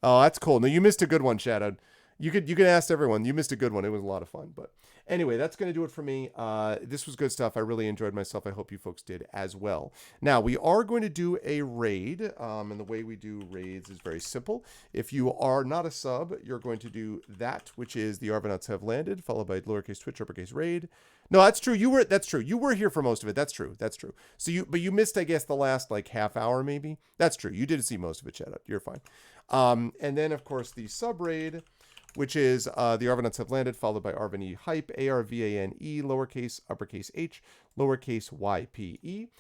that's cool. No, you missed a good one, Shadow. You could ask everyone. You missed a good one. It was a lot of fun, but anyway, that's going to do it for me. This was good stuff. I really enjoyed myself. I hope you folks did as well. Now, we are going to do a raid, and the way we do raids is very simple. If you are not a sub, you're going to do that, which is the Arvanauts have landed, followed by lowercase Twitch, uppercase raid. No, that's true. That's true. You were here for most of it. That's true. So you missed, I guess, the last like half hour, maybe. That's true. You did see most of it, Shadow. You're fine. And then, of course, the sub raid, which is the Arvanauts have landed, followed by Arvane Hype, Arvane, lowercase, uppercase H, lowercase YPE.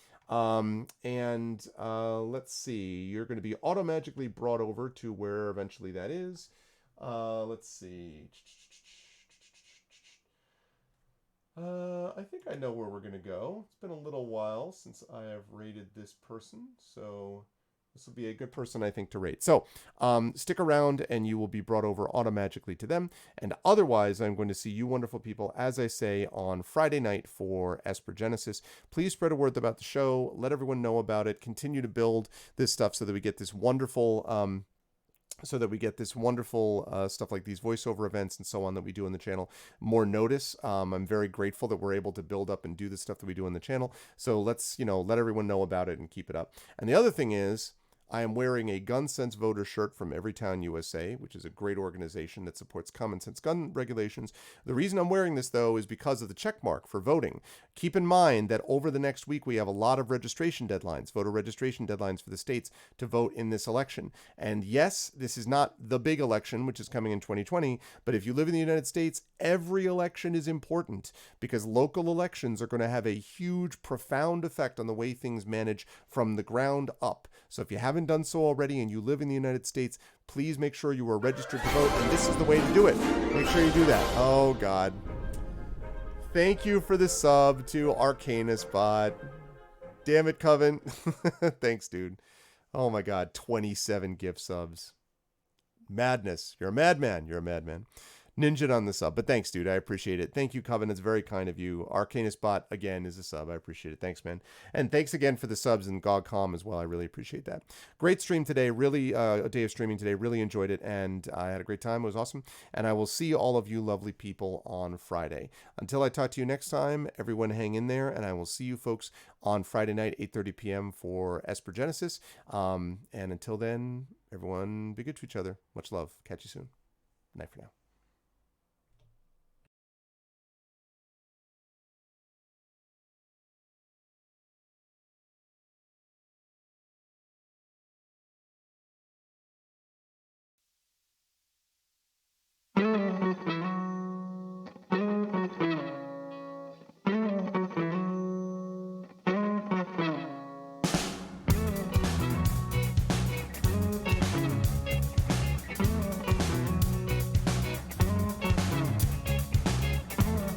Let's see, you're going to be automatically brought over to where eventually that is. Let's see. I think I know where we're going to go. It's been a little while since I have rated this person, so this will be a good person, I think, to rate. So stick around and you will be brought over automatically to them. And otherwise, I'm going to see you wonderful people, as I say, on Friday night for Esper Genesis. Please spread a word about the show. Let everyone know about it. Continue to build this stuff so that we get this wonderful stuff like these voiceover events and so on that we do on the channel more notice. I'm very grateful that we're able to build up and do the stuff that we do on the channel. So let's, let everyone know about it and keep it up. And the other thing is, I am wearing a Gun Sense voter shirt from Everytown USA, which is a great organization that supports common sense gun regulations. The reason I'm wearing this, though, is because of the check mark for voting. Keep in mind that over the next week, we have a lot of registration deadlines, voter registration deadlines for the states to vote in this election. And yes, this is not the big election, which is coming in 2020, but if you live in the United States, every election is important because local elections are going to have a huge, profound effect on the way things manage from the ground up. So if you haven't done so already and you live in the United States, please make sure you are registered to vote, and this is the way to do it. Make sure you do that. Oh, God. Thank you for the sub to Arcanus Bot. Damn it, Coven. Thanks, dude. Oh, my God. 27 gift subs. Madness. You're a madman. You're a madman. Ninja on the sub, but thanks, dude. I appreciate it. Thank you, Coven. It's very kind of you. Arcanus Bot, again, is a sub. I appreciate it. Thanks, man. And thanks again for the subs and GogCom as well. I really appreciate that. Great stream today. Really, a day of streaming today. Really enjoyed it, and I had a great time. It was awesome. And I will see all of you lovely people on Friday. Until I talk to you next time, everyone hang in there, and I will see you folks on Friday night, 8:30 p.m. for Esper Genesis. And until then, everyone be good to each other. Much love. Catch you soon. Night for now.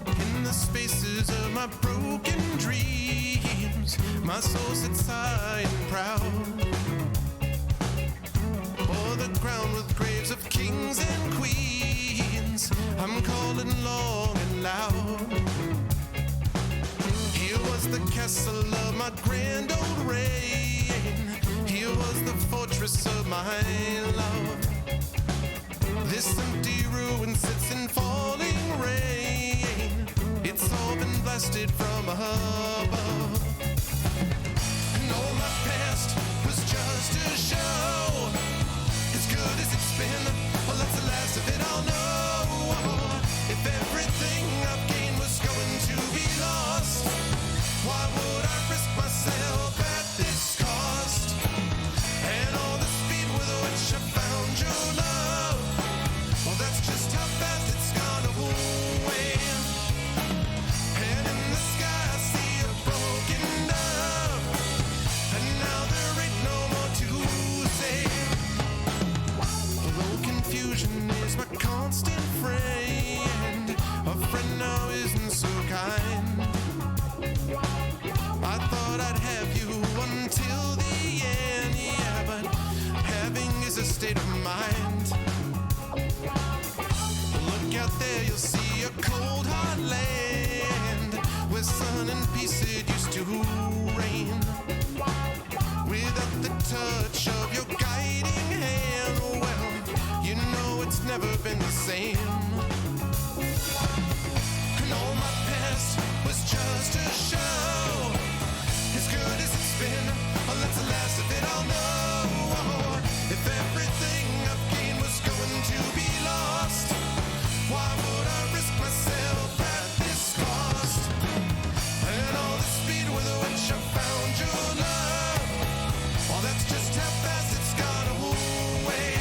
In the spaces of my broken dreams, my soul sits high and proud. O'er the ground with graves of kings and queens, I'm calling long and loud. Here was the castle of my grand old reign. Here was the fortress of my love. This empty ruin sits in falling rain. It's all been blasted from above. And all my past was just a show. As good as it's been, well, that's the last of it, I'll know. If everything I've gained was going to be lost, why would I risk myself at this cost? And all the speed with which I found your love, well, that's just how fast it's gone away. And in the sky I see a broken dove, and now there ain't no more to say. Although confusion is my constant friend, a friend now isn't so kind. I thought I'd have you until the end, yeah, but having is a state of mind. Look out there, you'll see a cold hard land where sun and peace it used to reign. Without the touch of your guiding hand, well, you know it's never been the same. And all my past was just a show. As good as it's been, well, that's the last of it, I'll know. If everything I've gained was going to be lost, why would I risk myself at this cost? And all the speed with which I found your love, well, that's just how fast it's gone away.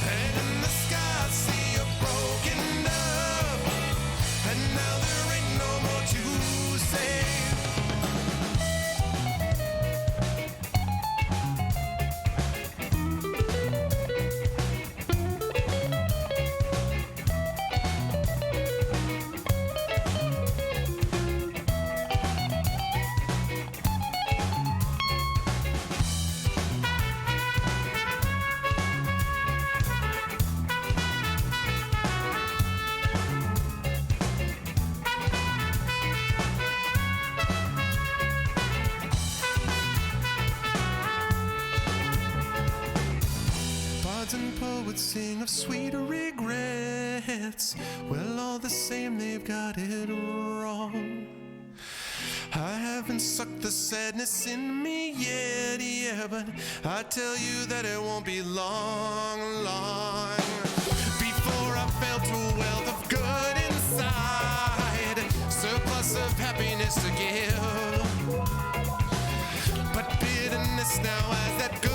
And in the sky I see a broken dove, and now there ain't no more to say. Bards and poets sing of sweeter regrets. Well, all the same, they've got it wrong. I haven't sucked the sadness in me yet, yeah, but I tell you that it won't be long, long before I fell to a wealth of good inside, surplus of happiness to give. But bitterness now has that good